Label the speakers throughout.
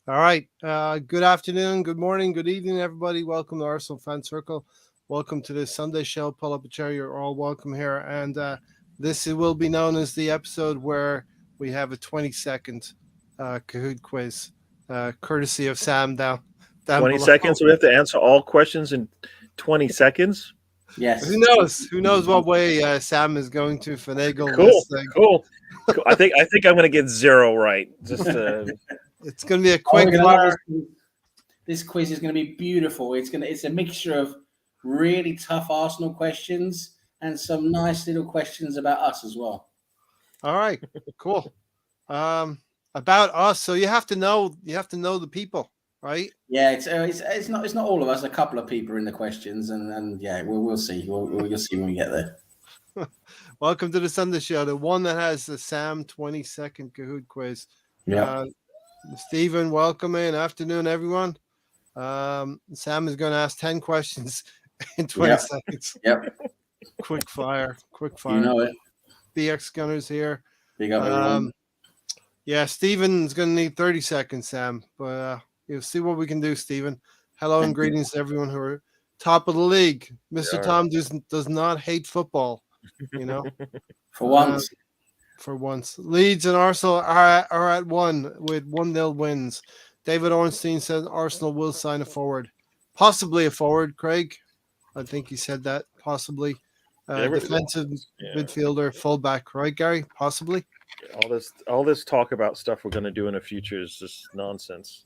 Speaker 1: All right. Good afternoon, good morning, good evening, everybody. Welcome to Arsenal Fan Circle. Welcome to this Sunday show. Pull up a chair. You're all welcome here. And this will be known as the episode where we have a 20-second Kahoot quiz, courtesy of Sam down
Speaker 2: 20
Speaker 1: below.
Speaker 2: seconds. So we have to answer all questions in 20 seconds.
Speaker 1: Who
Speaker 3: Yes.
Speaker 1: knows? Who knows what way Sam is going to finagle
Speaker 2: Cool.
Speaker 1: this thing?
Speaker 2: Cool. I think I'm going to get 0 right. Just
Speaker 1: It's going to be a
Speaker 3: Oh,
Speaker 1: quick
Speaker 3: we're gonna love
Speaker 1: fire.
Speaker 3: this quiz is going to be beautiful. It's a mixture of really tough Arsenal questions and some nice little questions about us as well.
Speaker 1: All right, cool. About us, so you have to know the people, right?
Speaker 3: Yeah, it's not all of us. A couple of people in the questions, and yeah, we'll see. You'll see when we get there.
Speaker 1: Welcome to the Sunday show, the one that has the Sam 20-second Kahoot quiz.
Speaker 3: Yeah.
Speaker 1: Stephen, welcome in. Afternoon, everyone. Sam is going to ask 10 questions in 20 seconds.
Speaker 3: Yep.
Speaker 1: Quick fire.
Speaker 3: You know it.
Speaker 1: BX Gunners here.
Speaker 3: Big up, everyone.
Speaker 1: Yeah, Stephen's going to need 30 seconds, Sam. But you'll see what we can do, Stephen. Hello and greetings to everyone who are top of the league. Mr. Tom does not hate football, you know.
Speaker 3: For once.
Speaker 1: For once. Leeds and Arsenal are at 1 with 1-0 wins. David Ornstein said Arsenal will sign a forward. Possibly a forward, Craig. I think he said that. Possibly. Defensive midfielder, fullback, right, Gary? Possibly.
Speaker 2: all this talk about stuff we're going to do in the future is just nonsense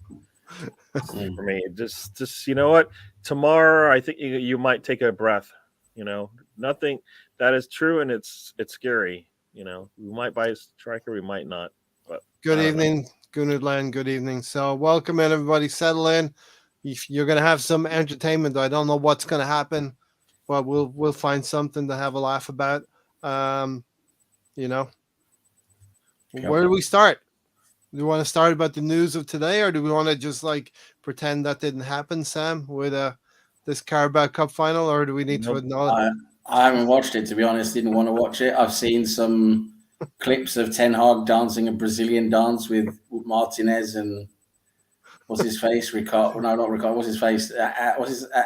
Speaker 2: for me. Just you know what? Tomorrow, I think you might take a breath. You know, nothing that is true, and it's scary. You know, we might buy a striker, we might not. But
Speaker 1: good evening, Gunnar. Good evening. So, welcome in, everybody. Settle in. You're going to have some entertainment. I don't know what's going to happen, but we'll find something to have a laugh about. You know, where do we start? Do we want to start about the news of today, or do we want to just like pretend that didn't happen, Sam, with this Carabao Cup final, or do we need to acknowledge?
Speaker 3: I haven't watched it, to be honest. Didn't want to watch it. I've seen some clips of Ten Hag dancing a Brazilian dance with Martinez and what's his face? Ricardo? No, not Ricardo. What's his face?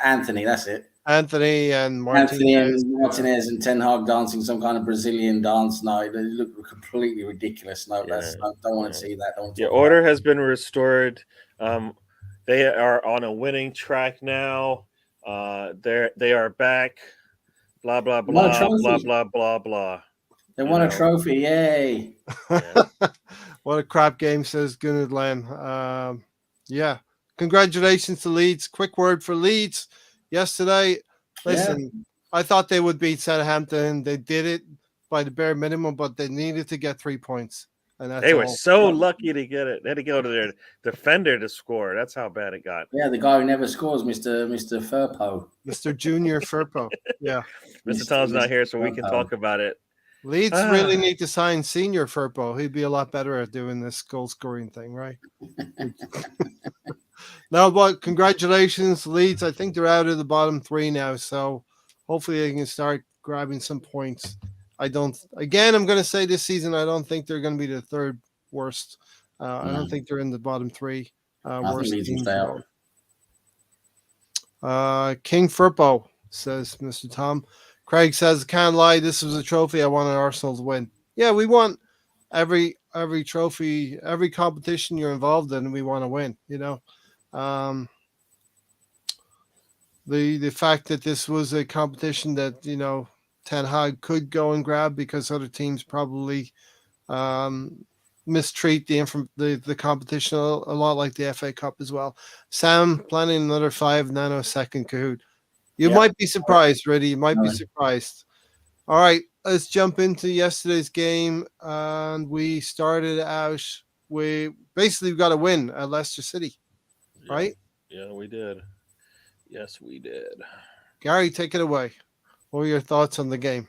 Speaker 3: Anthony? That's it.
Speaker 1: Anthony and Martinez.
Speaker 3: Martinez and Ten Hag dancing some kind of Brazilian dance. No, it looked completely ridiculous. No, I don't want to see that.
Speaker 2: Order has been restored. They are on a winning track now. They are back. Blah blah blah blah blah blah blah.
Speaker 3: They won a trophy, yay!
Speaker 1: Yeah. What a crap game, says Gunnar Lamb. Yeah, congratulations to Leeds. Quick word for Leeds yesterday. Listen, I thought they would beat Southampton. They did it by the bare minimum, but they needed to get 3 points. And that's
Speaker 2: they were so lucky to get it. They had to go to their defender to score. That's how bad it got.
Speaker 3: Yeah, the guy who never scores, Mr. Firpo.
Speaker 1: Mr. Junior Firpo. Yeah.
Speaker 2: Mr. Tom's not here, so we can talk about it.
Speaker 1: Leeds really need to sign Senior Firpo. He'd be a lot better at doing this goal scoring thing, right? No, but congratulations, Leeds. I think they're out of the bottom 3 now, so hopefully they can start grabbing some points. I'm going to say this season, I don't think they're going to be the 3rd worst. I don't think they're in the bottom 3 worst teams. King Firpo, says Mr. Tom. Craig says, can't lie, this was a trophy I wanted Arsenal to win. Yeah, we want every trophy, every competition you're involved in, we want to win, you know. The fact that this was a competition that, you know, Ten Hag could go and grab because other teams probably mistreat the competition a lot, like the FA Cup as well. Sam planning another 5 nanosecond Kahoot. You might be surprised, Reddy. You might be surprised. All right, let's jump into yesterday's game. And we started out with basically we got a win at Leicester City, right?
Speaker 2: Yeah, we did. Yes, we did.
Speaker 1: Gary, take it away. What were your thoughts on the game?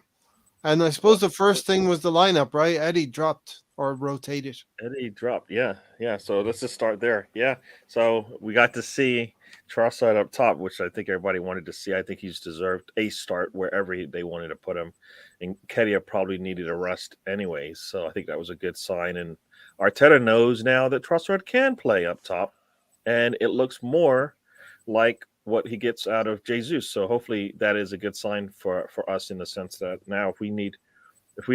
Speaker 1: And I suppose the first thing was the lineup, right? Eddie dropped or rotated.
Speaker 2: Eddie dropped, yeah. So let's just start there. Yeah. So we got to see Trossard up top, which I think everybody wanted to see. I think he's deserved a start wherever they wanted to put him. And Kedia probably needed a rest anyways. So I think that was a good sign. And Arteta knows now that Trossard can play up top. and it looks more like what he gets out of Jesus. So hopefully that is a good sign for us, in the sense that now if we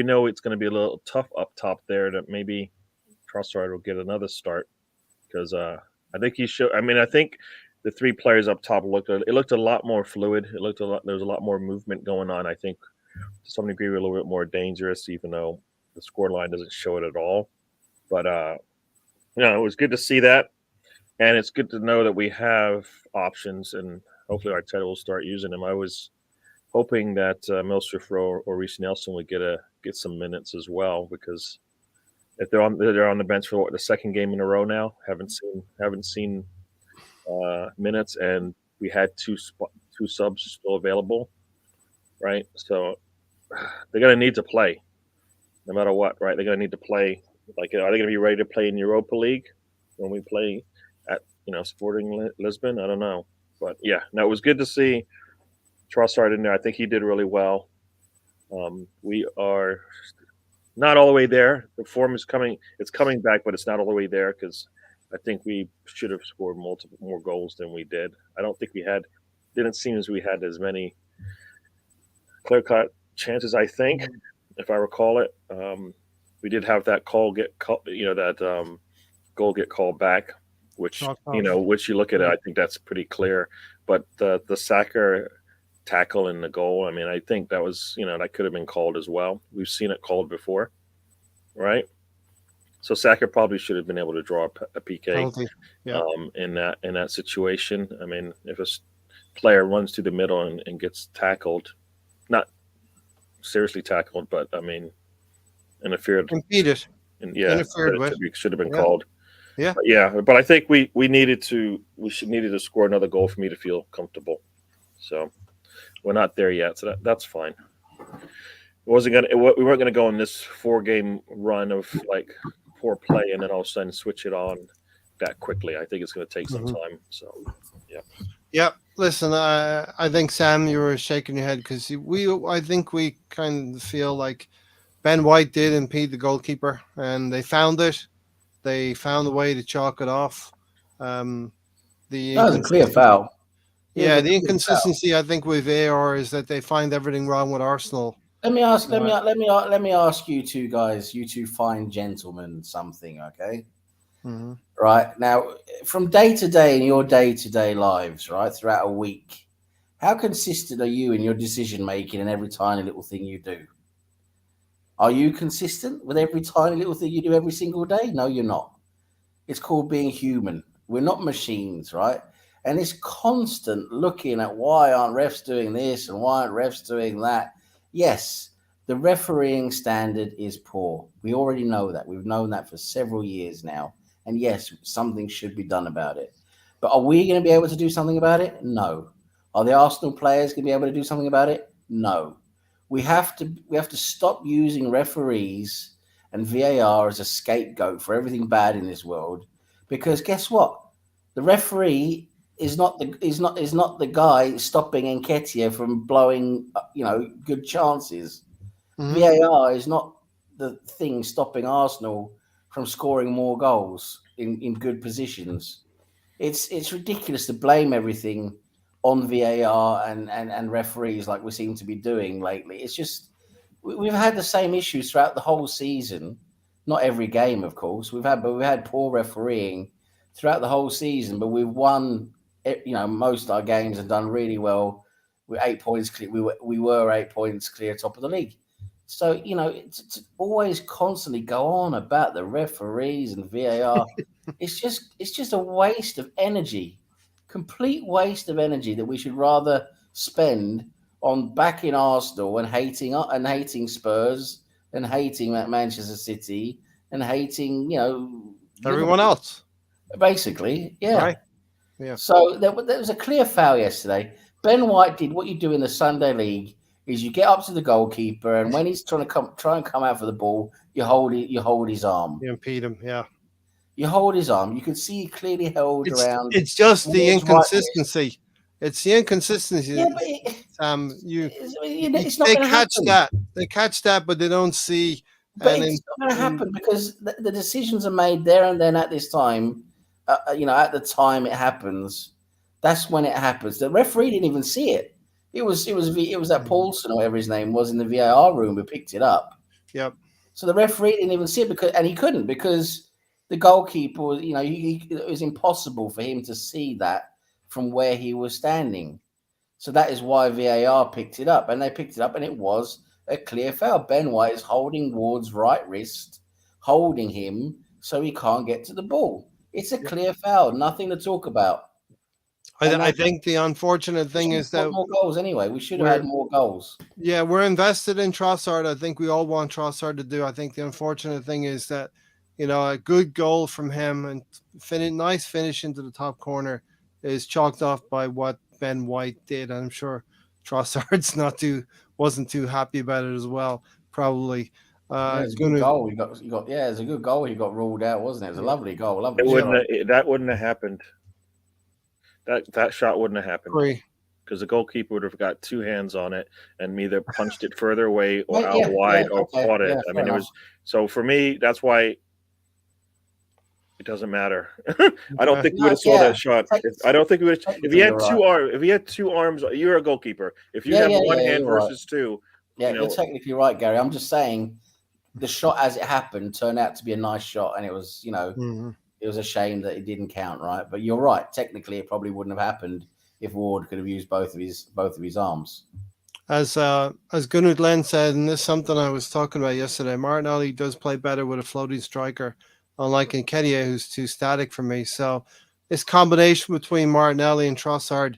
Speaker 2: know it's going to be a little tough up top there, that maybe Trossard will get another start, because I think he should. I mean, I think the three players up top looked a lot more fluid. There was a lot more movement going on. I think to some degree we're a little bit more dangerous, even though the scoreline doesn't show it at all. But it was good to see that, and it's good to know that we have options, and hopefully Arteta will start using them. I was hoping that Milsrifro or Reece Nelson would get some minutes as well, because if they're on the bench for the second game in a row now, haven't seen minutes, and we had two subs still available, right? So they're gonna need to play, no matter what, right? They're gonna need to play. Like, are they gonna be ready to play in Europa League when we play at Sporting Lisbon? I don't know, but yeah, no, it was good to see Trossard in there. I think he did really well. We are not all the way there. The form is coming; it's coming back, but it's not all the way there, because I think we should have scored multiple more goals than we did. I don't think didn't seem as we had as many clear-cut chances, I think, if I recall it. We did have that goal get called back, which which you look at it, I think that's pretty clear. But the Saka tackle in the goal, I mean, I think that was that could have been called as well. We've seen it called before, right? So Saka probably should have been able to draw a PK in that situation. I mean, if a player runs through the middle and gets tackled, not seriously tackled, but I mean, impeded, interfered with, should have been called. But I think we needed to score another goal for me to feel comfortable. So we're not there yet, so that's fine. We weren't gonna go on this 4-game run of like poor play and then all of a sudden switch it on that quickly. I think it's going to take some time. So, yeah.
Speaker 1: Yeah. Listen, I think, Sam, you were shaking your head because I think we kind of feel like Ben White did impede the goalkeeper, and they found it. They found a way to chalk it off.
Speaker 3: That was a clear foul.
Speaker 1: Yeah, the inconsistency foul. I think with VAR is that they find everything wrong with Arsenal.
Speaker 3: Let me ask you two guys, you two fine gentlemen, something, okay? Mm-hmm. Right now, from day to day in your day-to-day lives, right, throughout a week, how consistent are you in your decision making and every tiny little thing you do? Are you consistent with every tiny little thing you do every single day? No, you're not. It's called being human. We're not machines, right? And it's constant looking at why aren't refs doing this and why aren't refs doing that. Yes, the refereeing standard is poor. We already know that. We've known that for several years now. And yes, something should be done about it. But are we going to be able to do something about it? No. Are the Arsenal players going to be able to do something about it? No. We have to stop using referees and VAR as a scapegoat for everything bad in this world. Because guess what? The referee is not the guy stopping Nketiah from blowing good chances. Mm-hmm. VAR is not the thing stopping Arsenal from scoring more goals in good positions. It's ridiculous to blame everything on VAR and referees like we seem to be doing lately. It's just we've had the same issues throughout the whole season. Not every game, of course. We've had poor refereeing throughout the whole season, but we've won most of our games and done really well. We're 8 points clear. We were 8 points clear top of the league. So, to always constantly go on about the referees and VAR, it's just a waste of energy, complete waste of energy that we should rather spend on backing Arsenal and hating Spurs and hating Manchester City and hating,
Speaker 1: everyone else.
Speaker 3: Basically, yeah.
Speaker 1: Right. Yeah.
Speaker 3: So there was a clear foul yesterday. Ben White did what you do in the Sunday League. Is you get up to the goalkeeper, and when he's trying to try and come out for the ball, you hold his arm.
Speaker 1: You impede him, yeah.
Speaker 3: You hold his arm. You could see he clearly held around.
Speaker 1: It's just the inconsistency. It's the inconsistency.
Speaker 3: Yeah,
Speaker 1: but
Speaker 3: it's not going to happen.
Speaker 1: That. They catch that, but they don't see.
Speaker 3: But it's not going to happen because the decisions are made there and then at this time at the time it happens, that's when it happens. The referee didn't even see it. It was that Paulson or whatever his name was in the VAR room who picked it up.
Speaker 1: Yep.
Speaker 3: So the referee didn't even see it and he couldn't because the goalkeeper, it was impossible for him to see that from where he was standing. So that is why VAR picked it up, and they picked it up, and it was a clear foul. Ben White is holding Ward's right wrist, holding him so he can't get to the ball. It's a clear foul, nothing to talk about.
Speaker 1: I think the unfortunate thing is that
Speaker 3: more goals anyway. We should have had more goals.
Speaker 1: Yeah, we're invested in Trossard. I think we all want Trossard to do. I think the unfortunate thing is that, a good goal from him and nice finish into the top corner is chalked off by what Ben White did. I'm sure Trossard's wasn't too happy about it as well. Probably.
Speaker 3: It's a good goal. It's a good goal. He got ruled out, wasn't it? It was a lovely goal.
Speaker 2: That wouldn't have happened. That shot wouldn't have happened. Because the goalkeeper would have got two hands on it and either punched it further away or out wide or caught it. I mean, it was so for me. That's why it doesn't matter. I don't think we would have saw that shot. I don't think we would. If he had two arms, you're a goalkeeper. If you have one hand versus two,
Speaker 3: you're technically right, Gary. I'm just saying the shot as it happened turned out to be a nice shot, and it was, it was a shame that it didn't count, right? But you're right. Technically, it probably wouldn't have happened if Ward could have used both of his arms.
Speaker 1: As Gunnar Glenn said, and this is something I was talking about yesterday, Martinelli does play better with a floating striker, unlike Nketiah, who's too static for me. So this combination between Martinelli and Trossard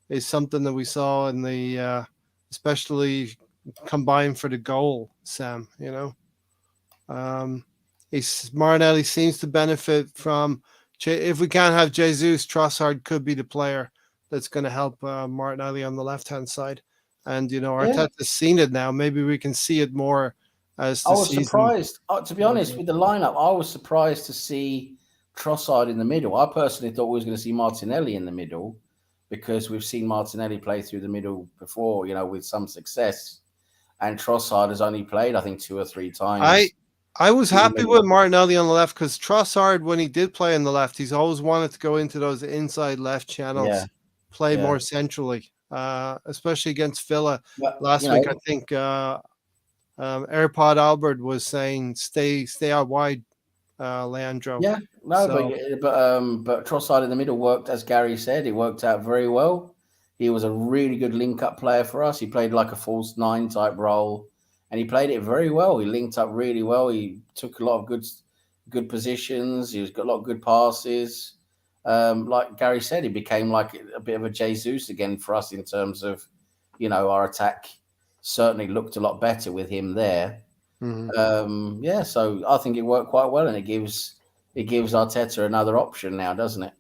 Speaker 1: is something that we saw in the especially combined for the goal, Sam, Martinelli seems to benefit from, if we can't have Jesus, Trossard could be the player that's going to help Martinelli on the left-hand side. And, Arteta's seen it now. Maybe we can see it more as the season.
Speaker 3: Surprised. To be honest, with the lineup, I was surprised to see Trossard in the middle. I personally thought we was going to see Martinelli in the middle because we've seen Martinelli play through the middle before, with some success. And Trossard has only played, I think, 2 or 3 times.
Speaker 1: I was happy with Martinelli on the left because Trossard, when he did play on the left, he's always wanted to go into those inside left channels, play more centrally, especially against Villa last week. I think AirPod Albert was saying, stay out wide, Leandro.
Speaker 3: Yeah, no, but Trossard in the middle worked, as Gary said, it worked out very well. He was a really good link-up player for us. He played like a false 9 type role. And he played it very well. He linked up really well. He took a lot of good positions. He's got a lot of good passes. Like Gary said, he became like a bit of a Jesus again for us in terms of, our attack certainly looked a lot better with him there. Mm-hmm. So I think it worked quite well, and it gives Arteta another option now, doesn't it?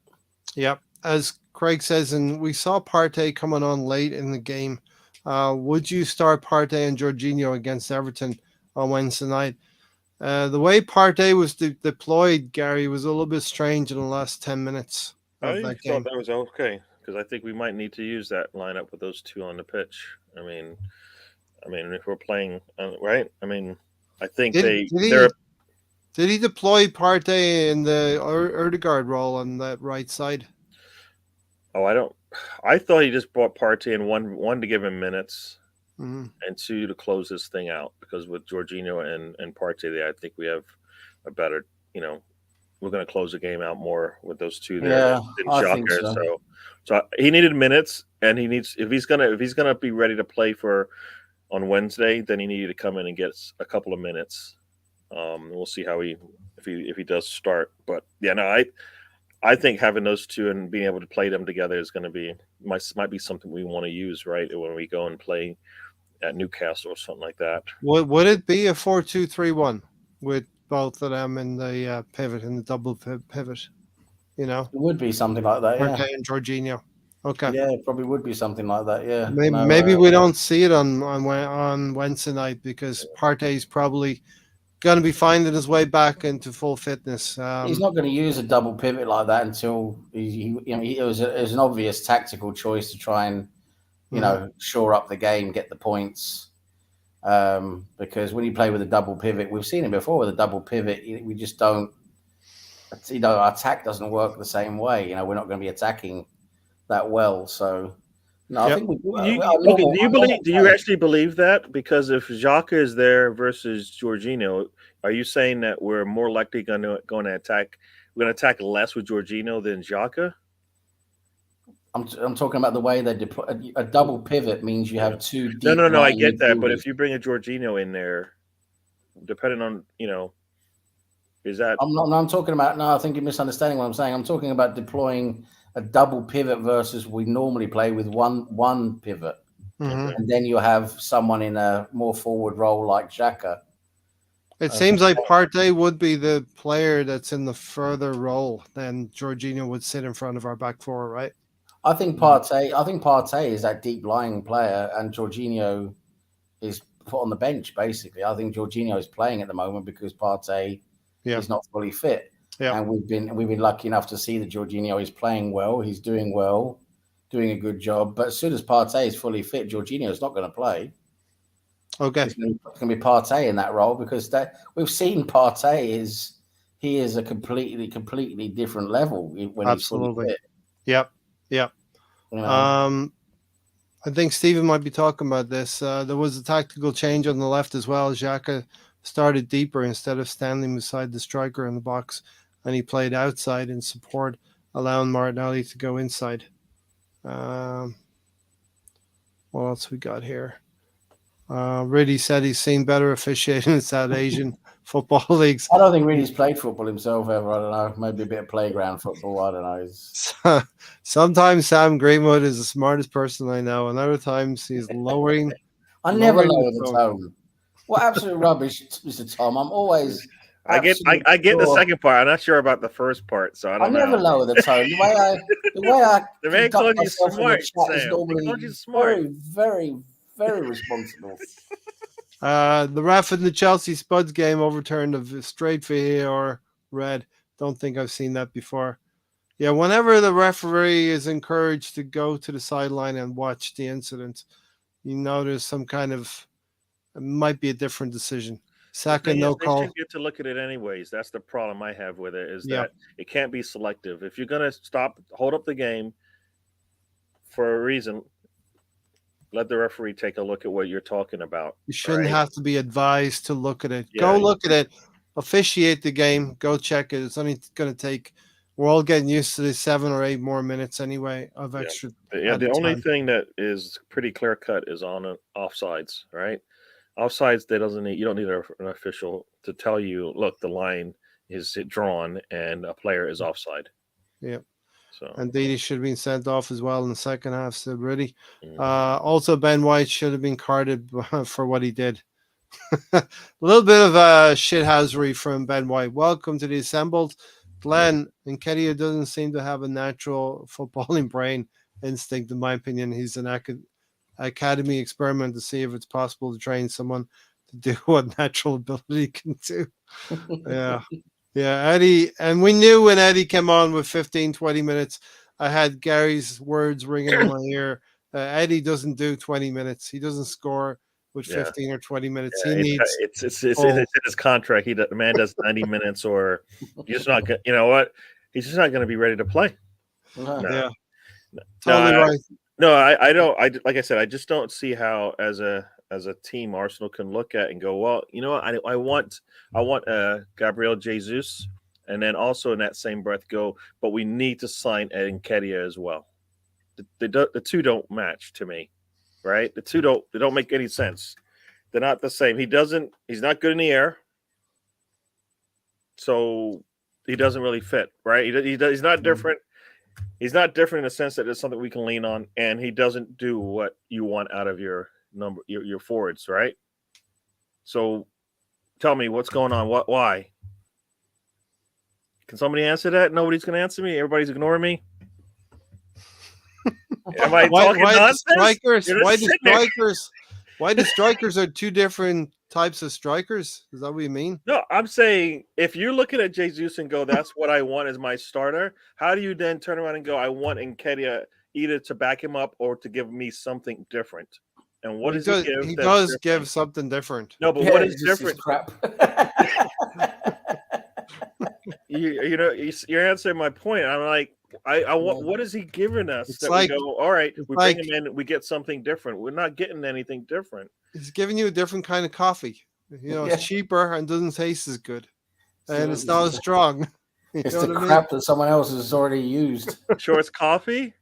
Speaker 1: Yep. As Craig says, and we saw Partey coming on late in the game. Would you start Partey and Jorginho against Everton on Wednesday night? The way Partey was deployed, Gary, was a little bit strange in the last 10 minutes of that game.
Speaker 2: I thought that was okay because I think we might need to use that lineup with those two on the pitch. I mean, if we're playing right, I think did
Speaker 1: he deploy Partey in the Ødegaard role on that right side?
Speaker 2: Oh, I thought he just brought Partey in one to give him minutes,
Speaker 1: and
Speaker 2: 2 to close this thing out. Because with Jorginho and Partey there, I think we have a better, we're going to close the game out more with those two there.
Speaker 3: I think so.
Speaker 2: So he needed minutes, and he needs if he's gonna be ready to play on Wednesday, then he needed to come in and get a couple of minutes. We'll see how if he does start, but I think having those two and being able to play them together is going to be might be something we want to use, right, when we go and play at Newcastle or something like that.
Speaker 1: Would it be a 4-2-3-1 with both of them in the pivot, in the double pivot? It
Speaker 3: would be something like that.
Speaker 1: Partey and Jorginho. Okay.
Speaker 3: Yeah, it probably would be something like that. Yeah.
Speaker 1: Maybe we don't see it on Wednesday night because Partey's probably going to be finding his way back into full fitness.
Speaker 3: He's not going to use a double pivot like that until it was an obvious tactical choice to try and shore up the game, get the points. Because when you play with a double pivot, we've seen it before with a double pivot, we just don't. our attack doesn't work the same way. We're not going to be attacking that well. So, no, I think
Speaker 2: do you actually believe that? Because if Xhaka is there versus Jorginho, are you saying that we're more likely going to attack? We're going to attack less with Jorginho than Xhaka?
Speaker 3: I'm talking about the way they deploy. A double pivot means you have two deep.
Speaker 2: No. I get that, but if you bring a Jorginho in there, depending on is that?
Speaker 3: I'm talking about. No, I think you're misunderstanding what I'm saying. I'm talking about deploying a double pivot versus we normally play with one pivot, and then you have someone in a more forward role like Xhaka.
Speaker 1: It seems like Partey would be the player that's in the further role, then Jorginho would sit in front of our back four, right?
Speaker 3: I think Partey is that deep lying player, and Jorginho is put on the bench. Basically, I think Jorginho is playing at the moment because Partey is not fully fit. Yeah. And we've been lucky enough to see that Jorginho is playing well. He's doing well, doing a good job. But as soon as Partey is fully fit, Jorginho is not going to play.
Speaker 1: Okay,
Speaker 3: it's going to be Partey in that role because we've seen Partey is a completely different level when he's fully fit.
Speaker 1: Yep. I think Stephen might be talking about this. There was a tactical change on the left as well. Xhaka started deeper instead of standing beside the striker in the box, and he played outside in support, allowing Martinelli to go inside. What else we got here? Riddy said he's seen better officiating in South Asian football leagues.
Speaker 3: I don't think Riddy's played football himself ever. I don't know. Maybe a bit of playground football. I don't know.
Speaker 1: Sometimes Sam Greenwood is the smartest person I know, and other times he's lowering.
Speaker 3: I never lower the tone. What absolute rubbish, Mr. Tom. I'm always.
Speaker 2: I get the second part. I'm not sure about the first part, so I don't know.
Speaker 3: I never lower the tone. The way I
Speaker 2: the man called you smart, Sam.
Speaker 3: Is normally very, very, very responsible.
Speaker 1: The ref in the Chelsea Spuds game overturned a straight VAR red. Don't think I've seen that before. Yeah, whenever the referee is encouraged to go to the sideline and watch the incident, you know there's some kind of, it might be a different decision. Saka, no call.
Speaker 2: They should get to look at it anyways. That's the problem I have with it, is that it can't be selective. If you're going to hold up the game for a reason, let the referee take a look at what you're talking about.
Speaker 1: You shouldn't have to be advised to look at it. Go look at it. Officiate the game. Go check it. It's only going to take, we're all getting used to this 7 or 8 more minutes anyway of extra.
Speaker 2: The only thing that is pretty clear cut is on offsides, right? Offsides, you don't need an official to tell you, look, the line is drawn and a player is offside.
Speaker 1: Yeah. So, and Didi should have been sent off as well in the second half, said Rudy. Also, Ben White should have been carded for what he did. A little bit of shithousery from Ben White. Welcome to the assembled. Glenn Nketiah doesn't seem to have a natural footballing brain instinct, in my opinion. He's an academy experiment to see if it's possible to train someone to do what natural ability can do. Yeah, Eddie, and we knew when Eddie came on with 15, 20 minutes, I had Gary's words ringing in my ear. Eddie doesn't do 20 minutes. He doesn't score with 15 or 20 minutes. He needs.
Speaker 2: It's in his contract. The man does 90 minutes, or he's just not. You know what? He's just not going to be ready to play.
Speaker 1: Totally right.
Speaker 2: No, I don't. Like I said, I just don't see how as a team Arsenal can look at and go, well, you know what? I want Gabriel Jesus, and then also in that same breath go, but we need to sign Nketiah as well. The two don't match to me, right? The two don't make any sense. They're not the same. He's not good in the air, so he doesn't really fit, right? He's not different. He's not different in the sense that it's something we can lean on, and he doesn't do what you want out of your forwards, right? So tell me what's going on. Why? Can somebody answer that? Nobody's going to answer me. Everybody's ignoring me. Am I talking nonsense?
Speaker 1: Why do strikers are two different types of strikers? Is that what you mean?
Speaker 2: No, I'm saying if you're looking at Jesus and go, that's what I want as my starter, how do you then turn around and go, I want Nketiah either to back him up or to give me something different? And what does he give?
Speaker 1: He does give something different.
Speaker 2: No, but what is different?
Speaker 3: Crap.
Speaker 2: you're answering my point. I'm like, I want. What is he giving us
Speaker 1: It's
Speaker 2: that
Speaker 1: like-
Speaker 2: we go? All right, we
Speaker 1: like-
Speaker 2: bring him in, we get something different. We're not getting anything different.
Speaker 1: He's giving you a different kind of coffee. It's cheaper and doesn't taste as good, and it's not as strong.
Speaker 3: It's the crap that someone else has already used.
Speaker 2: Sure, it's coffee.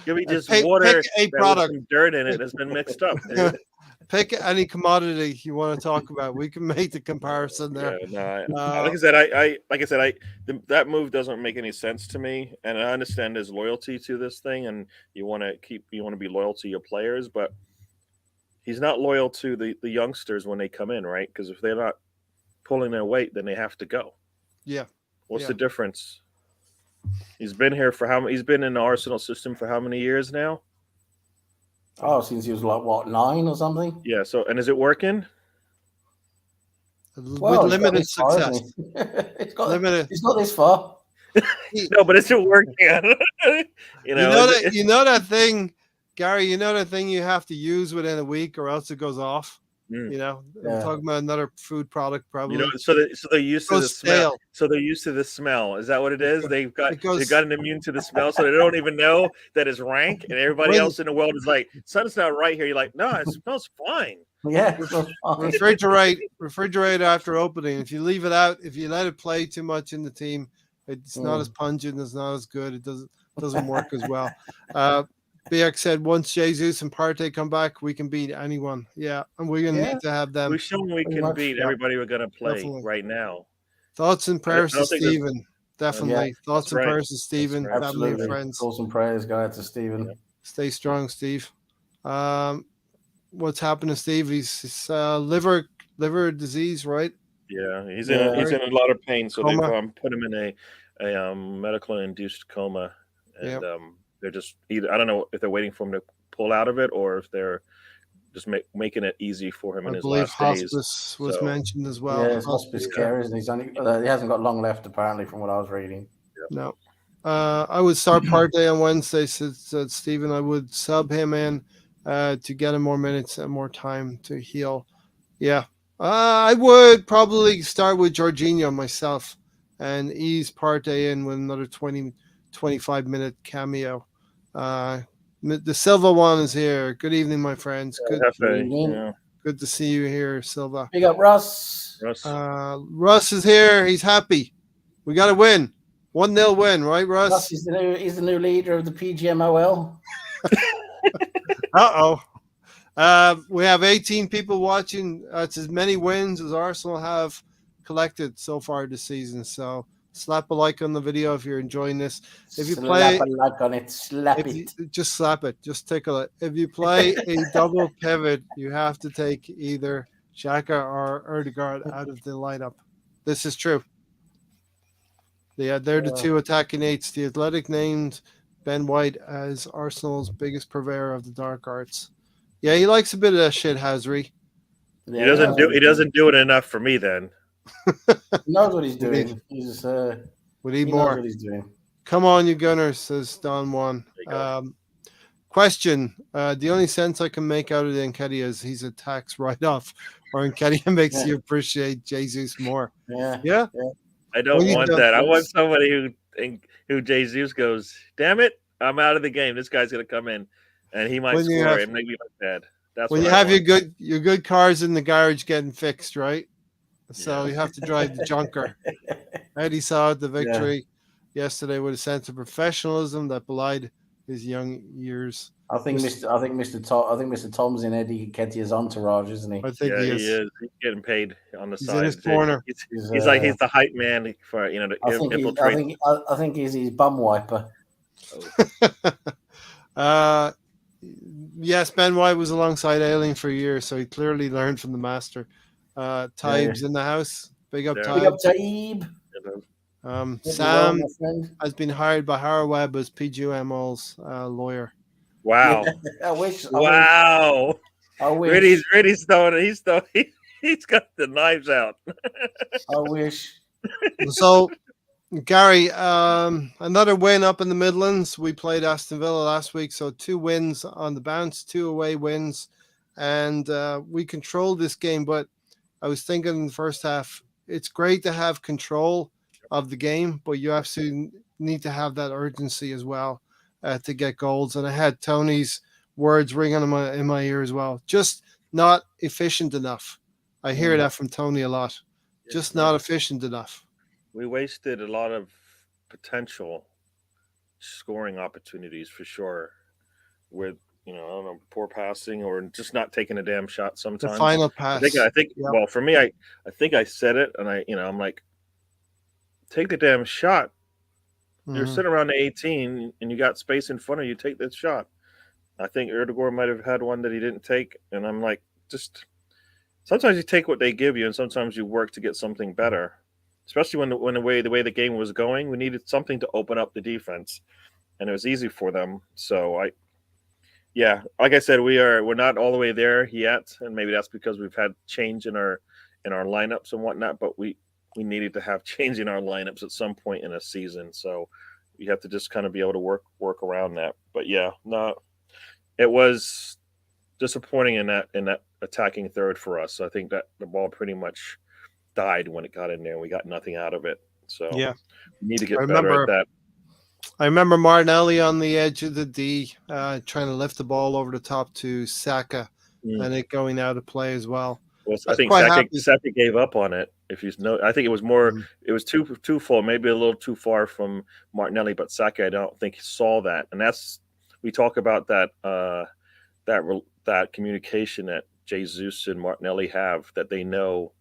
Speaker 2: Give me just
Speaker 1: Pick
Speaker 2: water
Speaker 1: a
Speaker 2: that
Speaker 1: product.
Speaker 2: with some dirt in it that's been mixed up, dude.
Speaker 1: Pick any commodity you want to talk about. We can make the comparison there.
Speaker 2: Yeah, no, like I said, that move doesn't make any sense to me, and I understand there's loyalty to this thing, and you want to be loyal to your players, but he's not loyal to the youngsters when they come in, right? Because if they're not pulling their weight, then they have to go.
Speaker 1: Yeah.
Speaker 2: What's the difference? He's been here for he's been in the Arsenal system for how many years now?
Speaker 3: Oh, since he was like what, 9 or something?
Speaker 2: Yeah. So, and is it working?
Speaker 1: With limited success.
Speaker 3: It's not this far.
Speaker 2: No, but is it working? you
Speaker 1: know that thing, Gary. You know that thing you have to use within a week, or else it goes off. I'm talking about another food product, probably.
Speaker 2: So they're used to the smell. So they're used to the smell. Is that what it is? They've gotten immune to the smell, so they don't even know that it's rank. And everybody else in the world is like, "Something's not right here." You're like, "No, it smells fine."
Speaker 3: Yeah.
Speaker 1: Refrigerate after opening. If you leave it out, if you let it play too much in the team, it's not as pungent. It's not as good. It doesn't work as well. BX said once Jesus and Partey come back, we can beat anyone. Yeah, and we're going to need to have them.
Speaker 2: We've shown we can beat everybody we're going to play right now.
Speaker 1: Thoughts and prayers to Stephen. Definitely. Thoughts and prayers to Stephen. Family and friends.
Speaker 3: Thoughts and prayers go out to Stephen.
Speaker 1: Yeah. Stay strong, Steve. What's happened to Steve? He's liver disease, right?
Speaker 2: Yeah, he's in a lot of pain. So they've put him in a medical induced coma, and they're just either, I don't know if they're waiting for him to pull out of it or if they're just making it easy for him in his last days.
Speaker 1: Hospice was mentioned as well.
Speaker 3: Yeah, it's hospice care, isn't he? He hasn't got long left, apparently, from what I was reading.
Speaker 1: No. I would start Partey on Wednesday, said Stephen. I would sub him in to get him more minutes and more time to heal. Yeah. I would probably start with Jorginho myself and ease Partey in with another 20-25-minute cameo. The Silva one is here. Good evening, my friends. Good to see you here, Silva.
Speaker 3: Big up, Russ.
Speaker 1: Russ is here. He's happy. We got to win. 1-0 win, right, Russ?
Speaker 3: Russ is the new leader of the PGMOL.
Speaker 1: We have 18 people watching. It's as many wins as Arsenal have collected so far this season. So slap a like on the video if you're enjoying this. If you
Speaker 3: slap a like on it,
Speaker 1: just slap it. Just take a look. If you play a double pivot, you have to take either Xhaka or Ødegaard out of the lineup. This is true. They're the two attacking eights. The Athletic named Ben White as Arsenal's biggest purveyor of the dark arts. Yeah, he likes a bit of that shit, Hazri.
Speaker 2: He doesn't do it enough for me then.
Speaker 3: He knows what he's doing.
Speaker 1: We need more.
Speaker 3: Knows what he's doing.
Speaker 1: Come on, you Gunners, says Don Juan. Question. The only sense I can make out of the Nketiah is he's a tax write-off, or Nketiah makes you appreciate Jesus more. Yeah.
Speaker 2: I don't want that. I want somebody who Jesus goes, damn it, I'm out of the game. This guy's going to come in, and he might score and make me look bad. That's
Speaker 1: when you have your good cars in the garage getting fixed, right? So you have to drive the junker. Eddie saw the victory yesterday with a sense of professionalism that belied his young years.
Speaker 3: I think Mr. Tom's in Eddie Nketiah's entourage, isn't he?
Speaker 1: I think he is.
Speaker 2: He's getting paid on the side.
Speaker 1: In his corner.
Speaker 2: He's like he's the hype man for to infiltrate.
Speaker 3: I think he's his bum wiper.
Speaker 1: Yes, Ben White was alongside Ailing for years, so he clearly learned from the master. Taib's in the house. Big up, Taib.
Speaker 3: Big up, Taib.
Speaker 1: Sam has been hired by Harweb as PGMOL's lawyer.
Speaker 2: Wow!
Speaker 3: I wish.
Speaker 2: Reddy's throwing. He's got the knives out.
Speaker 3: I wish.
Speaker 1: So, Gary, another win up in the Midlands. We played Aston Villa last week, so 2 wins on the bounce, 2 away wins, and we controlled this game. But I was thinking in the first half, it's great to have control, of the game, but you absolutely need to have that urgency as well to get goals. And I had Tony's words ringing in my ear as well. Just not efficient enough. I hear that from Tony a lot. Just not efficient enough.
Speaker 2: We wasted a lot of potential scoring opportunities for sure with I don't know, poor passing or just not taking a damn shot
Speaker 1: The
Speaker 2: sometimes.
Speaker 1: final pass.
Speaker 2: I think
Speaker 1: Yep.
Speaker 2: well, for me, I think I said it, and I'm like, take the damn shot. You're
Speaker 1: Mhm.
Speaker 2: sitting around the 18 and you got space in front of you, take that shot. I think Erdogan might have had one that he didn't take, and I'm like, just sometimes you take what they give you, and sometimes you work to get something better. Especially when the way the game was going, we needed something to open up the defense, and it was easy for them. So like I said, we're not all the way there yet, and maybe that's because we've had change in our lineups and whatnot. But we needed to have change in our lineups at some point in a season, so you have to just kind of be able to work around that. But yeah, no, it was disappointing in that attacking third for us. So I think that the ball pretty much died when it got in there. We got nothing out of it. So
Speaker 1: Yeah.
Speaker 2: we need to get
Speaker 1: I
Speaker 2: better
Speaker 1: remember-
Speaker 2: at that.
Speaker 1: I remember Martinelli on the edge of the D trying to lift the ball over the top to Saka and it going out of play as well.
Speaker 2: Well, I
Speaker 1: was
Speaker 2: think
Speaker 1: quite happy.
Speaker 2: Saka gave up on it. If you know, I think it was more.
Speaker 1: Mhm.
Speaker 2: It was too full, maybe a little too far from Martinelli. But Saka, I don't think he saw that, and we talk about that that communication that Jesus and Martinelli have, that they know.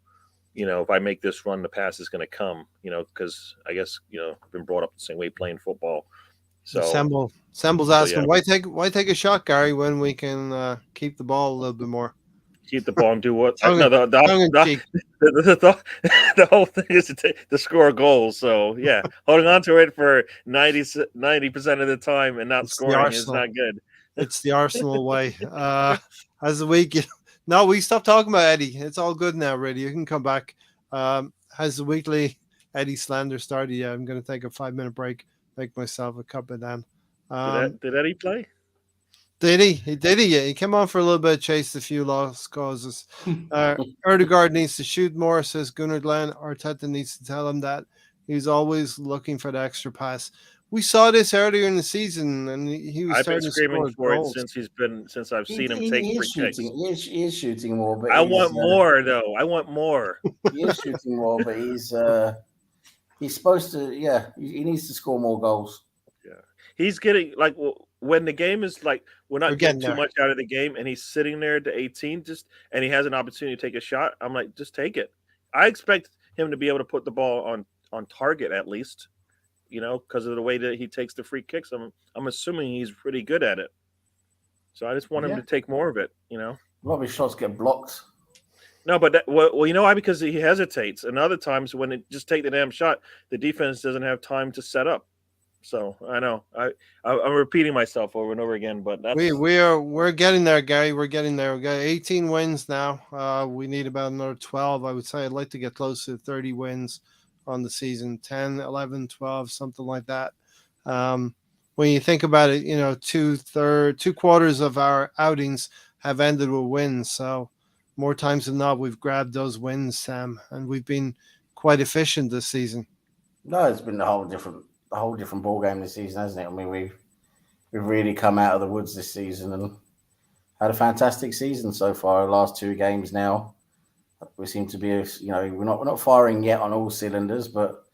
Speaker 2: If I make this run, the pass is going to come. Because I guess I've been brought up the same way playing football. So
Speaker 1: Semble's asking,
Speaker 2: yeah.
Speaker 1: why take a shot, Gary, when we can keep the ball a little bit more?
Speaker 2: Keep the ball and do what?
Speaker 1: Tongue in cheek.
Speaker 2: The whole thing is to score goals. So yeah, holding on to it for 90% of the time and not
Speaker 1: It's the
Speaker 2: scoring is
Speaker 1: Arsenal.
Speaker 2: not good.
Speaker 1: It's the Arsenal way. As the week, no, we stopped talking about Eddie. It's all good now, really. You can come back. Has the weekly Eddie slander started? Yeah, I'm going to take a 5-minute break, make myself a cup of them.
Speaker 2: Did Eddie play?
Speaker 1: Did he? He did. He came on for a little bit, chased a few lost causes. Erdegaard needs to shoot more, says Gunnar Glenn. Arteta needs to tell him that. He's always looking for the extra pass. We saw this earlier in the season, and he was
Speaker 2: I've been
Speaker 1: starting to
Speaker 2: screaming
Speaker 1: score
Speaker 2: for
Speaker 1: goals.
Speaker 2: it since I've seen him take free kicks.
Speaker 3: He is shooting more, but
Speaker 2: I want more, though. I want more.
Speaker 3: He is shooting more, but he's supposed to. Yeah, he needs to score more goals.
Speaker 2: Yeah, he's getting when the game is we're not getting too
Speaker 1: there.
Speaker 2: much out of the game, and he's sitting there at the 18, and he has an opportunity to take a shot. I'm like, just take it. I expect him to be able to put the ball on target at least, because of the way that he takes the free kicks. I'm assuming he's pretty good at it. So I just want him to take more of it.
Speaker 3: A lot of his shots get blocked.
Speaker 2: No, but you know why? Because he hesitates, and other times when it just take the damn shot, the defense doesn't have time to set up. So I know I'm repeating myself over and over again, but that's
Speaker 1: we're getting there, Gary. We're getting there. We got 18 wins now. We need about another 12. I would say I'd like to get close to 30 wins on the season, 10, 11, 12, something like that. When you think about it, 2/4 of our outings have ended with wins. So more times than not, we've grabbed those wins, Sam, and we've been quite efficient this season.
Speaker 3: No, it's been a whole different ball game this season, hasn't it? I mean, we've really come out of the woods this season and had a fantastic season so far. The last 2 games now, we seem to be, we're not firing yet on all cylinders, but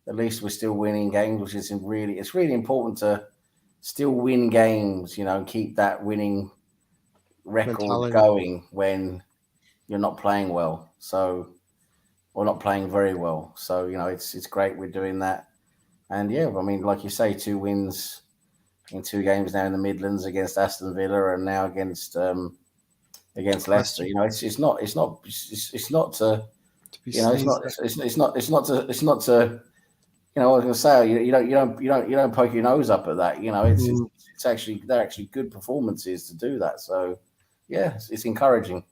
Speaker 3: at least we're still winning games, which is it's really important to still win games, and keep that winning record
Speaker 1: Mentality.
Speaker 3: going when you're not playing well. Or not playing very well. So, it's great we're doing that. And yeah, I mean, like you say, 2 wins in 2 games now in the Midlands against Aston Villa and now against Leicester. It's not to I was going to say you don't poke your nose up at that. It's actually they're actually good performances to do that. So yeah, it's encouraging.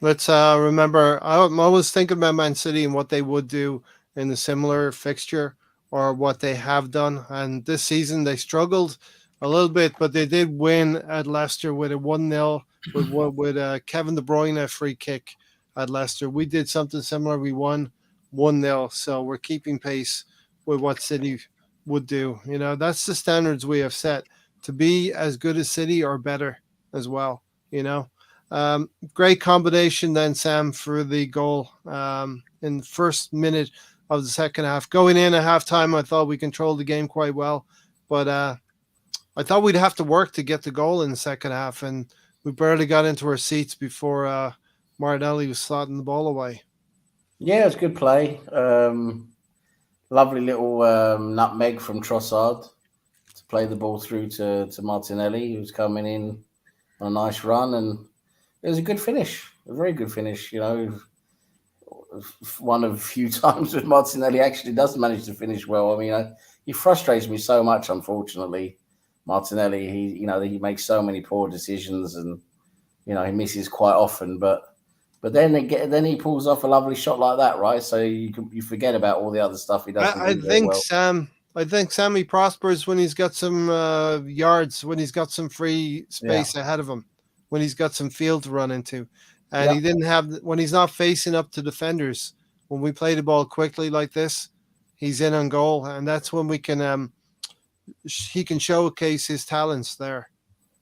Speaker 1: Let's remember, I'm always thinking about Man City and what they would do in a similar fixture or what they have done. And this season they struggled a little bit, but they did win at Leicester with a 1-0 with Kevin De Bruyne free kick at Leicester. We did something similar. We won 1-0. So we're keeping pace with what City would do. You know, that's the standards we have set to be as good as City or better as well. You know, great combination then, Sam, for the goal in the first minute of the second half. Going in at halftime, I thought we controlled the game quite well, but I thought we'd have to work to get the goal in the second half, and we barely got into our seats before Martinelli was slotting the ball away.
Speaker 3: Yeah, it was good play. Lovely little nutmeg from Trossard to play the ball through to Martinelli, who was coming in on a nice run, and it was a good finish, a very good finish. You know, one of a few times that Martinelli actually does manage to finish well. I mean, he frustrates me so much, unfortunately. Martinelli, he makes so many poor decisions, and he misses quite often. But then he pulls off a lovely shot like that, right? So you forget about all the other stuff he does.
Speaker 1: I think Sammy prospers when he's got some yards, when he's got some free space ahead of him, when he's got some field to run into, and he didn't have when he's not facing up to defenders. When we play the ball quickly like this, he's in on goal, and that's when we can he can showcase his talents there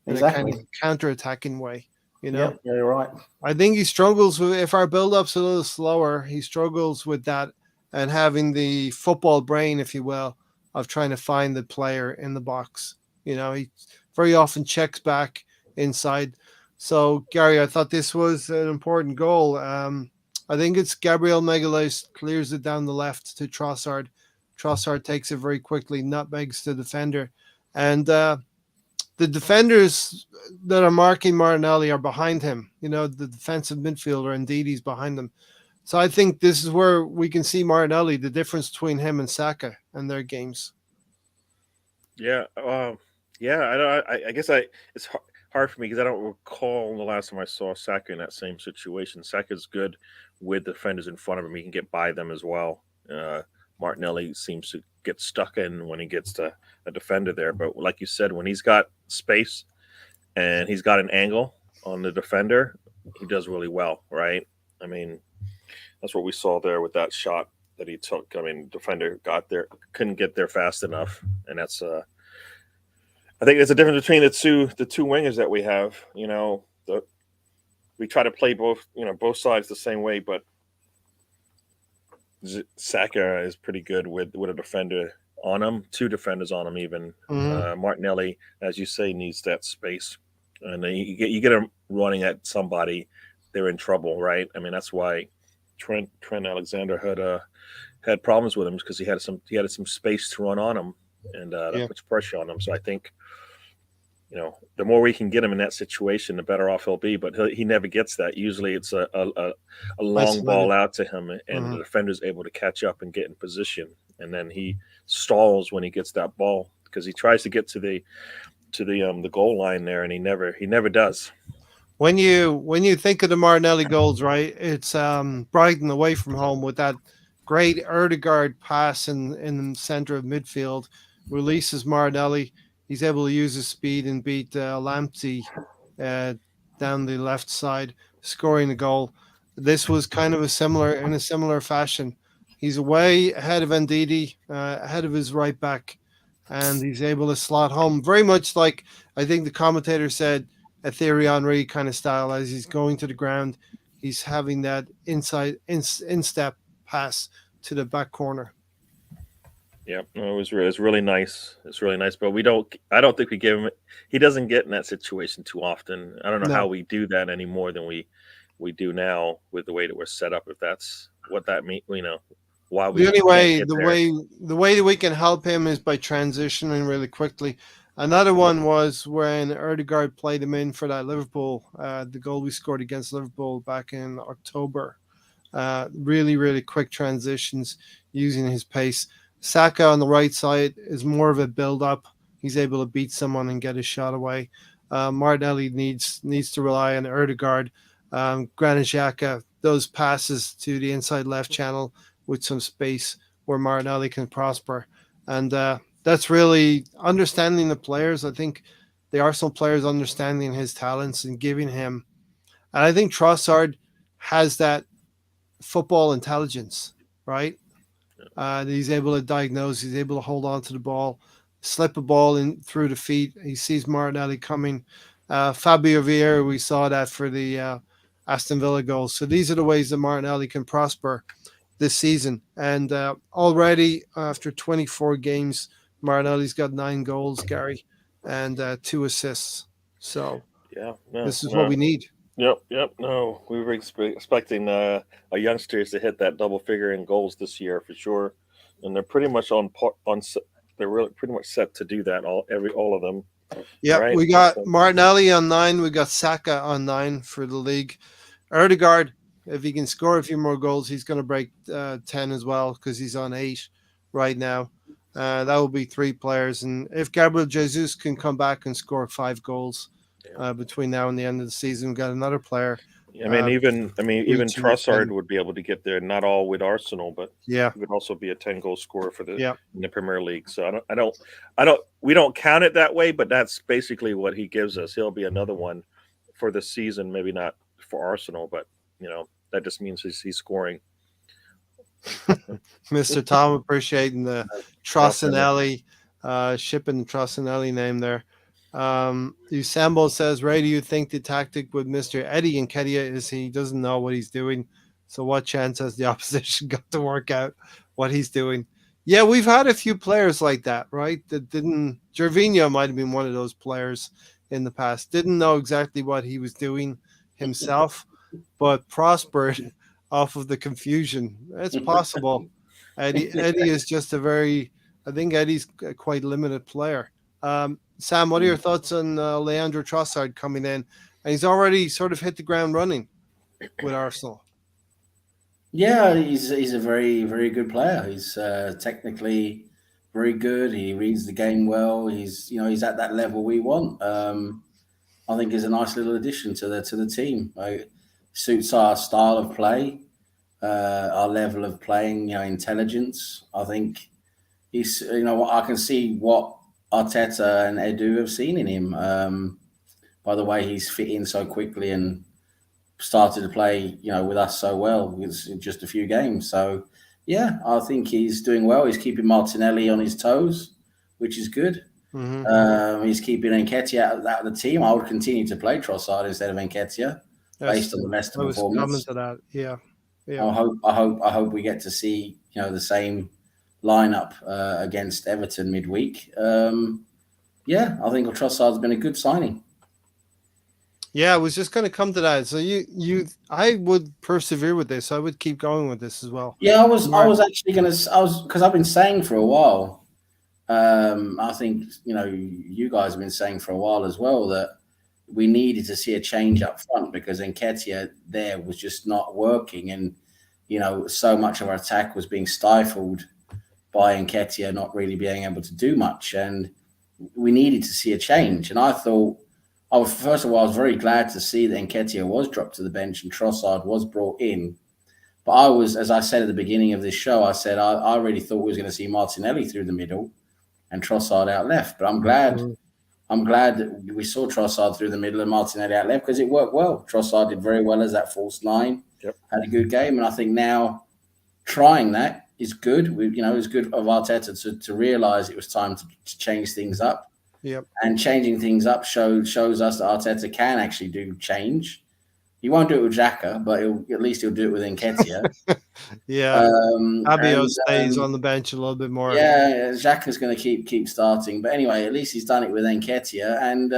Speaker 1: in a kind of counter-attacking way. You know,
Speaker 3: yeah, you're right.
Speaker 1: I think he struggles with, if our build-up's a little slower, he struggles with that and having the football brain, if you will, of trying to find the player in the box. You know, he very often checks back inside. So, Gary, I thought this was an important goal. I think it's Gabriel Magalhaes clears it down the left to Trossard. Trossard takes it very quickly, nutmegs the defender. And the defenders that are marking Martinelli are behind him. You know, the defensive midfielder, indeed, he's behind them. So I think this is where we can see Martinelli, the difference between him and Saka and their games.
Speaker 2: Yeah. I guess it's hard for me because I don't recall the last time I saw Saka in that same situation. Saka's good with defenders in front of him. He can get by them as well. Martinelli seems to get stuck in when he gets to a defender there. But like you said, when he's got space and he's got an angle on the defender, he does really well, right? I mean, that's what we saw there with that shot that he took. I mean, defender got there, couldn't get there fast enough. And that's I think there's a difference between the two wingers that we have. You know, we try to play both sides the same way, but Saka is pretty good with a defender on him, two defenders on him even. Martinelli, as you say, needs that space. And you get him running at somebody, they're in trouble, right? I mean, that's why Trent Alexander had problems with him, because he had some space to run on him, and that puts pressure on him. So I think, the more we can get him in that situation, the better off he'll be. But he never gets that. Usually it's a long ball out to him, and the defender's able to catch up and get in position. And then he stalls when he gets that ball, because he tries to get to the goal line there, and he never does.
Speaker 1: When you think of the Martinelli goals, right? It's Brighton away from home with that great Ødegaard pass in the center of midfield, releases Martinelli. He's able to use his speed and beat Lamptey down the left side, scoring the goal. This was kind of in a similar fashion. He's way ahead of Ndidi, ahead of his right back, and he's able to slot home. Very much like, I think the commentator said, a Thierry Henry kind of style. As he's going to the ground, he's having that instep pass to the back corner.
Speaker 2: Yeah, no, it was really nice. It's really nice, but I don't think we give him. He doesn't get in that situation too often. I don't know how we do that any more than we do now with the way that we're set up. If that's what that means, why we.
Speaker 1: The way that we can help him is by transitioning really quickly. Another one was when Ødegaard played him in for that Liverpool, the goal we scored against Liverpool back in October. Really, really quick transitions using his pace. Saka on the right side is more of a build-up. He's able to beat someone and get his shot away. Martinelli needs to rely on Ødegaard. Granit Xhaka, those passes to the inside left channel with some space where Martinelli can prosper. And that's really understanding the players. I think there are some players understanding his talents and giving him. And I think Trossard has that football intelligence, right? He's able to diagnose. He's able to hold on to the ball, slip a ball in through the feet. He sees Martinelli coming. Fabio Vieira, we saw that for the Aston Villa goals. So these are the ways that Martinelli can prosper this season. And already after 24 games, Martinelli's got 9 goals, Gary, and 2 assists. So this is what we need.
Speaker 2: Yep. No, we were expecting our youngsters to hit that double figure in goals this year for sure, and they're pretty much they're really pretty much set to do that. All of them.
Speaker 1: Yeah,
Speaker 2: right?
Speaker 1: We got Martinelli on 9. We got Saka on 9 for the league. Odegaard, if he can score a few more goals, he's going to break 10 as well because he's on 8 right now. That will be 3 players, and if Gabriel Jesus can come back and score 5 goals. Between now and the end of the season, we've got another player.
Speaker 2: Even Trossard would be able to get there. Not all with Arsenal, but he would also be a 10-goal scorer for in the Premier League. So we don't count it that way, but that's basically what he gives us. He'll be another one for the season. Maybe not for Arsenal, but that just means he's scoring.
Speaker 1: Mr. Tom appreciating the Trossinelli, shipping the Trossinelli name there. Usambo says, Ray, do you think the tactic with Mr. Eddie Nketiah is he doesn't know what he's doing? So what chance has the opposition got to work out what he's doing? Yeah, we've had a few players like that, right? That didn't. Gervinho might have been one of those players in the past. Didn't know exactly what he was doing himself, but prospered off of the confusion. It's possible. Eddie is just I think Eddie's a quite limited player. Sam, what are your thoughts on Leandro Trossard coming in? And he's already sort of hit the ground running with Arsenal.
Speaker 3: Yeah, he's a very, very good player. He's technically very good. He reads the game well. He's at that level we want. I think he's a nice little addition to the team. Suits our style of play, our level of playing, intelligence. I think he's I can see what Arteta and Edu have seen in him by the way he's fit in so quickly and started to play, with us so well with just a few games. So, yeah, I think he's doing well. He's keeping Martinelli on his toes, which is good. Mm-hmm. He's keeping Nketiah out of the team. I would continue to play Trossard instead of Nketiah based on the Leicester performance.
Speaker 1: To that. Yeah.
Speaker 3: I hope we get to see the same lineup against Everton midweek. I think Trossard's been a good signing.
Speaker 1: Yeah, I was just going to come to that. So I would persevere with this. I would keep going with this as well.
Speaker 3: Yeah, I was because I've been saying for a while. I think you guys have been saying for a while as well that we needed to see a change up front because Nketiah there was just not working, and so much of our attack was being stifled by Nketiah not really being able to do much, and we needed to see a change. And I thought, first of all, I was very glad to see that Nketiah was dropped to the bench and Trossard was brought in. But I was, as I said at the beginning of this show, I said I really thought we was going to see Martinelli through the middle and Trossard out left. But I'm glad that we saw Trossard through the middle and Martinelli out left because it worked well. Trossard did very well as that false 9, had a good game, and I think now trying that is good. It's good of Arteta to realise it was time to change things up.
Speaker 1: Yep. And
Speaker 3: changing things up shows us that Arteta can actually do change. He won't do it with Xhaka, but at least he'll do it with Nketiah.
Speaker 1: Fabio stays on the bench a little bit more.
Speaker 3: Yeah, Xhaka's going to keep starting. But anyway, at least he's done it with Nketiah. And,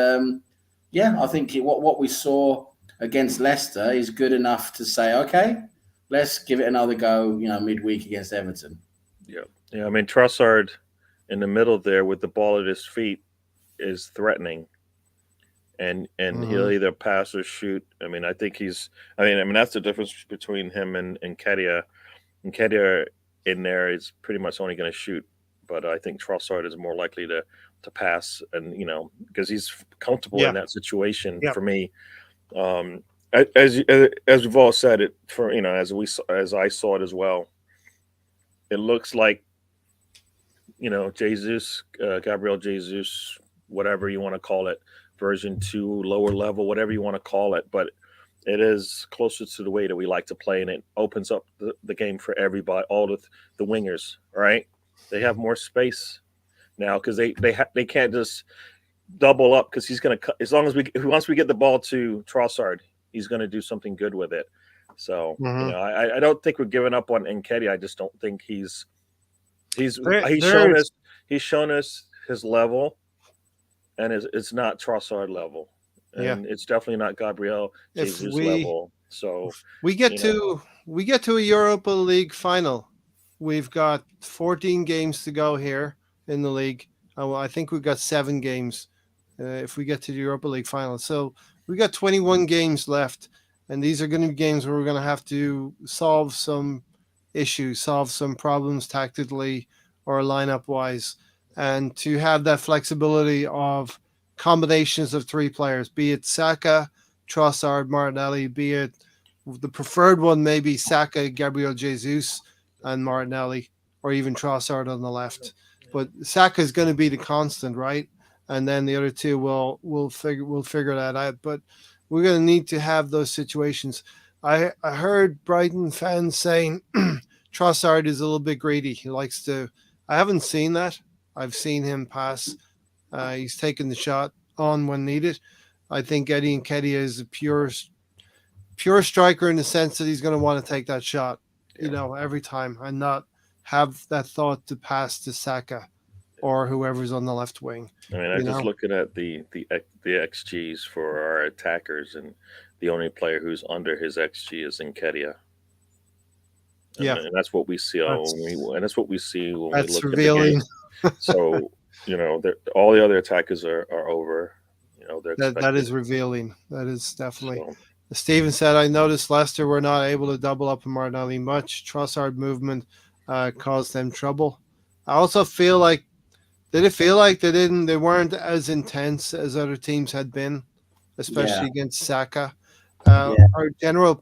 Speaker 3: I think what we saw against Leicester is good enough to say, okay, let's give it another go, midweek against Everton.
Speaker 2: Yeah. I mean, Trossard in the middle there with the ball at his feet is threatening. And he'll either pass or shoot. I mean, I think that's the difference between him and Nketiah. Nketiah in there is pretty much only going to shoot, but I think Trossard is more likely to pass, and because he's comfortable in that situation. For me, as we've all said it, as I saw it as well, it looks like Jesus, Gabriel Jesus, whatever you want to call it. Version 2, lower level, whatever you want to call it. But It is closer to the way that we like to play, and it opens up the game for everybody, all the wingers, right? They have more space now because they can't just double up because he's going to cut. As long as once we get the ball to Trossard, he's going to do something good with it. So I don't think we're giving up on Nketiah. I just don't think he's shown us his level, and it's not Trossard level. And it's definitely not Gabriel Jesus level. So
Speaker 1: we get to a Europa League final. We've got 14 games to go here in the league. I think we've got 7 games if we get to the Europa League final. So we got 21 games left, and these are going to be games where we're going to have to solve some issues, solve some problems tactically or lineup wise, and to have that flexibility of combinations of 3 players, be it Saka, Trossard, Martinelli, be it the preferred one, maybe Saka, Gabriel Jesus, and Martinelli, or even Trossard on the left. But Saka is going to be the constant, right? And then the other 2 we'll figure that out. But we're going to need to have those situations. I heard Brighton fans saying Trossard is a little bit greedy. He likes to. I haven't seen that. I've seen him pass. He's taken the shot on when needed. I think Eddie Nketiah is a pure striker in the sense that he's going to want to take that shot, every time, and not have that thought to pass to Saka or whoever's on the left wing.
Speaker 2: I mean, I'm just looking at the XGs for our attackers, and the only player who's under his XG is Nketiah. And that's what we see. And that's what we see when we look
Speaker 1: revealing.
Speaker 2: At the game. So, all the other attackers are over.
Speaker 1: That is revealing. That is definitely. So. Steven said, I noticed Leicester were not able to double up on Martinelli much. Trossard movement caused them trouble. I also feel like, did it feel like they weren't as intense as other teams had been, especially against Saka? A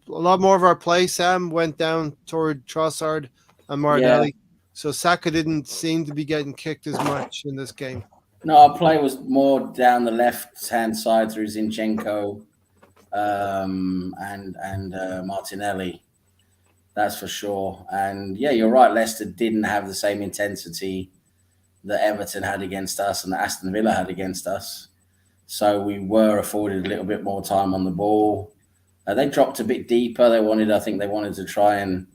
Speaker 1: lot more of our play, Sam, went down toward Trossard and Martinelli. Yeah. So Saka didn't seem to be getting kicked as much in this game.
Speaker 3: No, our play was more down the left-hand side through Zinchenko and Martinelli. That's for sure. And, you're right. Leicester didn't have the same intensity that Everton had against us and that Aston Villa had against us. So we were afforded a little bit more time on the ball. They dropped a bit deeper. They wanted to try and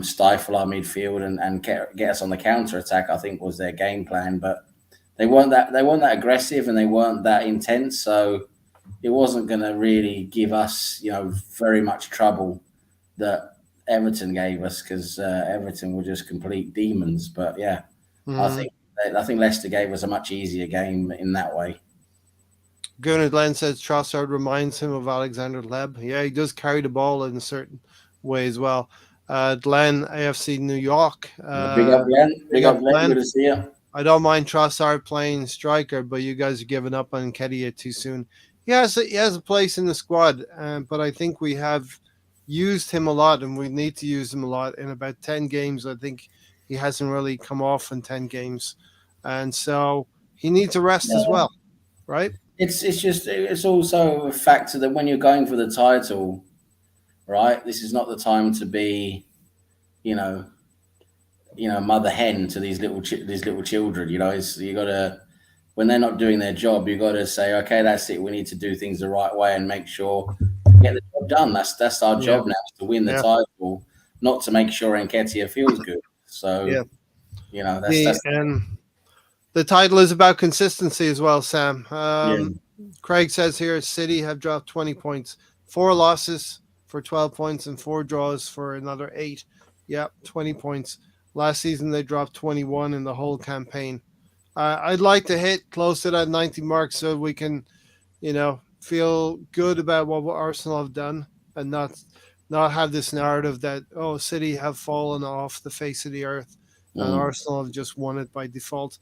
Speaker 3: stifle our midfield and get us on the counter attack, I think was their game plan. But they weren't that aggressive and they weren't that intense. So it wasn't going to really give us, very much trouble that Everton gave us, because Everton were just complete demons. But I think Leicester gave us a much easier game in that way.
Speaker 1: Gunnar Glenn says Trossard reminds him of Alexander Leb. Yeah, he does carry the ball in a certain way as well. Glenn, AFC New York.
Speaker 3: Big up, Glenn. Big up, Glenn. Good to see you.
Speaker 1: I don't mind Trossard playing striker, but you guys are giving up on Nketiah too soon. He has a place in the squad, but I think we have used him a lot, and we need to use him a lot. In about 10 games, I think he hasn't really come off in 10 games. And so he needs a rest as well, right?
Speaker 3: It's also a factor that when you're going for the title, right, this is not the time to be, mother hen to these little children. You gotta, when they're not doing their job, you got to say, okay, that's it. We need to do things the right way and make sure we get the job done. That's our job now, is to win the title, not to make sure Nketiah feels good. So, that's
Speaker 1: the title is about consistency as well, Sam. Craig says here, City have dropped 20 points, 4 losses for 12 points and 4 draws for another 8. 20 points. Last season, they dropped 21 in the whole campaign. I'd like to hit close to that 90 mark so we can, feel good about what Arsenal have done and not have this narrative that, City have fallen off the face of the earth and Arsenal have just won it by default.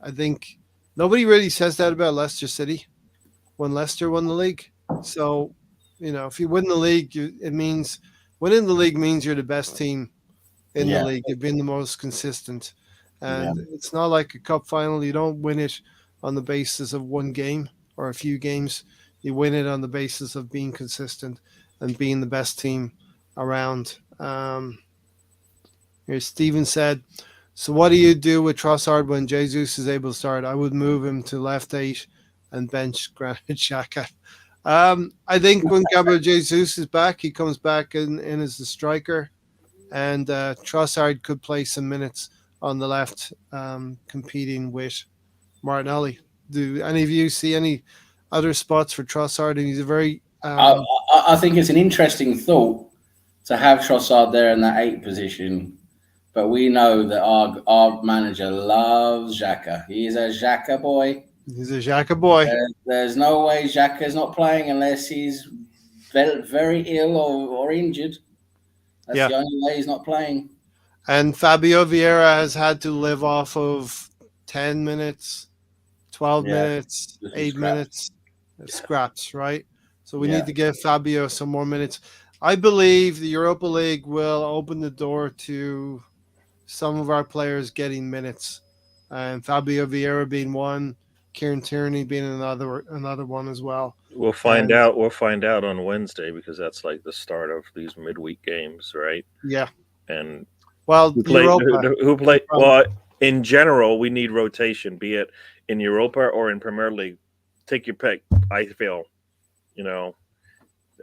Speaker 1: I think nobody really says that about Leicester City when Leicester won the league. So, if you win the league, it means winning the league means you're the best team in the league. You've been the most consistent. And it's not like a cup final. You don't win it on the basis of one game or a few games. You win it on the basis of being consistent and being the best team around. Here, Steven said, so what do you do with Trossard when Jesus is able to start? I would move him to left 8 and bench Granit Xhaka. I think when Gabriel Jesus is back, he comes back in as the striker, and Trossard could play some minutes on the left, competing with Martinelli. Do any of you see any other spots for Trossard? And he's a very
Speaker 3: I think it's an interesting thought to have Trossard there in that 8 position, but we know that our manager loves Xhaka. He is a Xhaka boy.
Speaker 1: He's a Xhaka boy.
Speaker 3: There's no way Xhaka's not playing unless he's very, very ill or injured. That's the only way he's not playing.
Speaker 1: And Fabio Vieira has had to live off of 10 minutes, 12 minutes, 8 minutes, scraps, right? So we need to give Fabio some more minutes. I believe the Europa League will open the door to some of our players getting minutes. And Fabio Vieira being one, Kieran Tierney being another one as well.
Speaker 2: We'll find out. We'll find out on Wednesday, because that's like the start of these midweek games, right?
Speaker 1: Yeah.
Speaker 2: And
Speaker 1: well,
Speaker 2: who play? Well, in general, we need rotation, be it in Europa or in Premier League. Take your pick. I feel,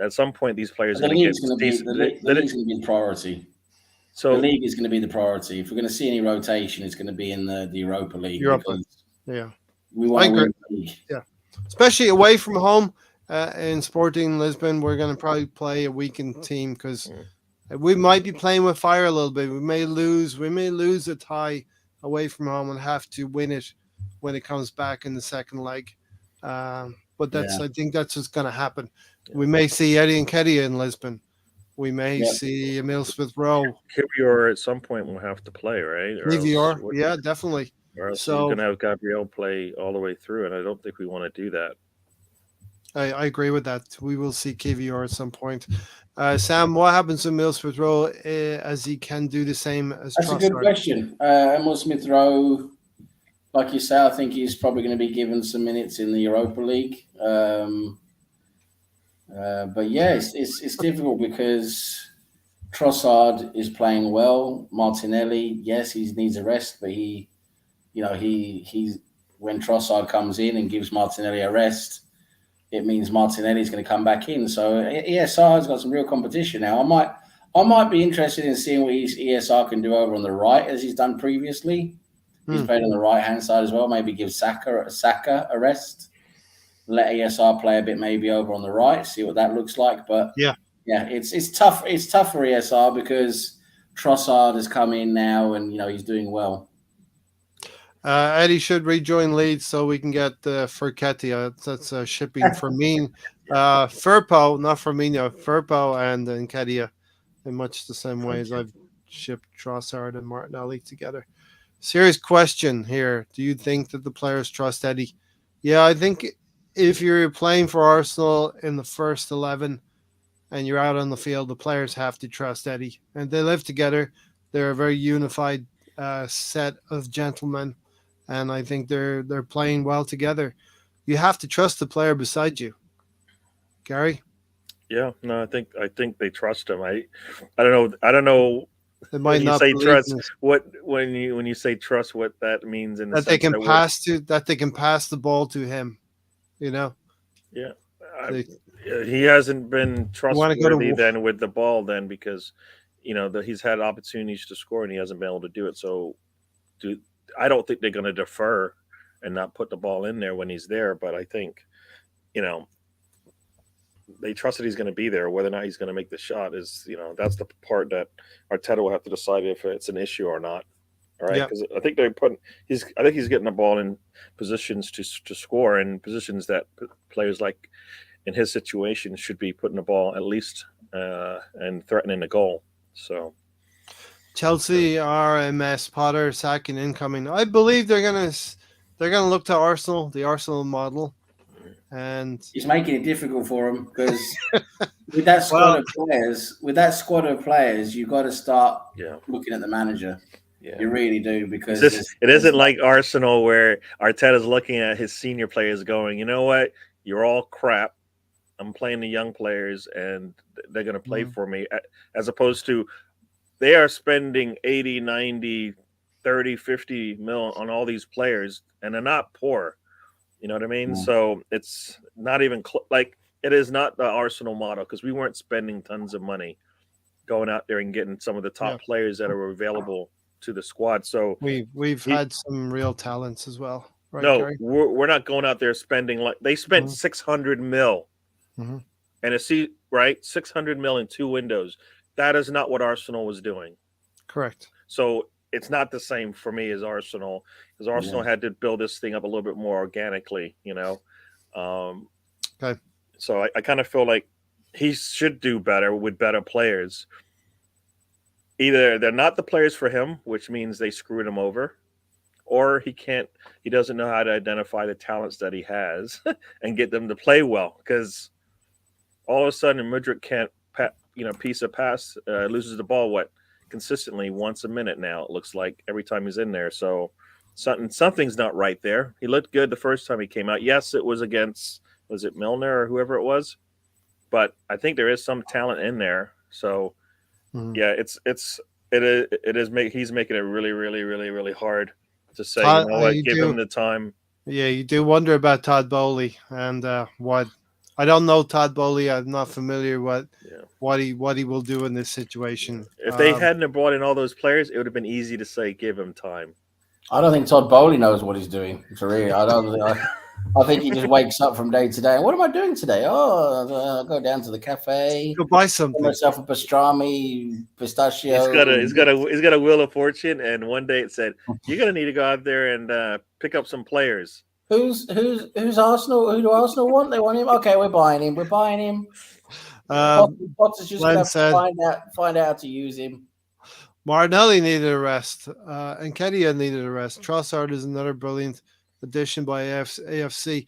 Speaker 2: at some point these players
Speaker 3: are going to get the league's going to be the priority. So the league is going to be the priority. If we're going to see any rotation, it's going to be in the Europa League. We want to win the league.
Speaker 1: Yeah, especially away from home in Sporting Lisbon. We're going to probably play a weakened team because we might be playing with fire a little bit. We may lose a tie away from home and have to win it when it comes back in the second leg. But I think that's what's going to happen. We may see Eddie Nketiah in Lisbon. We may see Emil Smith-Rowe.
Speaker 2: Kiwior at some point will have to play, right?
Speaker 1: Kiwior, definitely.
Speaker 2: Or else you're going to have Gabriel play all the way through, and I don't think we want to do that.
Speaker 1: I agree with that. We will see Kiwior at some point. Sam, what happens to Emil Smith-Rowe as he can do the same as
Speaker 3: That's
Speaker 1: Trossard?
Speaker 3: a good question. Emil Smith-Rowe, like you say, I think he's probably going to be given some minutes in the Europa League. But yeah, it's difficult because Trossard is playing well. Martinelli, yes, he needs a rest, but he's when Trossard comes in and gives Martinelli a rest, it means Martinelli's going to come back in. So ESR's got some real competition now. I might be interested in seeing what ESR can do over on the right, as he's done previously. He's played on the right hand side as well. Maybe give Saka a rest. Let ESR play a bit maybe over on the right, see what that looks like. But it's tough. It's tough for ESR because Trossard has come in now and he's doing well.
Speaker 1: Eddie should rejoin Leeds so we can get Furketia. That's shipping for me. Firpo, not Firmino. Firpo and Nketiah in much the same way as I've shipped Trossard and Martinelli together. Serious question here. Do you think that the players trust Eddie? Yeah, I think if you're playing for Arsenal in the first 11 and you're out on the field, the players have to trust Eddie. And they live together. They're a very unified set of gentlemen. And I think they're playing well together. You have to trust the player beside you. Gary?
Speaker 2: Yeah, no, I think they trust him. I don't know.
Speaker 1: They might not
Speaker 2: say trust. What when you say trust, what that means in the
Speaker 1: that they can pass the ball to him.
Speaker 2: Yeah, he hasn't been trustworthy then with the ball then because he's had opportunities to score and he hasn't been able to do it. So, I don't think they're going to defer and not put the ball in there when he's there. But I think, they trust that he's going to be there. Whether or not he's going to make the shot is, that's the part that Arteta will have to decide if it's an issue or not. All right, because I think he's getting the ball in positions to score and positions that players like in his situation should be putting the ball at least and threatening the goal. So.
Speaker 1: Chelsea RMS Potter sacking incoming. I believe they're gonna look to Arsenal, the Arsenal model, and
Speaker 3: he's making it difficult for them because with that squad of players, you've got to start looking at the manager. Yeah. You really do because
Speaker 2: it isn't like Arsenal where Arteta's looking at his senior players going, you know what, you're all crap. I'm playing the young players, and they're going to play
Speaker 1: Mhm.
Speaker 2: for me, as opposed to they are spending 80, 90, 30, 50 mil on all these players, and they're not poor. You know what I mean?
Speaker 3: Mm.
Speaker 2: So it's not even like it is not the Arsenal model, because we weren't spending tons of money going out there and getting some of the top
Speaker 1: Yeah.
Speaker 2: players that are available to the squad. So
Speaker 1: We've
Speaker 2: he,
Speaker 1: had some real talents as well, right,
Speaker 2: no,
Speaker 1: Gary?
Speaker 2: we're not going out there spending like they spent
Speaker 1: Mhm.
Speaker 2: 600 mil
Speaker 1: Mhm.
Speaker 2: and a seat, right? 600 mil in 2 windows. That is not what Arsenal was doing.
Speaker 1: Correct.
Speaker 2: So it's not the same for me as Arsenal, because Arsenal had to build this thing up a little bit more organically, Um,
Speaker 1: Okay.
Speaker 2: so I kind of feel like he should do better with better players. Either they're not the players for him, which means they screwed him over, or he doesn't know how to identify the talents that he has and get them to play well. Because all of a sudden, Mudryk can't, piece a pass, loses the ball consistently once a minute now. It looks like every time he's in there. So something's not right there. He looked good the first time he came out. Yes, it was against, was it Milner or whoever it was? But I think there is some talent in there. So
Speaker 1: Mhm.
Speaker 2: yeah, he's making it really, really, really, really hard to say,
Speaker 1: Todd,
Speaker 2: you know what,
Speaker 1: you
Speaker 2: give
Speaker 1: do.
Speaker 2: him the time.
Speaker 1: Yeah, you do wonder about Todd Bowley and what I don't know Todd Bowley. I'm not familiar with
Speaker 2: Yeah.
Speaker 1: what he will do in this situation.
Speaker 2: If they hadn't have brought in all those players, it would have been easy to say give him time.
Speaker 3: I don't think Todd Bowley knows what he's doing. For real, I think he just wakes up from day to day. And what am I doing today? Oh, I'll go down to the cafe,
Speaker 1: Go buy
Speaker 3: get
Speaker 1: something.
Speaker 3: myself a pastrami, pistachio.
Speaker 2: He's got a wheel of fortune, and one day it said you're gonna need to go out there and pick up some players.
Speaker 3: Who's Arsenal? Who do Arsenal want? They want him. Okay, we're buying him. Potter's just gonna have to find out how to use him.
Speaker 1: Martinelli needed a rest, and Kedia needed a rest. Trossard is another brilliant addition by AFC.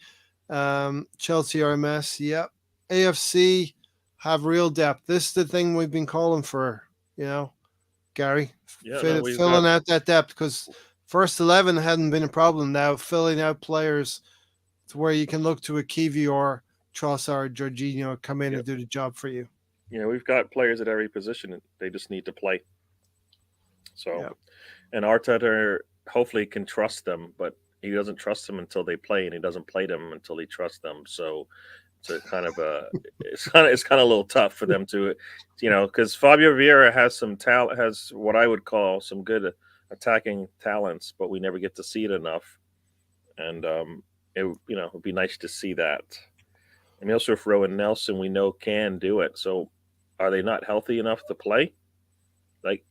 Speaker 1: Chelsea RMS, yeah. AFC have real depth. This is the thing we've been calling for, Gary. Filling out that depth, because first 11 hadn't been a problem. Now filling out players to where you can look to a Kiwi or Trossard, Jorginho come in and do the job for you.
Speaker 2: Yeah, we've got players at every position. They just need to play. So, and Arteta hopefully can trust them, but he doesn't trust them until they play, and he doesn't play them until he trusts them. So it's it's kind of a little tough for them to, because Fabio Vieira has some talent, has what I would call some good attacking talents, but we never get to see it enough. And it would be nice to see that. And also Rowe and Nelson, we know can do it. So are they not healthy enough to play? Like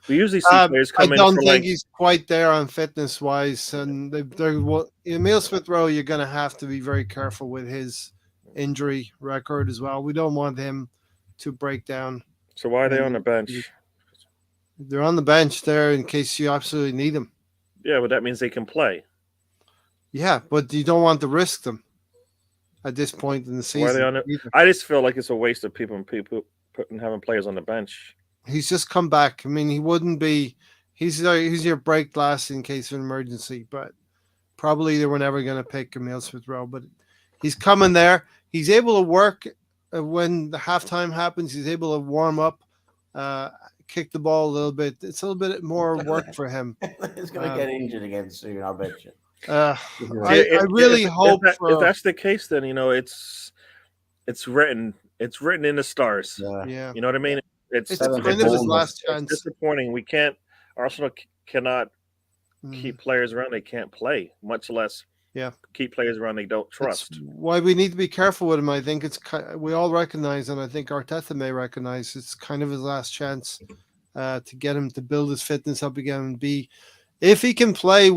Speaker 2: we usually see players come in.
Speaker 1: I don't think he's quite there on fitness wise, and Emile Smith Rowe, you're going to have to be very careful with his injury record as well. We don't want him to break down.
Speaker 2: So why are they on the bench?
Speaker 1: They're on the bench there in case you absolutely need them.
Speaker 2: Yeah, but that means they can play.
Speaker 1: Yeah, but you don't want to risk them at this point in the season.
Speaker 2: Why are they on it? I just feel like it's a waste of people having players on the bench.
Speaker 1: He's just come back. I mean, he wouldn't be. He's your break glass in case of an emergency, but probably they were never going to pick Emile Smith Rowe. But he's coming there. He's able to work when the halftime happens. He's able to warm up, kick the ball a little bit. It's a little bit more work for him.
Speaker 3: He's going to get injured again soon, I bet you.
Speaker 1: I really hope
Speaker 2: if that's the case, then it's written in the stars.
Speaker 1: Yeah.
Speaker 2: You know what I mean? It's
Speaker 1: kind of his last chance.
Speaker 2: It's disappointing. Arsenal cannot keep players around they can't play, much less keep players around they don't trust.
Speaker 1: That's why we need to be careful with him. I think we all recognize, and I think Arteta may recognize, it's kind of his last chance to get him to build his fitness up again and be. If he can play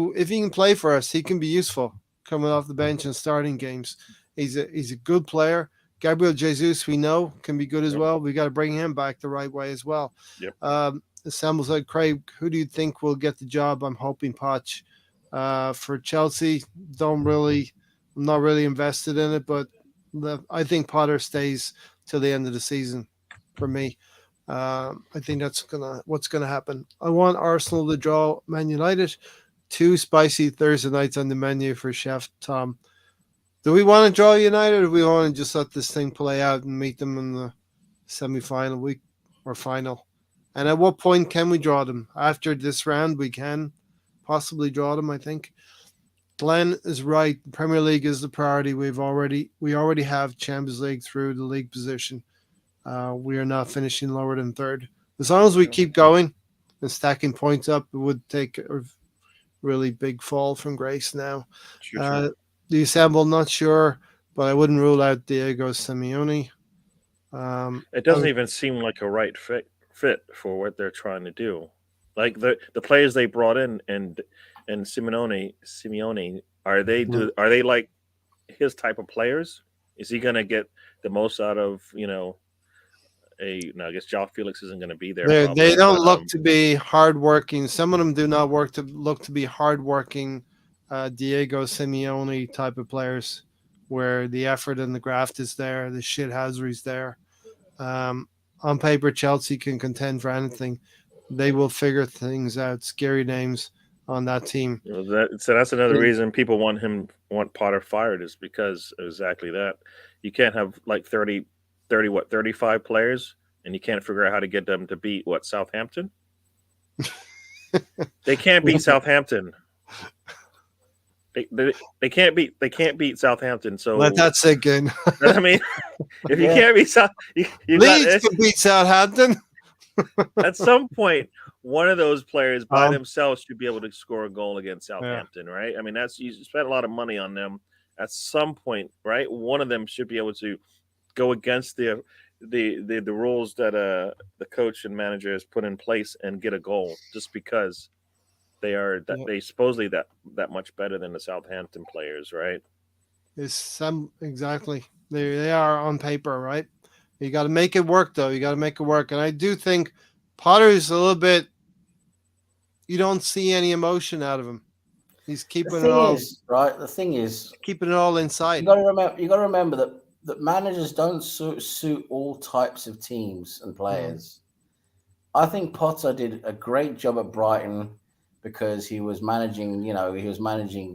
Speaker 1: for us, he can be useful coming off the bench and starting games. He's a good player. Gabriel Jesus, we know, can be good as well. We got to bring him back the right way as well.
Speaker 2: Yep.
Speaker 1: Samuel said, Craig, who do you think will get the job? I'm hoping Poch. For Chelsea, I'm not really invested in it, but I think Potter stays till the end of the season for me. I think that's what's gonna happen. I want Arsenal to draw Man United. 2 spicy Thursday nights on the menu for Chef Tom. Do we want to draw United, or do we want to just let this thing play out and meet them in the semi-final week or final? And at what point can we draw them? After this round, we can possibly draw them, I think. Glenn is right. The Premier League is the priority. We already have Champions League through the league position. We are not finishing lower than third. As long as we keep going and stacking points up, it would take a really big fall from grace now.
Speaker 2: True.
Speaker 1: The assemble, not sure, but I wouldn't rule out Diego Simeone.
Speaker 2: It doesn't even seem like a right fit for what they're trying to do. Like the players they brought in and Simeone, are they like his type of players? Is he going to get the most out of I guess Joao Felix isn't going to be there.
Speaker 1: They don't look to be hardworking. Some of them do not look to be hardworking Diego Simeone type of players, where the effort and the graft is there, the shithousery's there. On paper, Chelsea can contend for anything. They will figure things out. Scary names on that team.
Speaker 2: So that's another reason people want Potter fired, is because of exactly that. You can't have like 35 players, and you can't figure out how to get them to beat Southampton. They can't beat Southampton. They can't beat Southampton. So
Speaker 1: let that sink in.
Speaker 2: I mean, if you can't beat
Speaker 1: Leeds can beat Southampton.
Speaker 2: At some point, one of those players by themselves should be able to score a goal against Southampton, right? I mean, you spent a lot of money on them. At some point, right, one of them should be able to go against the rules that the coach and manager has put in place and get a goal, just because they supposedly that much better than the Southampton players, right?
Speaker 1: Exactly. They are on paper, right? You got to make it work, though. You got to make it work. And I do think Potter's a little bit, you don't see any emotion out of him. He's keeping it all.
Speaker 3: The thing is,
Speaker 1: keeping it all inside.
Speaker 3: You got to remember that managers don't suit all types of teams and players. I think Potter did a great job at Brighton because he was managing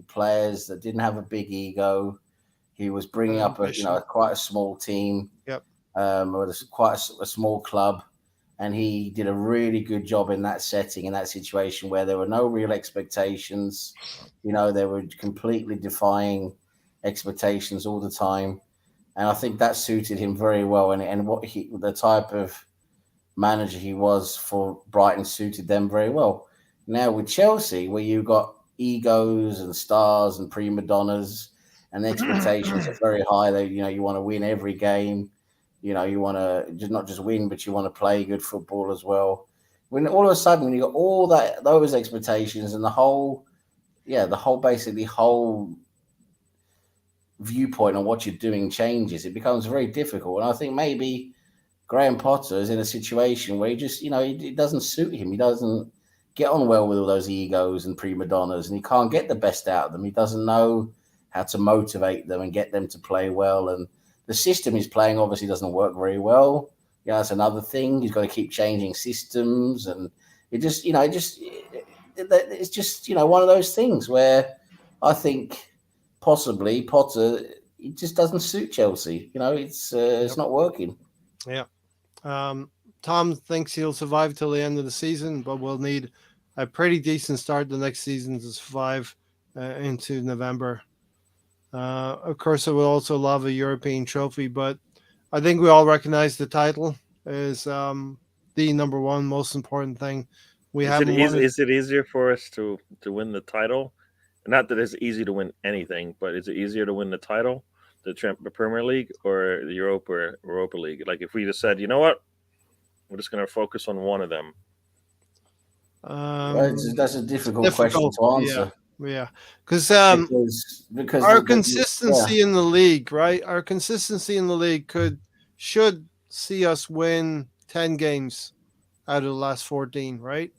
Speaker 3: players that didn't have a big ego. He was bringing up quite a small team.
Speaker 1: Yep.
Speaker 3: Quite a small club, and he did a really good job in that setting, in that situation where there were no real expectations. They were completely defying expectations all the time, and I think that suited him very well. And the type of manager he was for Brighton suited them very well. Now with Chelsea, where you've got egos and stars and prima donnas, and the expectations are very high. You want to win every game. You want to not just win, but you want to play good football as well. When all of a sudden you got all those expectations and the whole viewpoint on what you're doing changes, it becomes very difficult. And I think maybe Graham Potter is in a situation where he just, it doesn't suit him. He doesn't get on well with all those egos and prima donnas, and he can't get the best out of them. He doesn't know how to motivate them and get them to play well. And the system he's playing obviously doesn't work very well. That's another thing. He's got to keep changing systems, and it's just one of those things where I think possibly Potter, it just doesn't suit Chelsea. It's not working.
Speaker 1: Yeah. Tom thinks he'll survive till the end of the season, but we'll need a pretty decent start the next season to survive into November. Of course, I would also love a European trophy, but I think we all recognize the title is the number one most important thing.
Speaker 2: Is it easier for us to win the title? Not that it's easy to win anything, but is it easier to win the title, the Premier League, or the Europa League? Like if we just said, you know what, we're just going to focus on one of them.
Speaker 3: That's a difficult question to answer.
Speaker 1: Yeah, because our consistency in the league, right? Our consistency in the league should see us win 10 games out of the last 14, right?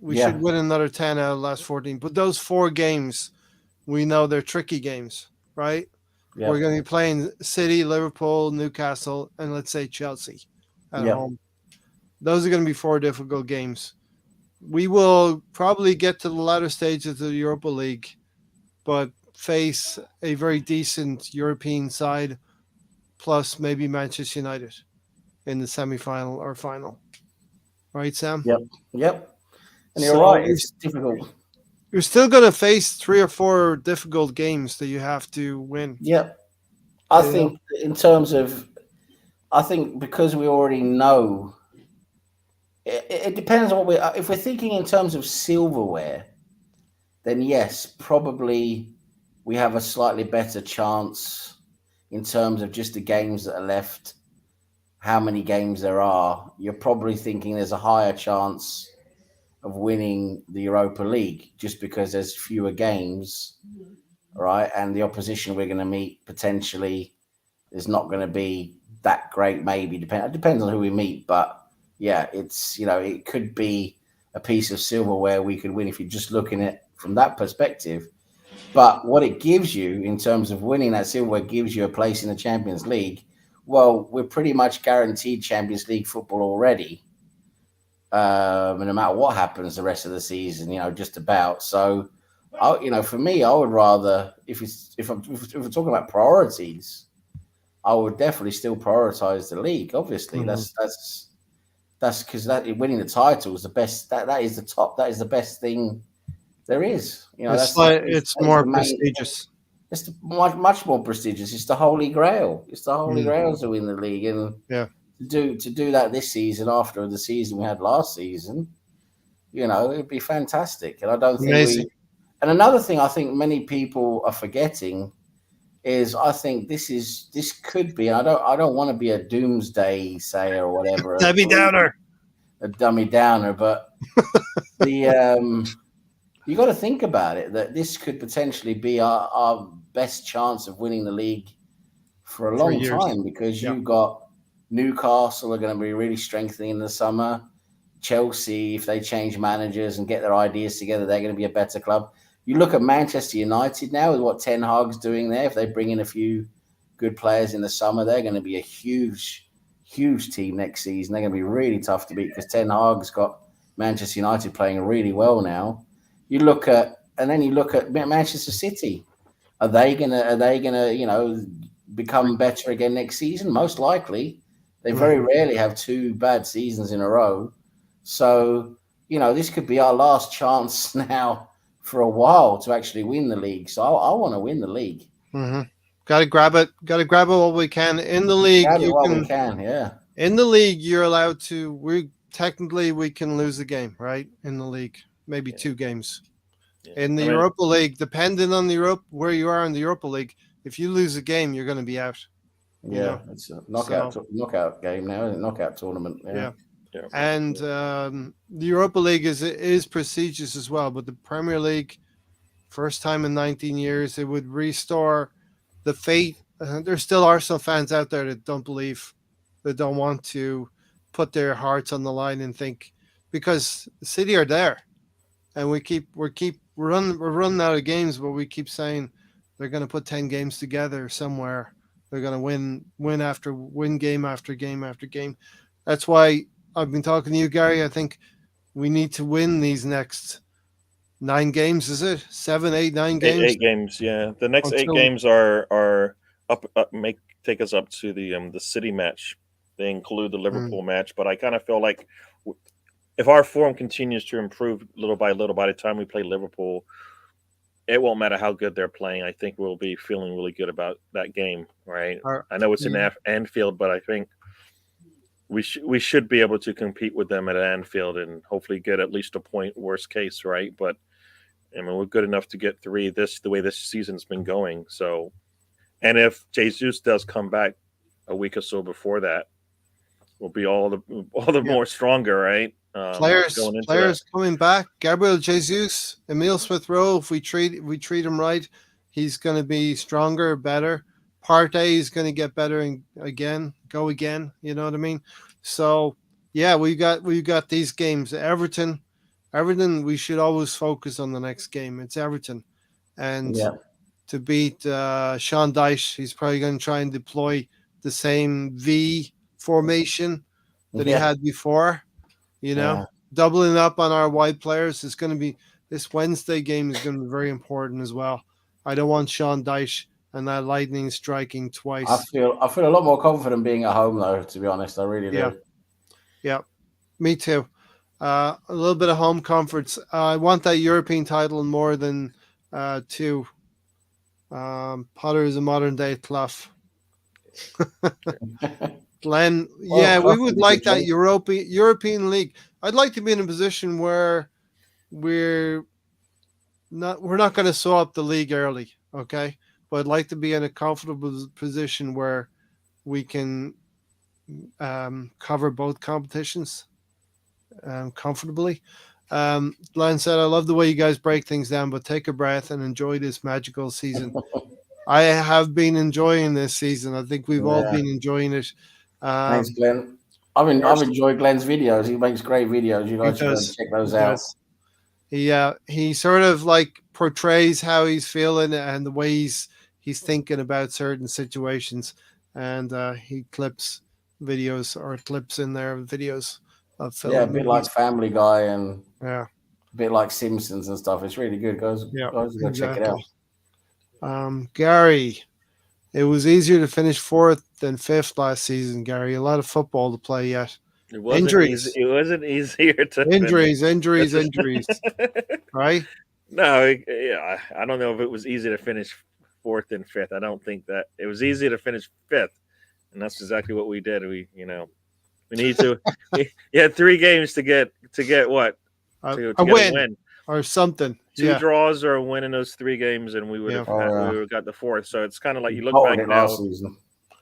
Speaker 1: We should win another 10 out of the last 14. But those 4 games, we know they're tricky games, right? Yeah. We're going to be playing City, Liverpool, Newcastle, and let's say Chelsea at home. Those are going to be 4 difficult games. We will probably get to the latter stages of the Europa League, but face a very decent European side, plus maybe Manchester United in the semi-final or final. Right, Sam?
Speaker 3: Yep. And you're
Speaker 1: So
Speaker 3: right. It's difficult.
Speaker 1: you're still going to face 3 or 4 difficult games that you have to win.
Speaker 3: Yep. I
Speaker 1: You know?
Speaker 3: think in terms of, I think because we already know, it depends on what we. If we're thinking in terms of silverware, then yes, probably we have a slightly better chance in terms of just the games that are left. How many games there are? You're probably thinking there's a higher chance of winning the Europa League just because there's fewer games, right? And the opposition we're going to meet potentially is not going to be that great. Maybe it depends on who we meet, but yeah, it's it could be a piece of silverware we could win if you're just looking at it from that perspective. But what it gives you in terms of winning that silverware gives you a place in the Champions League. Well, we're pretty much guaranteed Champions League football already. And no matter what happens the rest of the season, just about. So, for me, I would rather, if we're talking about priorities, I would definitely still prioritize the league. Obviously, that's because winning the title is the best. That is the top. That is the best thing there is.
Speaker 1: It's more prestigious.
Speaker 3: It's much more prestigious. It's the Holy Grail. It's the Holy Grail to win the league, and to do that this season after the season we had last season, it'd be fantastic. And I don't think And another thing I think many people are forgetting is I think this could be. I don't want to be a doomsday sayer or whatever. A dummy downer, but you got to think about it that this could potentially be our best chance of winning the league for a long time because you've got Newcastle are going to be really strengthening in the summer. Chelsea, if they change managers and get their ideas together, they're going to be a better club. You look at Manchester United now with what Ten Hag's doing there. If they bring in a few good players in the summer, they're going to be a huge, huge team next season. They're going to be really tough to beat because Ten Hag's got Manchester United playing really well now. You look at Manchester City. Are they gonna become better again next season? Most likely. They very rarely have 2 bad seasons in a row. So, this could be our last chance now for a while to actually win the league. So I want to win the league.
Speaker 1: Got to grab it. Got to grab it while we can. In the league,
Speaker 3: we can. Yeah.
Speaker 1: In the league, you're allowed to. We can lose a game, right? In the league, maybe 2 games. In the Europa League, depending on where you are in the Europa League, if you lose a game, you're going to be out.
Speaker 3: It's a knockout game now, isn't it? Knockout tournament. Yeah.
Speaker 1: And the Europa League is prestigious as well, but the Premier League, first time in 19 years, it would restore the faith. There still are some fans out there that don't believe, that don't want to put their hearts on the line and think, because City are there, and we're running out of games, but we keep saying they're going to put 10 games together somewhere. They're going to win game after game after game. That's why I've been talking to you, Gary. I think we need to win these next 9 games. Is it 7, 8, 9 games?
Speaker 2: 8 games. Yeah, the next 8 games are take us up to the City match. They include the Liverpool match, but I kind of feel like if our form continues to improve little by little, by the time we play Liverpool, it won't matter how good they're playing. I think we'll be feeling really good about that game, right? I know it's in Anfield, but I think we should be able to compete with them at Anfield and hopefully get at least a point, worst case, right? But I mean, we're good enough to get 3 the way this season's been going. So, and if Jesus does come back a week or so before that, we'll be all the more stronger, right?
Speaker 1: Players coming back. Gabriel Jesus, Emile Smith-Rowe. If we treat him right, he's going to be stronger, better. Partey is going to get better and go again. You know what I mean? So yeah, we got these games. Everton. We should always focus on the next game. It's Everton, and to beat Sean Dyche, he's probably going to try and deploy the same V formation that he had before. Doubling up on our wide players is going to be, this Wednesday game is going to be very important as well. I don't want Sean Dyche and that lightning striking
Speaker 3: I
Speaker 1: twice.
Speaker 3: feel a lot more confident being at home, though. To be honest, I really do.
Speaker 1: Yeah, me too. A little bit of home comforts. I want that European title more than two. Potter is a modern day Clough. Glenn,
Speaker 3: Well,
Speaker 1: yeah, we
Speaker 3: Klopp
Speaker 1: would
Speaker 3: is a
Speaker 1: like
Speaker 3: good
Speaker 1: that
Speaker 3: choice.
Speaker 1: European League. I'd like to be in a position where we're not going to sew up the league early, okay? But I'd like to be in a comfortable position where we can cover both competitions comfortably. Glenn said, I love the way you guys break things down, but take a breath and enjoy this magical season. I have been enjoying this season. I think we've all
Speaker 3: Yeah.
Speaker 1: been enjoying it.
Speaker 3: Thanks, Glenn. I've enjoyed Glenn's videos. He makes great videos. You
Speaker 1: He
Speaker 3: guys should go and
Speaker 1: does.
Speaker 3: check those
Speaker 1: He
Speaker 3: out.
Speaker 1: does. He sort of like portrays how he's feeling and the way he's thinking about certain situations, and he clips videos or clips in there videos of
Speaker 3: Yeah, a
Speaker 1: film
Speaker 3: bit
Speaker 1: movies.
Speaker 3: like Family Guy and
Speaker 1: Yeah,
Speaker 3: a bit like Simpsons and stuff. It's really good. Guys,
Speaker 1: yeah,
Speaker 3: go check it out.
Speaker 1: exactly. Gary, it was easier to finish fourth than fifth last season. Gary, a lot of football to play yet.
Speaker 2: It wasn't
Speaker 1: Injuries,
Speaker 2: easy. It wasn't easier to
Speaker 1: injuries,
Speaker 2: finish.
Speaker 1: injuries. Right?
Speaker 2: No, yeah, I don't know if it was easy to finish fourth and fifth. I don't think that it was easy to finish fifth, and that's exactly what we did. We need to. You had 3 games to get what to
Speaker 1: A
Speaker 2: get a
Speaker 1: win
Speaker 2: win.
Speaker 1: or something.
Speaker 2: 2 draws or a win in those 3 games, and we would have we would have got the fourth. So it's kind of like you look back
Speaker 3: It
Speaker 2: now.
Speaker 3: last season.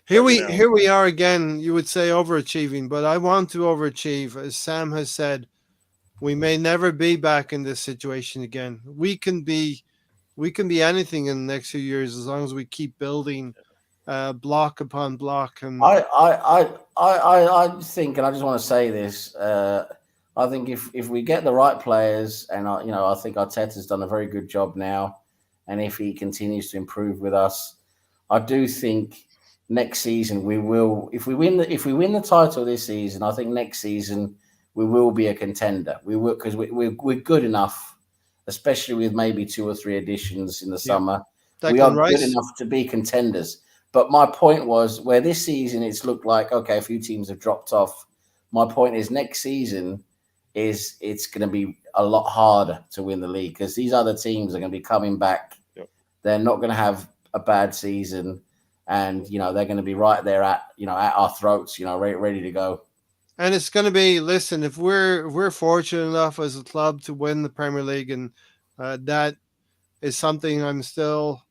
Speaker 1: Here we are again. You would say overachieving, but I want to overachieve. As Sam has said, we may never be back in this situation again. We can be anything in the next few years as long as we keep building block upon block. And
Speaker 3: I think, and I just want to say this. I think if we get the right players, and I think Arteta's done a very good job now, and if he continues to improve with us, I do think next season we will. If we win the title this season, I think next season we will be a contender. We will, because we're good enough, especially with maybe 2 or 3 additions in the summer. We are good enough to be contenders. But my point was, where this season it's looked like, okay, a few teams have dropped off. My point is next season it's going to be a lot harder to win the league because these other teams are going to be coming back.
Speaker 2: Yep.
Speaker 3: They're not going to have a bad season, and they're going to be right there at our throats, ready to go.
Speaker 1: And it's going to be, listen, if we're fortunate enough as a club to win the Premier League, and that is something I'm still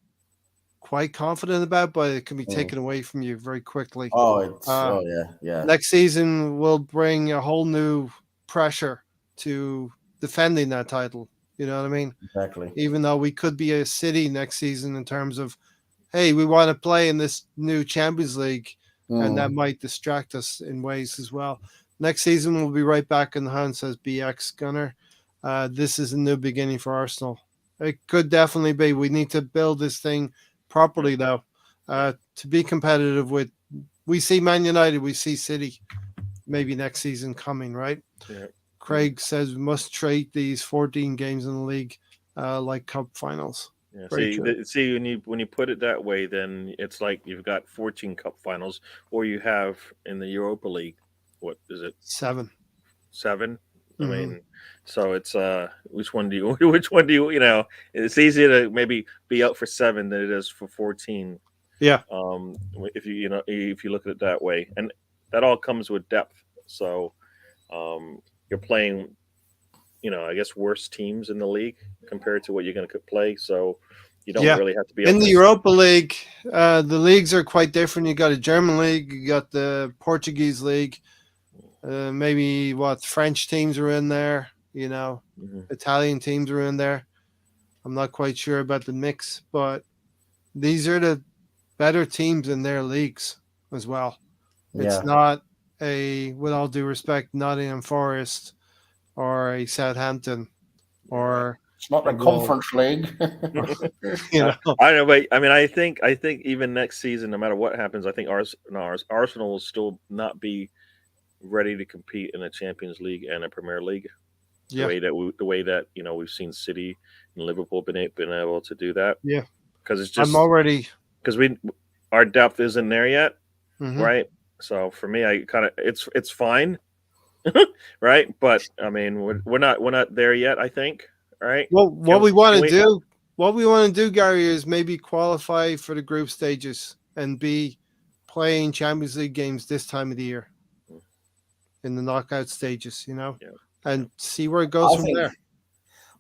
Speaker 1: quite confident about, but it can be taken away from you very quickly.
Speaker 3: Yeah.
Speaker 1: Next season will bring a whole new pressure to defending that title. You know what I mean?
Speaker 3: Exactly.
Speaker 1: Even though we could be a City next season in terms of, hey, we want to play in this new Champions League, and that might distract us in ways as well. Next season, we'll be right back in the hunt, says BX Gunner. This is a new beginning for Arsenal. It could definitely be. We need to build this thing properly, though, to be competitive with. We see Man United, we see City, maybe next season coming, right?
Speaker 2: Yeah.
Speaker 1: Craig says we must treat these 14 games in the league like cup finals.
Speaker 2: Yeah. See, when you put it that way, then it's like you've got 14 cup finals, or you have in the Europa League. What is it?
Speaker 1: 7.
Speaker 2: 7.
Speaker 1: Mm-hmm.
Speaker 2: I mean, so it's which one do you? It's easier to maybe be out for 7 than it is for 14.
Speaker 1: Yeah.
Speaker 2: If you look at it that way, and that all comes with depth. So, you're playing, I guess worse teams in the league compared to what you're going to play. So you don't really have to be
Speaker 1: in the Europa League. The leagues are quite different. You got a German league, you got the Portuguese league. Maybe French teams are in there. Italian teams are in there. I'm not quite sure about the mix, but these are the better teams in their leagues as well. It's not with all due respect, Nottingham Forest or a Southampton or
Speaker 3: it's not the Conference League.
Speaker 2: I don't know, but I mean, I think even next season, no matter what happens, I think Arsenal will still not be ready to compete in a Champions League and a Premier League. The way that we've seen City and Liverpool been able to do that.
Speaker 1: Yeah.
Speaker 2: because it's
Speaker 1: I'm
Speaker 2: just
Speaker 1: already.
Speaker 2: because our depth isn't there yet,
Speaker 1: Mhm.
Speaker 2: right? So for me, I kind of it's fine, right? But I mean, we're not there yet. I think, right?
Speaker 1: Well, what we want
Speaker 2: can
Speaker 1: to
Speaker 2: we-
Speaker 1: do, Gary, is maybe qualify for the group stages and be playing Champions League games this time of the year in the knockout stages,
Speaker 2: Yeah.
Speaker 1: and see where it goes from there.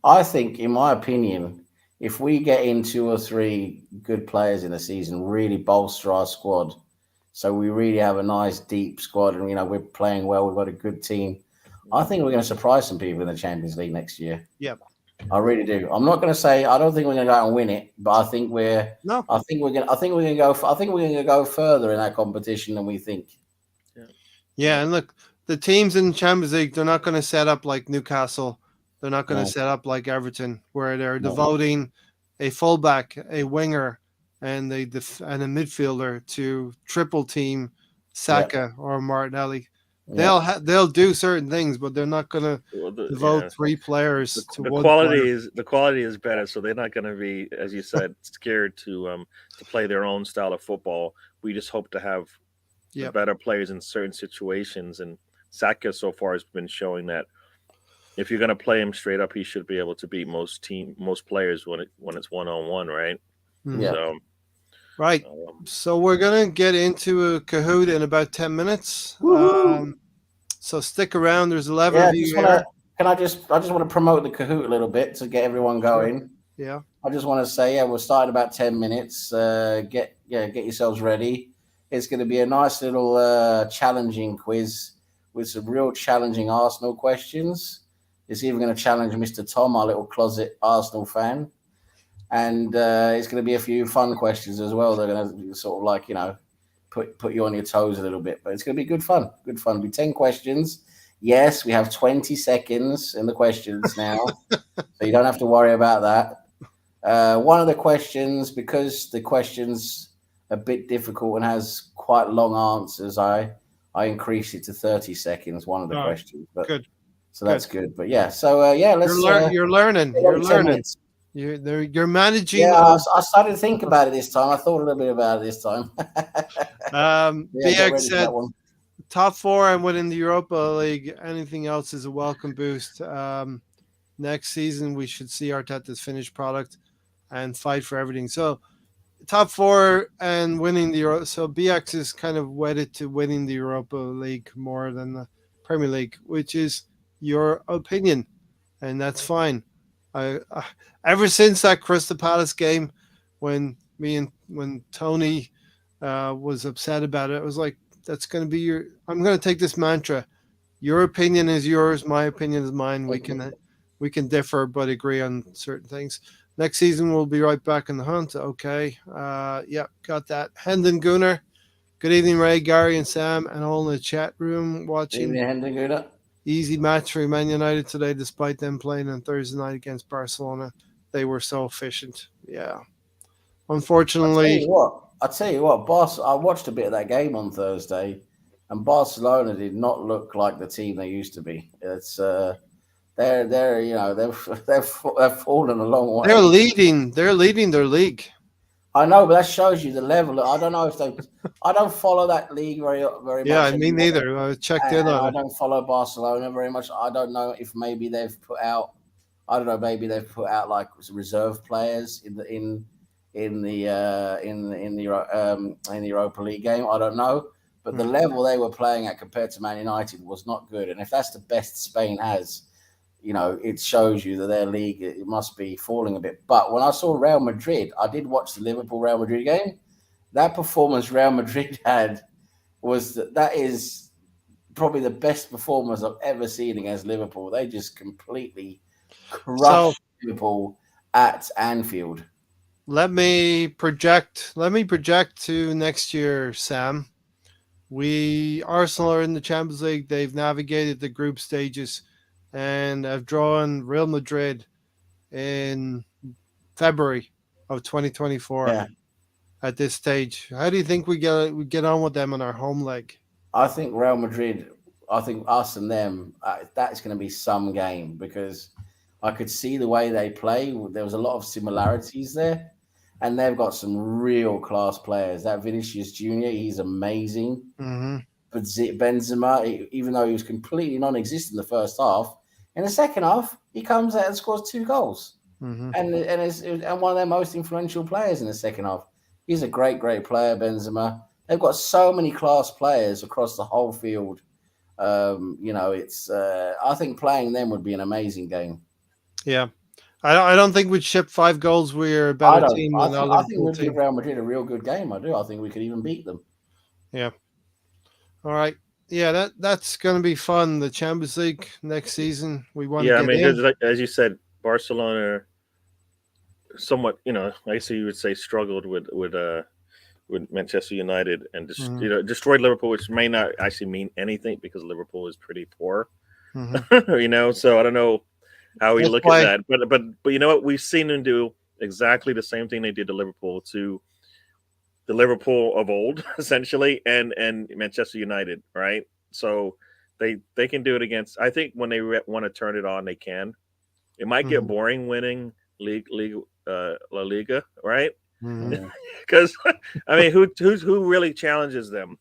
Speaker 3: I think, in my opinion, if we get in 2 or 3 good players in a season, really bolster our squad, so we really have a nice deep squad, and we're playing well, we've got a good team. I think we're going to surprise some people in the Champions League next year.
Speaker 1: Yeah,
Speaker 3: I really do. I'm not going to say I don't think we're going to go out and win it, but I think we're
Speaker 1: no,
Speaker 3: I think we're going to go further in that competition than we think.
Speaker 1: yeah, and look, the teams in the Champions League, they're not going to set up like Newcastle. They're not going to set up like Everton, where they're devoting a fullback, a winger, and a midfielder to triple team Saka or Martinelli. They'll do certain things, but they're not going to devote 3 players to
Speaker 2: the
Speaker 1: one
Speaker 2: quality
Speaker 1: player.
Speaker 2: the quality is better, so they're not going to be, as you said, scared to play their own style of football. We just hope to have the better players in certain situations, and Saka so far has been showing that if you're going to play him straight up, he should be able to beat most players when it's 1-on-1, right?
Speaker 3: Yeah.
Speaker 2: So,
Speaker 1: right. So we're gonna get into a Kahoot in about 10 minutes. So stick around. There's 11 of you here.
Speaker 3: I just want to promote the Kahoot a little bit to get everyone going.
Speaker 1: Sure. Yeah.
Speaker 3: I just want to say, we're starting about 10 minutes. Get yourselves ready. It's going to be a nice little challenging quiz with some real challenging Arsenal questions. It's even going to challenge Mr. Tom, our little closet Arsenal fan. And it's going to be a few fun questions as well. They're going to sort of like, put you on your toes a little bit. But it's going to be good fun. Good fun. It'll be 10 questions. Yes, we have 20 seconds in the questions now. So you don't have to worry about that. One of the questions, because the question's a bit difficult and has quite long answers, I increased it to 30 seconds, one of the questions. But
Speaker 1: good.
Speaker 3: So that's good. But yeah, so let's.
Speaker 1: You're learning. You're learning. You're managing.
Speaker 3: Yeah, I started to think about it this time. I thought a little bit about it this time.
Speaker 1: BX said top 4 and winning the Europa League. Anything else is a welcome boost. Next season, we should see Arteta's finished product and fight for everything. So top 4 and winning the Euro. So BX is kind of wedded to winning the Europa League more than the Premier League, which is your opinion, and that's fine. Ever since that Crystal Palace game, when Tony was upset about it, I was like, that's going to be I'm going to take this mantra. Your opinion is yours. My opinion is mine. We can differ, but agree on certain things. Next season, we'll be right back in the hunt. Okay. Yeah, got that. Hendon Gunnar. Good evening, Ray, Gary, and Sam, and all in the chat room watching.
Speaker 3: Good evening, Hendon Gunnar.
Speaker 1: Easy match for Man United today, despite them playing on Thursday night against Barcelona. They were so efficient. Yeah. Unfortunately.
Speaker 3: I'll tell you what, I watched a bit of that game on Thursday, and Barcelona did not look like the team they used to be. It's they've fallen a long way.
Speaker 1: They're leading their league.
Speaker 3: I know, but that shows you the level. I don't know if I don't follow that league very much.
Speaker 1: Yeah, me neither. I checked in on it.
Speaker 3: I don't follow Barcelona very much. I don't know if maybe they've put out. I don't know. Maybe they've put out like reserve players in the Europa League game. I don't know, but the level they were playing at compared to Man United was not good. And if that's the best Spain has, it shows you that their league, it must be falling a bit. But when I saw Real Madrid, I did watch the Liverpool-Real Madrid game. That performance Real Madrid had that is probably the best performance I've ever seen against Liverpool. They just completely crushed Liverpool at Anfield.
Speaker 1: Let me project to next year, Sam. Arsenal are in the Champions League. They've navigated the group stages and have drawn Real Madrid in February of 2024 at this stage. How do you think we get on with them on our home leg?
Speaker 3: I think Real Madrid, us and them, that's going to be some game because I could see the way they play. There was a lot of similarities there. and they've got some real class players. That Vinicius Junior, he's amazing.
Speaker 1: Mm-hmm.
Speaker 3: But Benzema, even though he was completely non-existent in the first half, in the second half he comes out and scores 2 goals,
Speaker 1: Mm-hmm.
Speaker 3: and one of their most influential players in the second half. He's a great player, Benzema. They've got so many class players across the whole field. It's I think playing them would be an amazing game.
Speaker 1: Yeah. I don't think we'd ship 5 goals. We're a
Speaker 3: I
Speaker 1: better
Speaker 3: don't.
Speaker 1: team
Speaker 3: I
Speaker 1: than the
Speaker 3: think
Speaker 1: Liverpool
Speaker 3: we'd give
Speaker 1: team.
Speaker 3: Real Madrid a real good game. I do. I think we could even beat them.
Speaker 1: Yeah. All right. Yeah, that's going to be fun. The Champions League next season. We want to
Speaker 2: Yeah, I
Speaker 1: get
Speaker 2: mean,
Speaker 1: in.
Speaker 2: like, as you said, Barcelona somewhat, I guess you would say struggled with Manchester United and just
Speaker 1: Mhm.
Speaker 2: destroyed Liverpool, which may not actually mean anything because Liverpool is pretty poor.
Speaker 1: Mhm.
Speaker 2: So I don't know how we
Speaker 1: That's
Speaker 2: look
Speaker 1: why.
Speaker 2: at that, but you know what? We've seen them do exactly the same thing they did to Liverpool, to the Liverpool of old, essentially, and Manchester United, right? So they can do it against. I think when they want to turn it on, they can. It might get
Speaker 1: Mhm.
Speaker 2: boring winning La Liga, right?
Speaker 1: Mhm.
Speaker 3: Mm.
Speaker 2: Because I mean, who really challenges them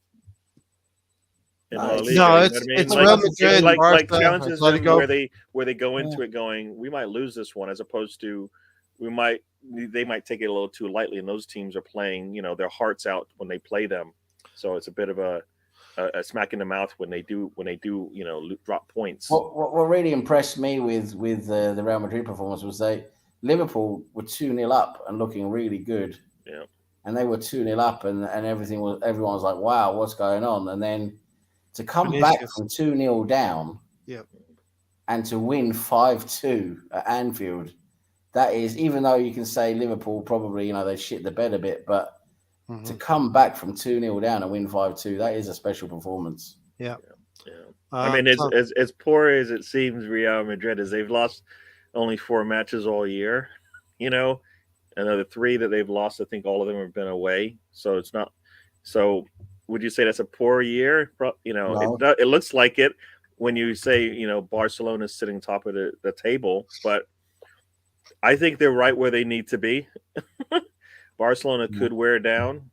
Speaker 2: in La Liga?
Speaker 1: No,
Speaker 2: You know what I mean?
Speaker 1: it's
Speaker 3: pretty
Speaker 2: Like
Speaker 1: Real
Speaker 3: much the
Speaker 1: Madrid,
Speaker 2: it's
Speaker 3: same.
Speaker 2: like
Speaker 1: Barca,
Speaker 2: challenges them
Speaker 1: Atletico.
Speaker 2: where they go into
Speaker 3: Yeah.
Speaker 2: it going, we might lose this one, as opposed to they might take it a little too lightly, and those teams are playing their hearts out when they play them. So it's a bit of a smack in the mouth when they do drop points.
Speaker 3: What really impressed me with the Real Madrid performance was Liverpool were 2-0 up and looking really good.
Speaker 2: Yeah.
Speaker 3: And they were 2-0 up, and everyone was like, wow, what's going on? And then to come back
Speaker 1: Vinicius.
Speaker 3: from 2-0 down
Speaker 1: Yeah.
Speaker 3: and to win 5-2 at Anfield, that is, even though you can say Liverpool probably, they shit the bed a bit, but to
Speaker 1: Mhm.
Speaker 3: come back from 2-0 down and win 5-2, that is a special performance.
Speaker 1: Yeah.
Speaker 2: Yeah. I mean,
Speaker 1: So
Speaker 2: as poor as it seems, Real Madrid is, they've lost only 4 matches all year. And the 3 that they've lost, I think all of them have been away. So it's not. So would you say that's a poor year?
Speaker 3: No.
Speaker 2: It looks like it when you say Barcelona is sitting top of the table, but I think they're right where they need to be. Barcelona could wear down.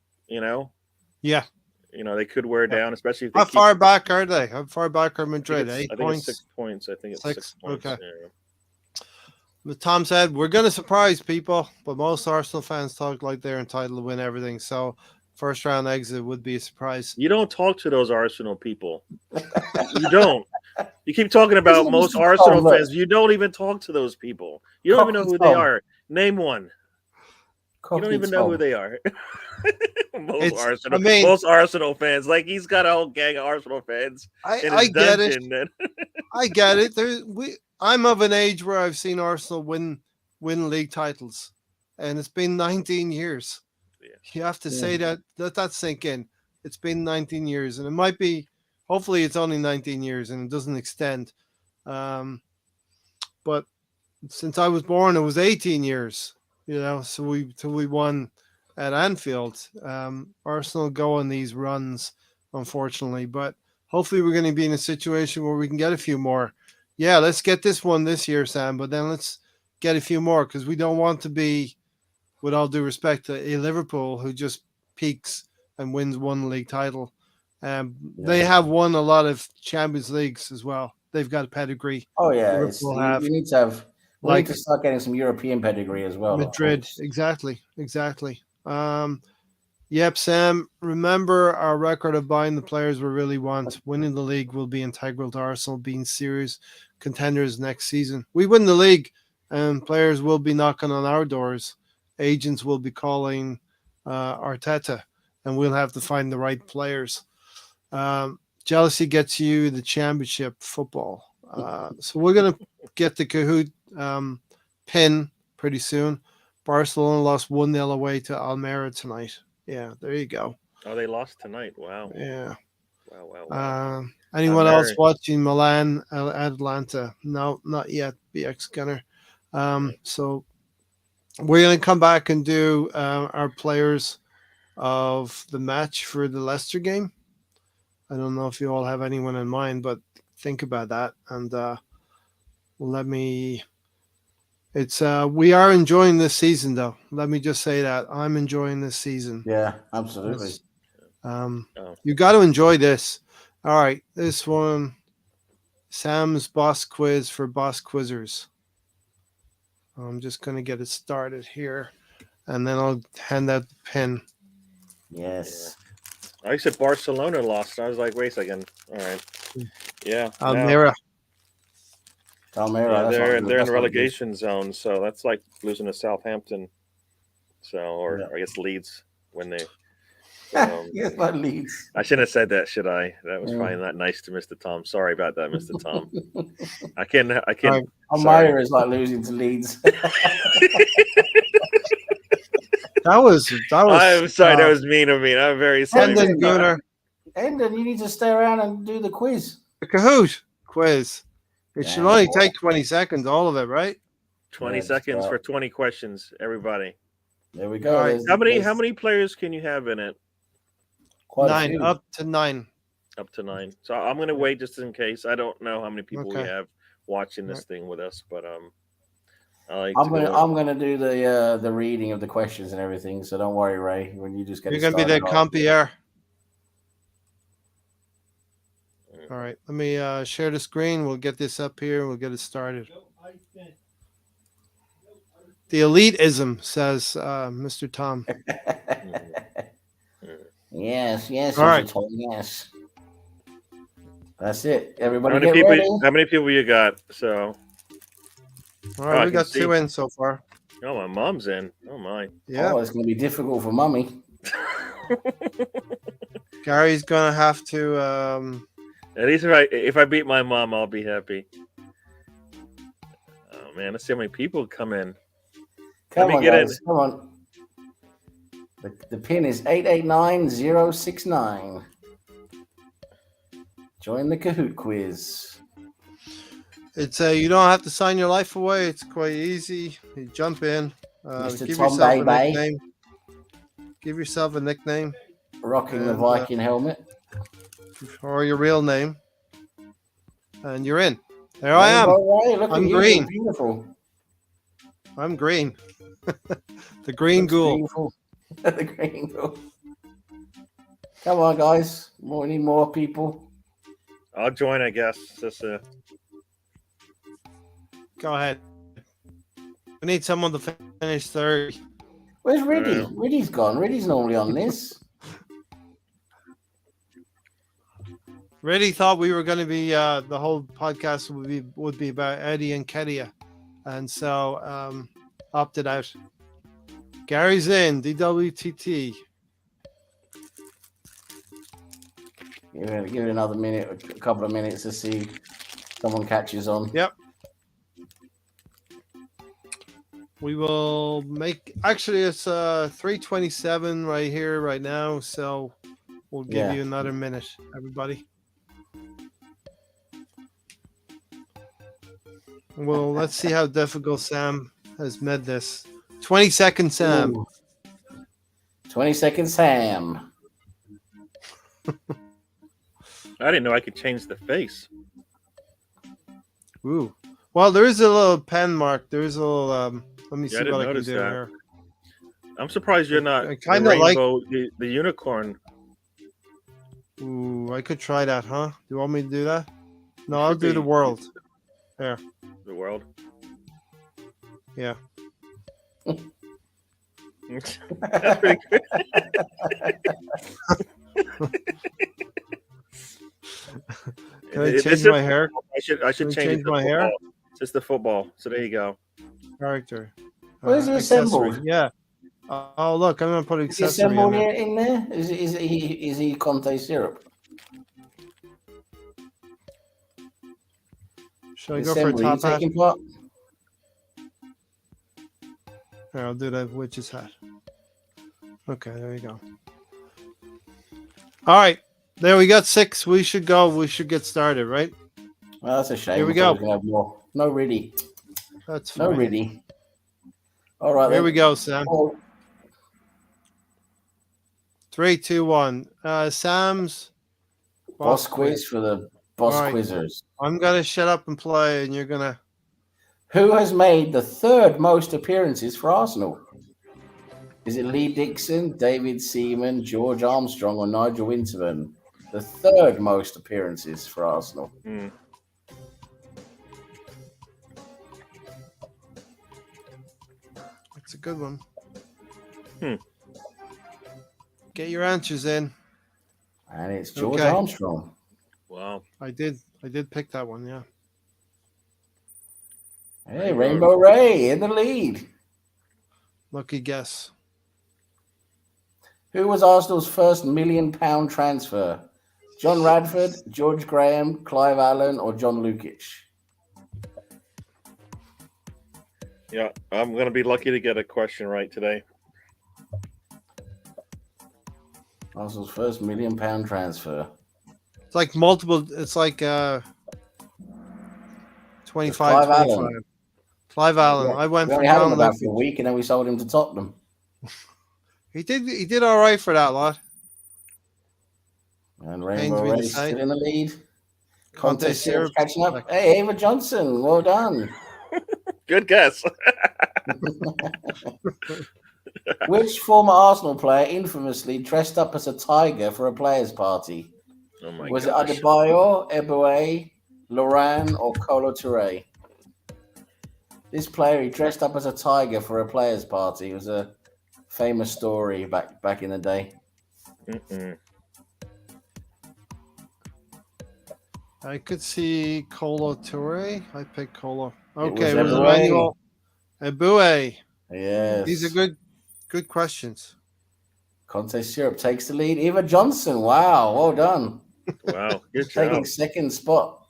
Speaker 1: yeah.
Speaker 2: They could wear
Speaker 1: Yeah.
Speaker 2: down, especially if they
Speaker 1: How
Speaker 2: keep.
Speaker 1: far back are they? How far back are Madrid?
Speaker 2: I
Speaker 1: 8
Speaker 2: think it's 6
Speaker 1: points.
Speaker 2: points. I think it's 6
Speaker 1: 6.
Speaker 2: points.
Speaker 1: Okay.
Speaker 2: Yeah.
Speaker 1: But Tom said we're going to surprise people, but most Arsenal fans talk like they're entitled to win everything. So first round exit would be a surprise.
Speaker 2: You don't talk to those Arsenal people. You don't. You keep talking about most
Speaker 3: Mr.
Speaker 2: Arsenal
Speaker 3: Tom, look.
Speaker 2: fans. You don't even talk to those people. You don't even know who they are. Name one. You don't even know who they are. Most Arsenal fans. Like, he's got a whole gang of Arsenal fans in his
Speaker 1: I get it.
Speaker 2: dungeon.
Speaker 1: I get it. I'm of an age where I've seen Arsenal win league titles, and it's been 19 years.
Speaker 2: Yeah.
Speaker 1: You have to say that sink in. It's been 19 years, and it might be. Hopefully, it's only 19 years and it doesn't extend. But since I was born, it was 18 years. So till we won at Anfield. Arsenal go on these runs, unfortunately, but hopefully we're going to be in a situation where we can get a few more. Yeah, let's get this one this year, Sam, but then let's get a few more, because we don't want to be, with all due respect, a Liverpool who just peaks and wins one league title. They have won a lot of Champions Leagues as well. They've got a pedigree.
Speaker 3: Oh yeah,
Speaker 1: Liverpool have.
Speaker 3: we need to have. We
Speaker 1: Like
Speaker 3: need to start getting some European pedigree as well.
Speaker 1: Madrid, exactly. Yep, Sam, remember our record of buying the players we really want. Winning the league will be integral to Arsenal being serious contenders next season. We win the league, and players will be knocking on our doors. Agents will be calling Arteta, and we'll have to find the right players. Jealousy gets you the championship football. So we're going to get the Kahoot pin pretty soon. Barcelona lost 1-0 away to Almeria tonight. Yeah, there you go.
Speaker 2: Oh, they lost tonight. Wow.
Speaker 1: Yeah.
Speaker 2: Wow.
Speaker 1: Anyone else watching Milan, Atlanta? No, not yet. BX Gunner. So we're going to come back and do our players of the match for the Leicester game. I don't know if you all have anyone in mind, but think about that and let me It's we are enjoying this season, though. Let me just say that I'm enjoying this season.
Speaker 3: Yeah, absolutely.
Speaker 1: It's,
Speaker 2: Oh.
Speaker 1: you got to enjoy this. All right, this one, Sam's boss quiz for boss quizzers. I'm just gonna get it started here, and then I'll hand out the pin.
Speaker 3: Yes.
Speaker 2: I said Barcelona lost. I was like, wait a second. All right. Yeah. no.
Speaker 1: Almira.
Speaker 3: Palmeiras.
Speaker 2: Yeah,
Speaker 3: that's
Speaker 2: they're
Speaker 3: not good.
Speaker 2: in
Speaker 3: That's not good.
Speaker 2: relegation zone, so that's like losing to Southampton. So, or
Speaker 3: Yeah.
Speaker 2: I guess Leeds when they.
Speaker 3: Yes, like Leeds.
Speaker 2: I shouldn't have said that, should I? That was
Speaker 3: Yeah.
Speaker 2: probably not nice to Mr. Tom. Sorry about that, Mr. Tom. I can.
Speaker 1: All right.
Speaker 2: Sorry.
Speaker 3: Palmeiras is like losing to Leeds.
Speaker 1: That was.
Speaker 2: I'm sorry. That was mean of me. I'm very sorry.
Speaker 1: And then
Speaker 2: Mr. Tom.
Speaker 1: Gunnar,
Speaker 3: Endon, you need to stay around and do the quiz.
Speaker 1: the Kahoot quiz. It should
Speaker 3: Yeah,
Speaker 1: only
Speaker 3: boy.
Speaker 1: take 20 seconds, all of it, right?
Speaker 2: 20
Speaker 3: Yeah,
Speaker 2: seconds
Speaker 3: stop.
Speaker 2: for 20 questions, everybody.
Speaker 3: There we go.
Speaker 1: All right.
Speaker 3: There's
Speaker 2: How many players can you have in it?
Speaker 3: Quite a
Speaker 1: 9,
Speaker 3: few.
Speaker 1: up to 9.
Speaker 2: Up to 9. So I'm going to wait just in case. I don't know how many people we
Speaker 1: Okay.
Speaker 2: have watching this thing with us, but I like
Speaker 3: I'm
Speaker 2: to go.
Speaker 3: I'm gonna do the reading of the questions and everything. So don't worry, Ray. When you just get
Speaker 1: You're
Speaker 3: it
Speaker 1: going to be the
Speaker 3: started,
Speaker 1: compere. All right, let me share the screen. We'll get this up here. We'll get it started. The elitism, says Mr. Tom.
Speaker 3: Yes, yes,
Speaker 1: All right.
Speaker 3: Mr. Tom, yes. That's it.
Speaker 2: How
Speaker 3: Everybody
Speaker 2: many
Speaker 3: get
Speaker 2: people?
Speaker 3: ready.
Speaker 2: How many people you got? So,
Speaker 1: All
Speaker 2: I
Speaker 1: right, we
Speaker 2: can
Speaker 1: got 2
Speaker 2: see.
Speaker 1: in so far.
Speaker 2: oh, my mom's in. Oh my.
Speaker 1: Yeah,
Speaker 3: Oh, it's gonna be difficult for Mummy.
Speaker 1: Gary's going to have to.
Speaker 2: At least if I beat my mom, I'll be happy. Oh man, let's see how many people come in.
Speaker 3: Come
Speaker 2: me
Speaker 3: on,
Speaker 2: get in.
Speaker 3: guys. Come on. The pin is 889069. Join the Kahoot quiz.
Speaker 1: It's you don't have to sign your life away. It's quite easy. You jump in.
Speaker 3: Mr.
Speaker 1: Give
Speaker 3: Tom
Speaker 1: yourself a
Speaker 3: Baby.
Speaker 1: nickname. Give yourself a nickname
Speaker 3: Rocking the
Speaker 1: And,
Speaker 3: Viking helmet.
Speaker 1: or your real name, and you're in. There I am.
Speaker 3: Ray, look
Speaker 1: I'm
Speaker 3: at you.
Speaker 1: green.
Speaker 3: You're beautiful.
Speaker 1: I'm green. The green
Speaker 3: Looks
Speaker 1: ghoul.
Speaker 3: beautiful. The green ghoul. Come on, guys. We need more people.
Speaker 2: I'll join, I guess. Just
Speaker 1: Go ahead. We need someone to finish third.
Speaker 3: Where's Riddy?
Speaker 2: Yeah.
Speaker 3: Riddy's gone. Riddy's normally on this.
Speaker 1: Really thought we were going to be the whole podcast would be about Eddie and Kedia, and so opted out. Gary's in DWTT.
Speaker 3: Give it another minute, a couple of minutes to see if someone catches on.
Speaker 1: Yep. We will make. Actually, it's 3:27 right here, right now. So we'll give
Speaker 3: Yeah.
Speaker 1: you another minute, everybody. Well, let's see how difficult Sam has made this. 20 seconds, Sam.
Speaker 3: Ooh. 20 seconds, Sam.
Speaker 2: I didn't know I could change the face.
Speaker 1: Ooh. Well, there is a little pen mark. There is a little. Let me
Speaker 2: Yeah, I
Speaker 1: see
Speaker 2: didn't
Speaker 1: what I can
Speaker 2: notice
Speaker 1: do
Speaker 2: that.
Speaker 1: here.
Speaker 2: I'm surprised you're not
Speaker 1: I
Speaker 2: the
Speaker 1: kinda like-
Speaker 2: rainbow, the unicorn.
Speaker 1: Ooh, I could try that, huh? Do you want me to do that? No,
Speaker 2: You
Speaker 1: I'll
Speaker 2: should
Speaker 1: do the
Speaker 2: be-
Speaker 1: world. There.
Speaker 2: The world.
Speaker 1: Yeah.
Speaker 2: That's pretty good.
Speaker 1: Can I
Speaker 2: This
Speaker 1: change
Speaker 2: is-
Speaker 1: my hair
Speaker 2: I should
Speaker 1: Can I
Speaker 2: change it
Speaker 1: change
Speaker 2: to
Speaker 1: my hair?
Speaker 2: football. It's just the football. So there you go.
Speaker 1: character?
Speaker 3: Where's the
Speaker 1: accessory.
Speaker 3: assembled?
Speaker 1: Yeah. Oh, look, I'm gonna put
Speaker 3: Is the
Speaker 1: accessory
Speaker 3: assembled
Speaker 1: in there.
Speaker 3: in there? Is he Conte syrup?
Speaker 1: Should I go for a
Speaker 3: Assembly, you
Speaker 1: top hat?
Speaker 3: taking part?
Speaker 1: Here, I'll do the witch's hat. Okay, there you go. All right, there we got 6. We should go. We should get started, right?
Speaker 3: Well, that's a shame.
Speaker 1: Here we
Speaker 3: I thought
Speaker 1: go.
Speaker 3: could have more. No, really.
Speaker 1: That's
Speaker 3: No,
Speaker 1: fine.
Speaker 3: really. All right.
Speaker 1: Here
Speaker 3: then.
Speaker 1: we go, Sam.
Speaker 3: Oh,
Speaker 1: 3, 2, 1. Sam's
Speaker 3: boss quiz for the boss
Speaker 1: All right.
Speaker 3: quizzers.
Speaker 1: I'm gonna shut up and play, and you're gonna
Speaker 3: Who has made the third most appearances for Arsenal? Is it Lee Dixon, David Seaman, George Armstrong, or Nigel Winterburn? The third most appearances for Arsenal.
Speaker 1: It's a good one. Get your answers in.
Speaker 3: And it's George
Speaker 1: Okay.
Speaker 3: Armstrong.
Speaker 2: Wow.
Speaker 1: I did pick that one, yeah.
Speaker 3: Hey, Rainbow Ray in the lead.
Speaker 1: Lucky guess.
Speaker 3: Who was Arsenal's first £1 million transfer? John Radford, George Graham, Clive Allen, or John Lukic?
Speaker 2: Yeah, I'm going to be lucky to get a question right today.
Speaker 3: Arsenal's first £1 million transfer.
Speaker 1: It's like multiple. It's like 25,
Speaker 3: Clive
Speaker 1: 25.
Speaker 3: Allen.
Speaker 1: Clive Allen.
Speaker 3: Yeah,
Speaker 1: I went
Speaker 3: we
Speaker 1: for
Speaker 3: only had him
Speaker 1: John
Speaker 3: about
Speaker 1: Lukic.
Speaker 3: for a week, and then we sold him to Tottenham.
Speaker 1: He did all right for that lot.
Speaker 3: And
Speaker 1: Pains
Speaker 3: Rainbow
Speaker 1: me to
Speaker 3: Ray
Speaker 1: say.
Speaker 3: still in the lead.
Speaker 1: Conte
Speaker 3: Contest
Speaker 1: Syrup.
Speaker 3: catching up. Hey, Ava Johnson, well done.
Speaker 2: Good guess.
Speaker 3: Which former Arsenal player infamously dressed up as a tiger for a players' party?
Speaker 2: Oh my
Speaker 3: Was
Speaker 2: gosh.
Speaker 3: it Adebayo, Eboué, Loran, or Kolo Touré? This player, he dressed up as a tiger for a players' party. It was a famous story back in the day.
Speaker 1: I could see Colo Toure. I picked Colo.
Speaker 3: It
Speaker 1: Okay,
Speaker 3: was
Speaker 1: it was
Speaker 3: Eboué.
Speaker 1: Emmanuel Eboué.
Speaker 3: Yes.
Speaker 1: These are good questions.
Speaker 3: Conte Syrup takes the lead. Eva Johnson, wow, well done.
Speaker 2: Wow, good
Speaker 3: Taking
Speaker 2: job.
Speaker 3: second spot.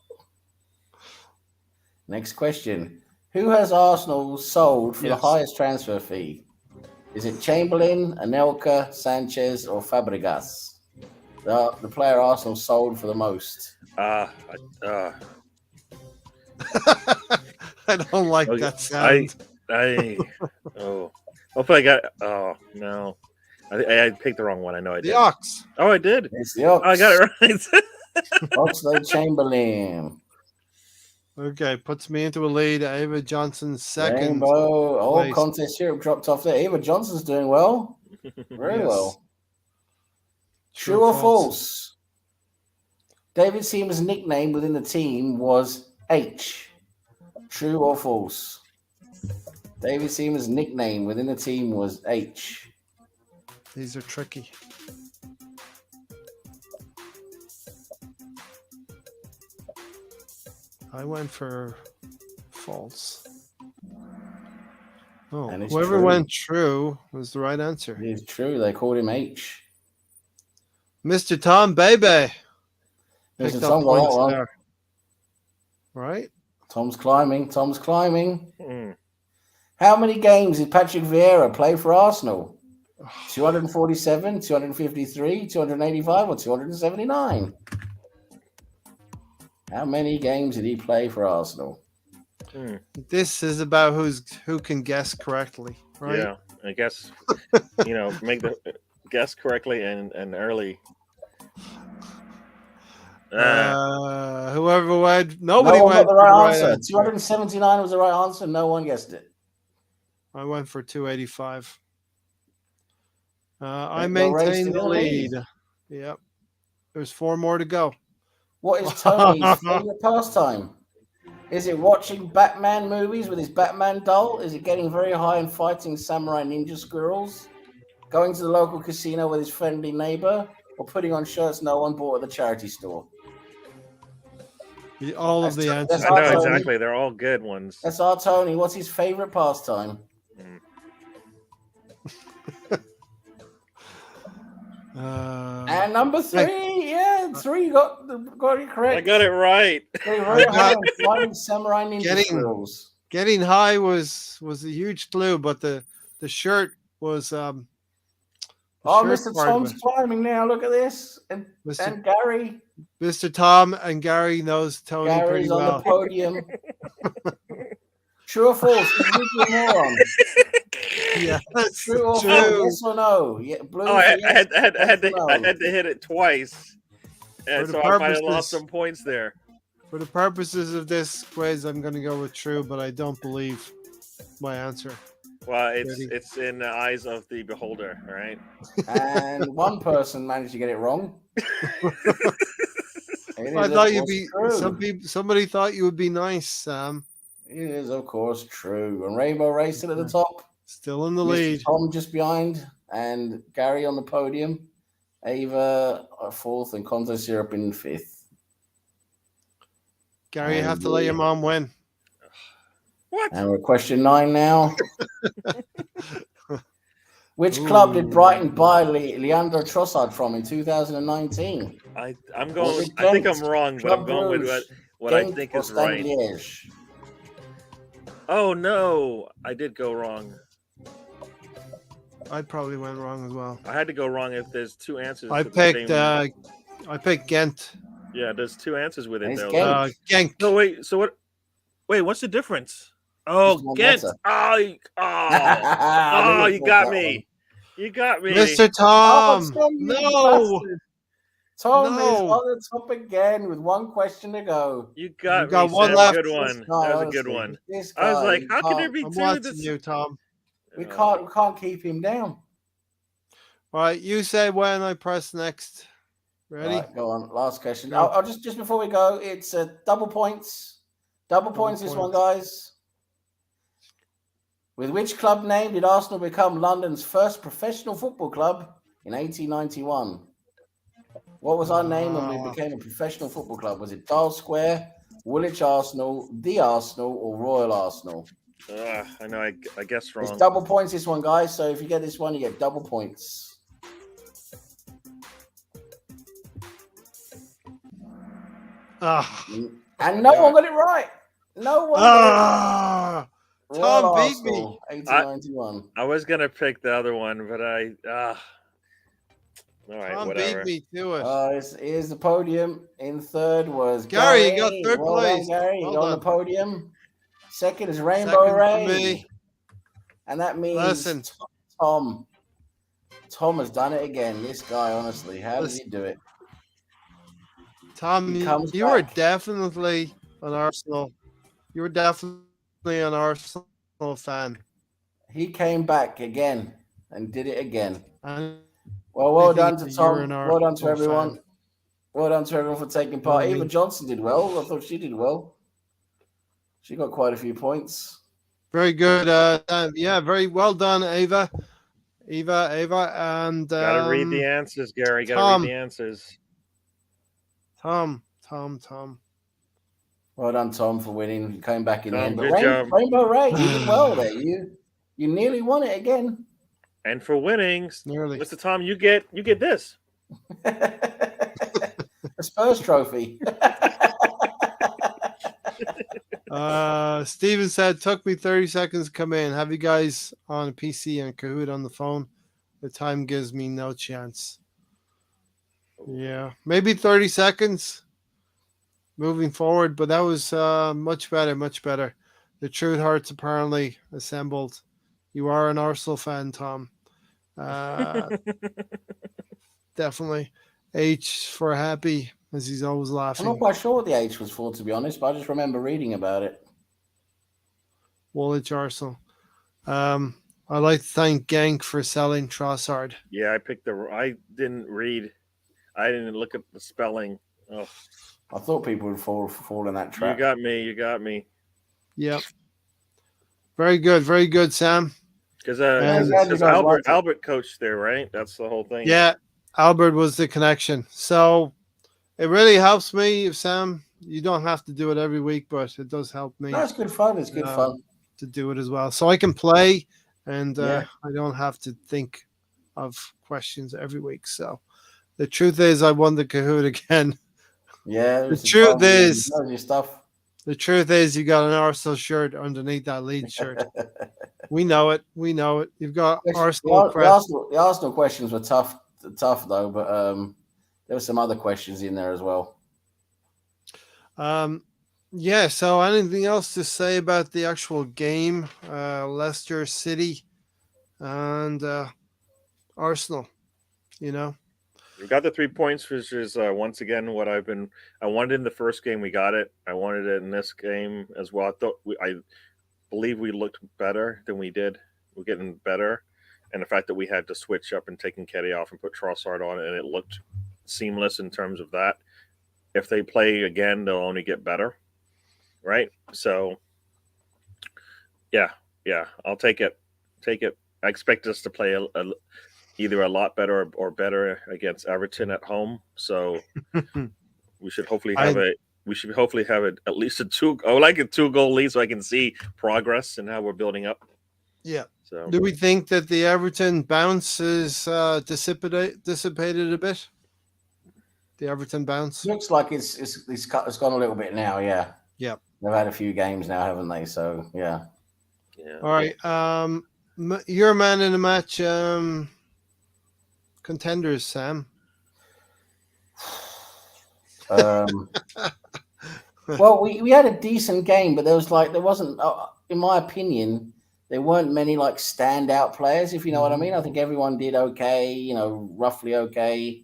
Speaker 3: Next question. Who has Arsenal sold for the
Speaker 1: Yes.
Speaker 3: highest transfer fee? Is it Chamberlain, Anelka, Sanchez, or Fabregas? The player Arsenal sold for the most.
Speaker 1: I don't like
Speaker 2: Okay,
Speaker 1: that sound.
Speaker 2: Hopefully I got. Oh no, I picked the wrong one. I know I did.
Speaker 1: The Ox.
Speaker 2: Oh, I did.
Speaker 3: It's the Ox.
Speaker 2: Oh, I got it right.
Speaker 3: Oxlade-Chamberlain.
Speaker 1: Okay, puts me into a lead. Ava Johnson second.
Speaker 3: Rainbow. Oh,
Speaker 1: place.
Speaker 3: Conte Syrup dropped off there. Eva Johnson's doing well. Very
Speaker 1: Yes.
Speaker 3: well.
Speaker 1: True
Speaker 3: True
Speaker 1: or
Speaker 3: or
Speaker 1: false?
Speaker 3: false? David Seaman's nickname within the team was H. True or false? David Seaman's nickname within the team was H.
Speaker 1: These are tricky. I went for false. Oh,
Speaker 3: And it's
Speaker 1: whoever
Speaker 3: true.
Speaker 1: went true was the right answer.
Speaker 3: It is true. They called him H.
Speaker 1: Mr. Tom Baby
Speaker 3: Mr.
Speaker 1: picked up
Speaker 3: Tom got that
Speaker 1: points
Speaker 3: one.
Speaker 1: there. Right?
Speaker 3: Tom's climbing. Tom's climbing.
Speaker 2: Hmm.
Speaker 3: How many games did Patrick Vieira play for Arsenal? 247, 253, 285, or 279? How many games did he play for Arsenal?
Speaker 1: This is about who can guess correctly, right?
Speaker 2: Yeah, I guess make the guess correctly and early.
Speaker 1: Whoever went, nobody
Speaker 3: No one
Speaker 1: went
Speaker 3: got the
Speaker 1: for
Speaker 3: right
Speaker 1: the
Speaker 3: answer. 279 was the right answer. No one guessed it.
Speaker 1: I went for 285. I
Speaker 3: Rainbow Race
Speaker 1: maintain
Speaker 3: in
Speaker 1: the
Speaker 3: the
Speaker 1: lead.
Speaker 3: lead.
Speaker 1: Yep. There's 4 more to go.
Speaker 3: What is Tony's favorite pastime? Is it watching Batman movies with his Batman doll? Is it getting very high and fighting samurai ninja squirrels? Going to the local casino with his friendly neighbor? Or putting on shirts no one bought at the charity store?
Speaker 1: All of the answers.
Speaker 2: I know
Speaker 3: Tony.
Speaker 2: exactly. They're all good ones.
Speaker 3: That's our Tony. What's his favorite pastime? And number 3, yeah, 3 got it correct.
Speaker 2: I got it right.
Speaker 3: Getting very high and fighting samurai ninja squirrels.
Speaker 1: Getting high was a huge clue, but the shirt was
Speaker 3: Oh, Mr. Tom's climbing now. Look at this. And Gary.
Speaker 1: Mr. Tom and Gary knows Tony
Speaker 3: Gary's
Speaker 1: pretty
Speaker 3: on
Speaker 1: well.
Speaker 3: the podium. True or false? Moron.
Speaker 1: Yeah,
Speaker 3: True or false? Yes or no? Yeah, blue.
Speaker 2: Oh, I
Speaker 3: yes,
Speaker 2: had
Speaker 3: no.
Speaker 2: to hit it twice, and
Speaker 1: For the
Speaker 2: so I might have
Speaker 1: purposes-
Speaker 2: lost some points there.
Speaker 1: For the purposes of this quiz, I'm going to go with true, but I don't believe my answer.
Speaker 2: Well,
Speaker 1: Ready?
Speaker 2: it's in the eyes of the beholder, right?
Speaker 3: And one person managed to get it wrong. It
Speaker 1: I
Speaker 3: is,
Speaker 1: thought
Speaker 3: of
Speaker 1: you'd
Speaker 3: course,
Speaker 1: be.
Speaker 3: true.
Speaker 1: Somebody thought you would be nice, Sam.
Speaker 3: It is, of course, true. And Rainbow Race still at the top.
Speaker 1: Still in the
Speaker 3: Mr.
Speaker 1: lead.
Speaker 3: Tom just behind, and Gary on the podium. Ava fourth, and Conto Syrup in fifth.
Speaker 1: Gary, you have to let your mom win.
Speaker 2: What?
Speaker 3: And we're at question 9 now. Which club did Brighton buy Leandro Trossard from in 2019?
Speaker 2: I'm
Speaker 3: Was
Speaker 2: going.
Speaker 3: it
Speaker 2: I think
Speaker 3: Ghent,
Speaker 2: I'm wrong, but
Speaker 3: Club
Speaker 2: I'm going with
Speaker 3: Brugge,
Speaker 2: what I
Speaker 3: Ghent,
Speaker 2: think
Speaker 3: or
Speaker 2: is right.
Speaker 3: Stade Liège?
Speaker 2: Oh no, I did go wrong.
Speaker 1: I probably went wrong as well.
Speaker 2: I had to go wrong if there's two answers.
Speaker 1: I
Speaker 2: to the
Speaker 1: picked Ghent.
Speaker 2: Yeah, there's two answers with it
Speaker 3: It's
Speaker 2: though.
Speaker 3: Ghent.
Speaker 1: Genk.
Speaker 2: No, wait. So what? Wait, what's the difference? Oh,
Speaker 3: Just one
Speaker 2: Ghent.
Speaker 3: letter.
Speaker 2: Oh, you got me. You got me.
Speaker 1: Mr.
Speaker 3: Oh,
Speaker 1: Tom.
Speaker 3: Tom, you
Speaker 1: No.
Speaker 3: bastard. Tom is
Speaker 1: No.
Speaker 3: on the top again with one question to go.
Speaker 2: You got
Speaker 1: got
Speaker 2: me.
Speaker 1: one
Speaker 2: Sam.
Speaker 1: left.
Speaker 2: Good
Speaker 3: This
Speaker 2: one.
Speaker 3: guy,
Speaker 2: That was a good
Speaker 3: honestly,
Speaker 2: one.
Speaker 3: This
Speaker 2: I was
Speaker 3: guy,
Speaker 2: like,
Speaker 3: you
Speaker 2: how can there
Speaker 3: can't-
Speaker 2: be
Speaker 1: I'm
Speaker 2: two?
Speaker 1: watching you, Tom.
Speaker 3: we can't keep him down.
Speaker 1: All right, you say when I press next. Ready?
Speaker 3: Right, go on. Last question.
Speaker 1: Go.
Speaker 3: I'll just before we go, it's double points. Double points this one, guys. With which club name did Arsenal become London's first professional football club in 1891? What was our name when we became a professional football club? Was it Dial Square, Woolwich Arsenal, The Arsenal, or Royal Arsenal?
Speaker 2: I know. I guessed wrong.
Speaker 3: It's double points this one, guys. So if you get this one, you get double points. And no one got it right. No one got it right. Royal
Speaker 1: Tom beat
Speaker 3: Arsenal,
Speaker 1: me.
Speaker 3: 1891.
Speaker 2: I was gonna pick the other one, but all right,
Speaker 1: Tom
Speaker 2: whatever.
Speaker 1: beat me to it.
Speaker 3: Here's the podium. In third was
Speaker 1: Gary, you got third
Speaker 3: well
Speaker 1: place.
Speaker 3: Done, Gary,
Speaker 1: Well
Speaker 3: you're on the
Speaker 1: done.
Speaker 3: podium. Second is Rainbow
Speaker 1: Second for
Speaker 3: Ray.
Speaker 1: me.
Speaker 3: And that means
Speaker 1: Listen.
Speaker 3: Tom has done it again. This guy, honestly, how does he do it?
Speaker 1: Tom,
Speaker 3: He comes
Speaker 1: you were
Speaker 3: back.
Speaker 1: definitely an Arsenal. You were definitely an Arsenal fan.
Speaker 3: He came back again and did it again.
Speaker 1: And
Speaker 3: Well
Speaker 1: I
Speaker 3: done
Speaker 1: think
Speaker 3: to
Speaker 1: you're
Speaker 3: Tom.
Speaker 1: an
Speaker 3: Well done to
Speaker 1: Arsenal
Speaker 3: everyone.
Speaker 1: fan.
Speaker 3: Well done to everyone for taking part.
Speaker 1: Really?
Speaker 3: Eva Johnson did well. I thought she did well. She got quite a few points.
Speaker 1: Very good. Yeah, very well done, Ava. And
Speaker 2: Gotta read the answers, Gary. Gotta
Speaker 1: Tom.
Speaker 2: read the answers.
Speaker 1: Tom.
Speaker 3: Well done, Tom, for winning. You came back in the
Speaker 2: Tom,
Speaker 3: end. But
Speaker 2: good job.
Speaker 3: Rainbow Ray, you did well there. You nearly won it again.
Speaker 2: And for winning,
Speaker 1: Nearly.
Speaker 2: Mr. Tom, you get this.
Speaker 3: A Spurs trophy.
Speaker 1: Steven said, took me 30 seconds to come in. Have you guys on a PC and Kahoot on the phone? The time gives me no chance. Yeah, maybe 30 seconds moving forward, but that was much better. The Truth Hearts apparently assembled. You are an Arsenal fan, Tom. Definitely. H for happy, as he's always
Speaker 3: I'm
Speaker 1: laughing.
Speaker 3: not quite sure what the H was for, to be honest, but I just remember reading about it.
Speaker 1: Woolwich Arsenal. I'd like to thank Genk for selling Trossard.
Speaker 2: Yeah, I didn't read. I didn't look at the spelling. Oh,
Speaker 3: I thought people would fall in that trap.
Speaker 2: You got me.
Speaker 1: Yep. Very good, Sam.
Speaker 2: Because
Speaker 3: guys
Speaker 2: Albert coached there, right? That's the whole thing.
Speaker 1: Yeah, Albert was the connection. So it really helps me, Sam. You don't have to do it every week, but it does help me
Speaker 3: No, it's good fun. It's good fun.
Speaker 1: to do it as well. So I can play, and
Speaker 3: Yeah.
Speaker 1: I don't have to think of questions every week. So the truth is, I won the Kahoot again.
Speaker 3: Yeah.
Speaker 1: The truth is,
Speaker 3: your stuff.
Speaker 1: the truth is, you got an Arsenal shirt underneath that lead shirt. We know it. You've got Arsenal crest.
Speaker 3: The Arsenal questions were tough though, but there were some other questions in there as well.
Speaker 1: Yeah, so anything else to say about the actual game? Leicester City and Arsenal,
Speaker 2: We got the 3 points, which is once again what I wanted in the first game. We got it. I wanted it in this game as well. I believe we looked better than we did. We're getting better, and the fact that we had to switch up and taking Ketty off and put Trossard on, and it looked seamless in terms of that. If they play again, they'll only get better, right? So, yeah, I'll take it. I expect us to play either a lot better or better against Everton at home. So we should hopefully have at least a 2-goal lead so I can see progress and how we're building up.
Speaker 1: Yeah.
Speaker 2: So
Speaker 1: do we think that the Everton bounce is dissipated a bit? The Everton bounce
Speaker 3: Looks like it's gone a little bit now. Yeah.
Speaker 1: Yeah.
Speaker 3: They've had a few games now, haven't they? So yeah.
Speaker 1: All right. You're a man in the match. Contenders, Sam.
Speaker 3: Well, we had a decent game, but there wasn't, in my opinion, there weren't many like standout players, if you know what I mean. I think everyone did okay, roughly okay.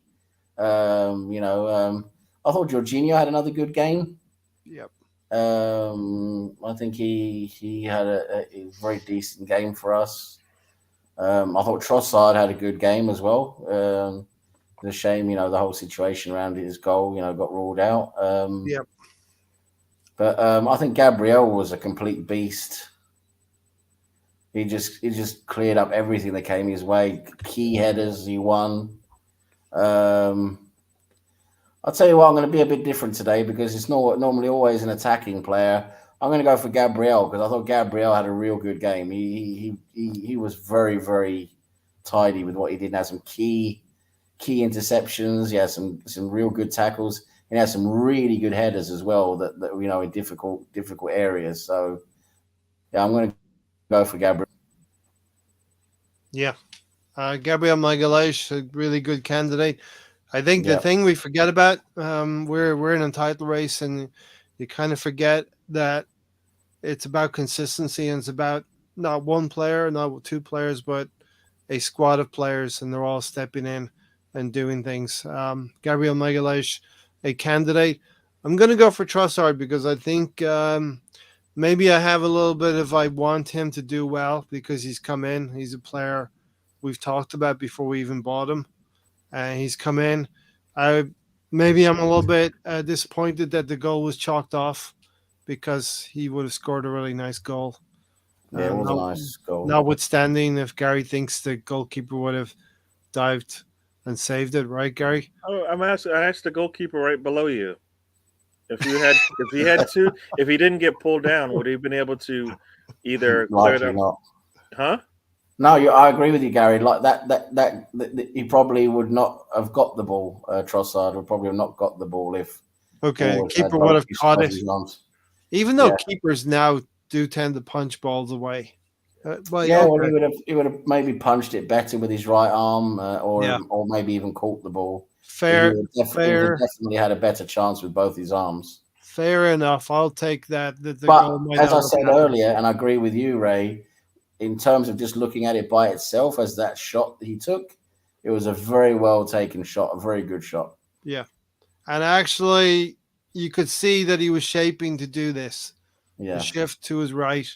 Speaker 3: I thought Jorginho had another good game.
Speaker 1: Yep.
Speaker 3: I think he had a very decent game for us. I thought Trossard had a good game as well. It's a shame, the whole situation around his goal, got ruled out.
Speaker 1: Yep.
Speaker 3: But I think Gabriel was a complete beast. He just cleared up everything that came his way. Key headers, he won. I'll tell you what, I'm going to be a bit different today because it's not normally always an attacking player. I'm going to go for Gabriel because I thought Gabriel had a real good game. He was very, very tidy with what he did. He had some key interceptions. He had some real good tackles. He had some really good headers as well that in difficult areas. So yeah, I'm going to go for Gabriel.
Speaker 1: Yeah. Gabriel Magalhaes, a really good candidate. I think the thing we forget about, we're in a title race, and you kind of forget that it's about consistency, and it's about not one player, not two players, but a squad of players, and they're all stepping in and doing things. Gabriel Magalhaes, a candidate. I'm going to go for Trossard because I think maybe I have a little bit of I want him to do well because he's come in. He's a player we've talked about before we even bought him. He's come in. Maybe I'm a little bit disappointed that the goal was chalked off because he would have scored a really nice goal.
Speaker 3: Yeah, it was a nice goal.
Speaker 1: Notwithstanding, if Gary thinks the goalkeeper would have dived and saved it, right, Gary?
Speaker 2: Oh, I asked the goalkeeper right below you. If he didn't get pulled down, would he have been able to either clear it up?
Speaker 3: Not.
Speaker 2: Huh?
Speaker 3: No, I agree with you, Gary. Like that he probably would not have got the ball. Trossard would probably have not got the ball if
Speaker 1: keeper would have caught it. Even though keepers now do tend to punch balls away.
Speaker 3: He would have maybe punched it better with his right arm, or maybe even caught the ball.
Speaker 1: Fair.
Speaker 3: He definitely had a better chance with both his arms.
Speaker 1: Fair enough. I'll take that.
Speaker 3: But as I said earlier, and I agree with you, Ray, in terms of just looking at it by itself as that shot that he took, it was a very well taken shot, a very good shot.
Speaker 1: Yeah. And actually, you could see that he was shaping to do this.
Speaker 3: Yeah.
Speaker 1: Shift to his right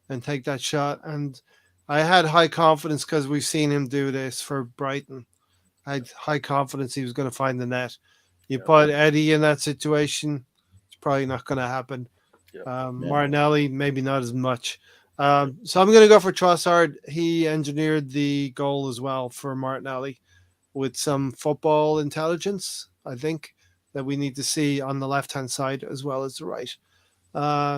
Speaker 1: and take that shot. And I had high confidence because we've seen him do this for Brighton. I had high confidence he was going to find the net. You put Eddie in that situation, it's probably not going to happen. Martinelli, maybe not as much. So I'm going to go for Trossard. He engineered the goal as well for Martinelli with some football intelligence, I think, that we need to see on the left-hand side as well as the right.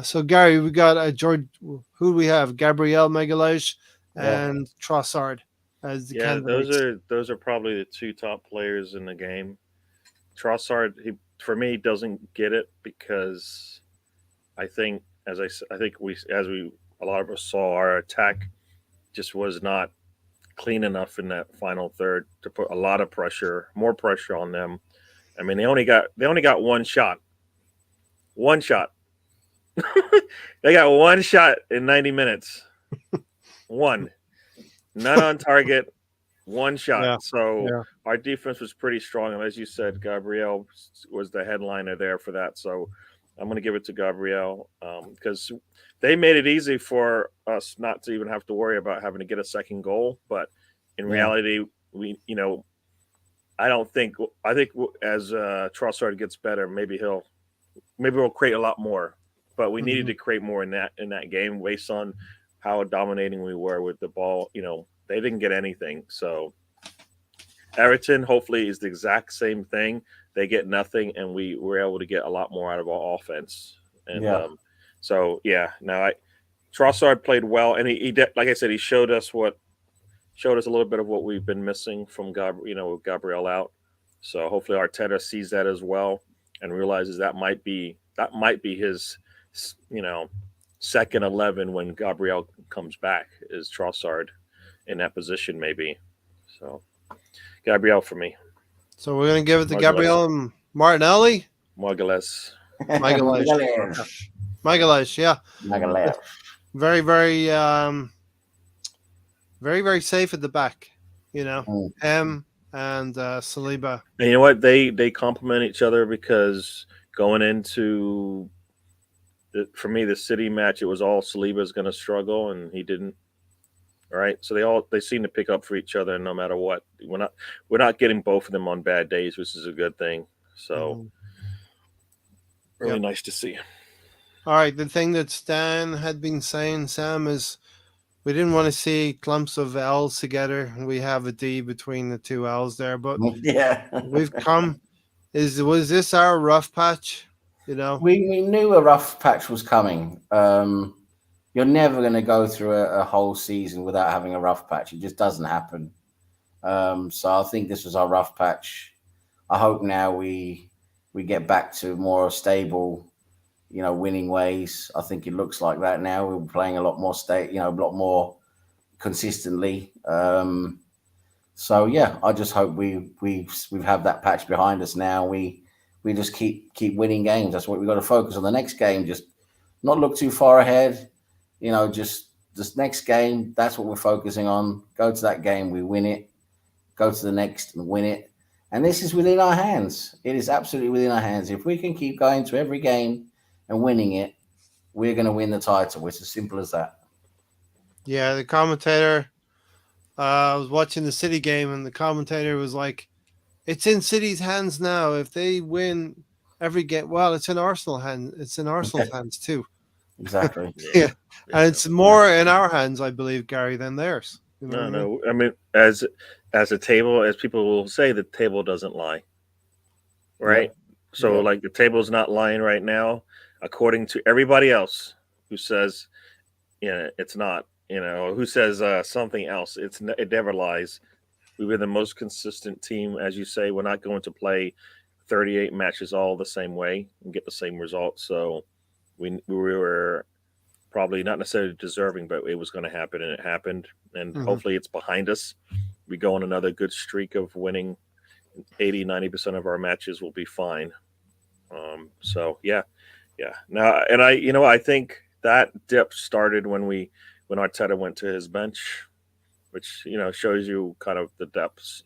Speaker 1: So, Gary, we got George. Who do we have? Gabriel Magalhaes and Trossard as the candidates.
Speaker 2: Those are probably the two top players in the game. Trossard, for me, doesn't get it because I think, a lot of us saw, our attack just was not clean enough in that final third to put a lot of pressure, more pressure on them. I mean, they only got one shot. One shot. They got one shot in 90 minutes. One. None on target. One shot. Yeah. So our defense was pretty strong, and as you said, Gabriel was the headliner there for that. So I'm going to give it to Gabriel because they made it easy for us not to even have to worry about having to get a second goal. But in reality, we, I think as Trossard gets better, maybe we'll create a lot more. But we needed to create more in that game based on how dominating we were with the ball. They didn't get anything. So Everton hopefully is the exact same thing. They get nothing, and we were able to get a lot more out of our offense. And Trossard played well, and he like I said, he showed us a little bit of what we've been missing from with Gabriel out. So hopefully Arteta sees that as well and realizes that might be his second 11 when Gabriel comes back is Trossard in that position maybe. So Gabriel for me.
Speaker 1: So we're going to give it to Gabriel and Martinelli?
Speaker 2: Margules.
Speaker 1: Magalhaes, yeah.
Speaker 3: Magalhaes.
Speaker 1: Very, very, very, very safe at the back, and Saliba.
Speaker 2: And you know what? They complement each other because going into for me the City match, it was all Saliba's going to struggle, and he didn't. All right, so they seem to pick up for each other no matter what. We're not getting both of them on bad days, which is a good thing. So really nice to see.
Speaker 1: All right, the thing that Stan had been saying, Sam, is we didn't want to see clumps of L's together. We have a D between the two L's there, but we've come. Was this our rough patch?
Speaker 3: We knew a rough patch was coming. You're never going to go through a whole season without having a rough patch. It just doesn't happen. So I think this was our rough patch. I hope now we get back to more stable, winning ways. I think it looks like that now. We're playing a lot more a lot more consistently. So yeah, I just hope we have that patch behind us now. We just keep winning games. That's what we've got to focus on. The next game, just not look too far ahead. Just this next game, that's what we're focusing on. Go to that game, we win it. Go to the next and win it. And this is within our hands. It is absolutely within our hands. If we can keep going to every game and winning it, we're going to win the title. It's as simple as that.
Speaker 1: Yeah, the commentator, I was watching the City game, and the commentator was like, it's in City's hands now. If they win every game, well, it's in Arsenal's hands too.
Speaker 3: Exactly.
Speaker 1: Yeah. And it's more in our hands, I believe, Gary, than theirs.
Speaker 2: No. I mean, as a table, as people will say, the table doesn't lie, right? Yeah. So, like, the table's not lying right now, according to everybody else who says, it's not. Who says something else? It never lies. We've been the most consistent team, as you say. We're not going to play 38 matches all the same way and get the same results. So we were probably not necessarily deserving, but it was going to happen, and it happened. And hopefully it's behind us. We go on another good streak of winning 80-90% of our matches will be fine. So yeah. Now, and I think that dip started when Arteta went to his bench, which shows you kind of the depths,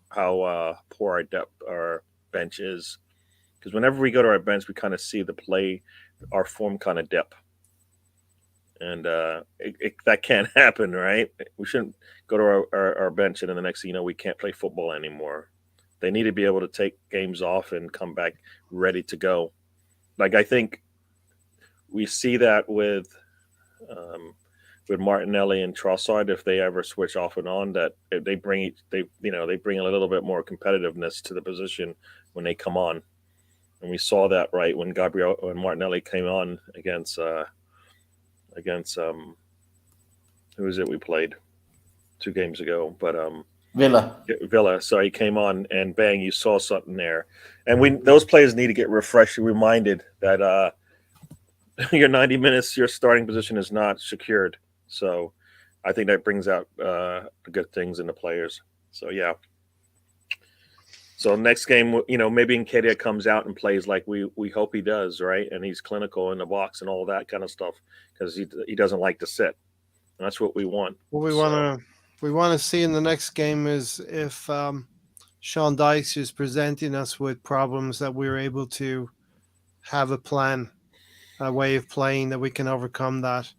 Speaker 2: how poor our bench is. Because whenever we go to our bench, we kind of see the play, our form kind of dip. And that can't happen, right? We shouldn't go to our bench and then the next thing you know, we can't play football anymore. They need to be able to take games off and come back ready to go. Like, I think we see that with Martinelli and Trossard, if they ever switch off and on, that they bring a little bit more competitiveness to the position when they come on. And we saw that right when Martinelli came on against who was it we played 2 games ago, but Villa. So he came on and bang, you saw something there. And those players need to get refreshed and reminded that your 90 minutes, your starting position is not secured. So I think that brings out the good things in the players. So yeah. So next game, maybe Nketiah comes out and plays like we hope he does, right? And he's clinical in the box and all that kind of stuff because he doesn't like to sit. And that's what we want.
Speaker 1: What we want to see in the next game is if Sean Dykes is presenting us with problems that we're able to have a plan, a way of playing that we can overcome that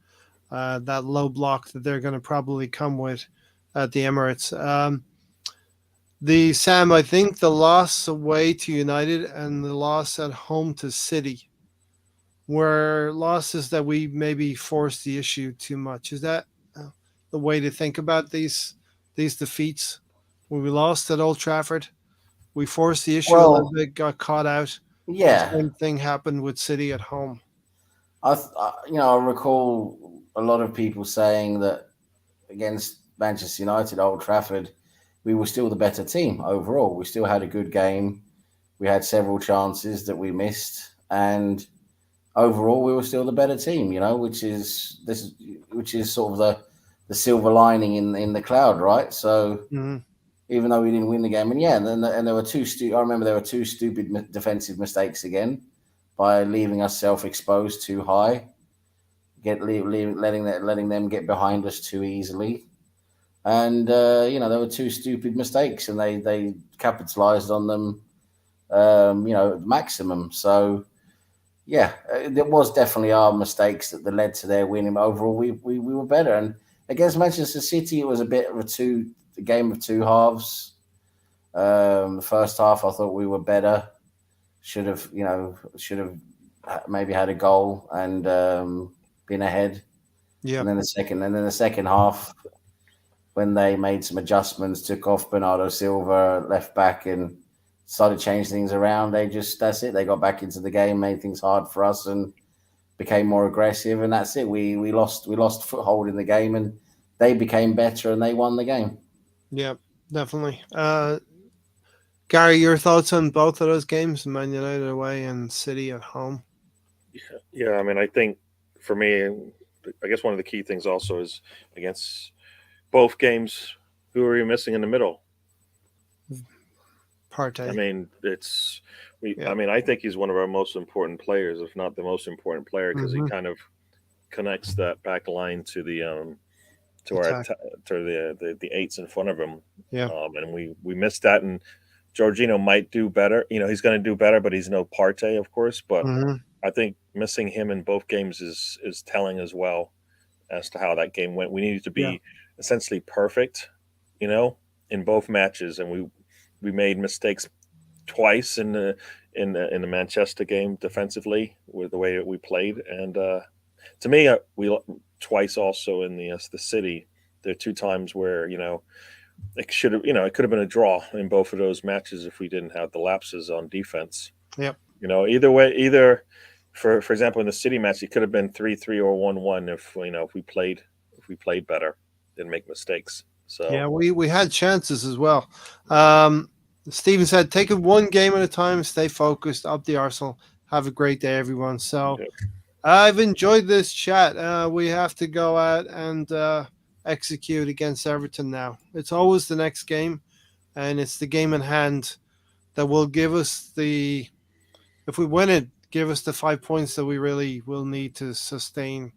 Speaker 1: low block that they're going to probably come with at the Emirates. I think the loss away to United and the loss at home to City were losses that we maybe forced the issue too much. Is that the way to think about these defeats? When we lost at Old Trafford, we forced the issue a little
Speaker 3: Well,
Speaker 1: bit, got caught out. The
Speaker 3: yeah,
Speaker 1: same thing happened with City at home.
Speaker 3: I recall a lot of people saying that against Manchester United, Old Trafford, we were still the better team overall. We still had a good game. We had several chances that we missed, and overall, we were still the better team. Which is sort of the silver lining in the cloud, right? So
Speaker 1: Mm-hmm.
Speaker 3: even though we didn't win the game, and there were I remember there were two stupid defensive mistakes again by leaving us self-exposed too high, letting them get behind us too easily. And there were two stupid mistakes, and they capitalized on them, maximum. So yeah, it was definitely our mistakes that led to their winning. Overall, we were better. And against Manchester City, it was a bit of a game of two halves. The first half, I thought we were better. Should have maybe had a goal and been ahead.
Speaker 1: Yeah.
Speaker 3: And then the second half, when they made some adjustments, took off Bernardo Silva, left back, and started changing things around, that's it. They got back into the game, made things hard for us, and became more aggressive. And that's it. We lost foothold in the game, and they became better, and they won the game.
Speaker 1: Yeah, definitely. Gary, your thoughts on both of those games, Man United away and City at home?
Speaker 2: Yeah. I mean, I think for me, I guess one of the key things also is against both games, who are you missing in the middle?
Speaker 1: Partey.
Speaker 2: I mean, I think he's one of our most important players, if not the most important player, because he kind of connects that back line to the the eights in front of him.
Speaker 1: Yeah.
Speaker 2: And we missed that, and Jorginho might do better. He's going to do better, but he's no Partey, of course. But I think missing him in both games is telling as well as to how that game went. We needed to be essentially perfect, in both matches, and we made mistakes twice in the Manchester game defensively with the way that we played, and to me, we twice also in the City. There are two times where it should have it could have been a draw in both of those matches if we didn't have the lapses on defense.
Speaker 1: Yep.
Speaker 2: Either way, for example in the City match, it could have been 3-3 or 1-1 if we played better, didn't make mistakes. So
Speaker 1: yeah, we had chances as well. Stephen said, take it one game at a time, stay focused, up the Arsenal. Have a great day, everyone. So I've enjoyed this chat. We have to go out and execute against Everton now. It's always the next game, and it's the game in hand that will give us if we win it, give us the 5 points that we really will need to sustain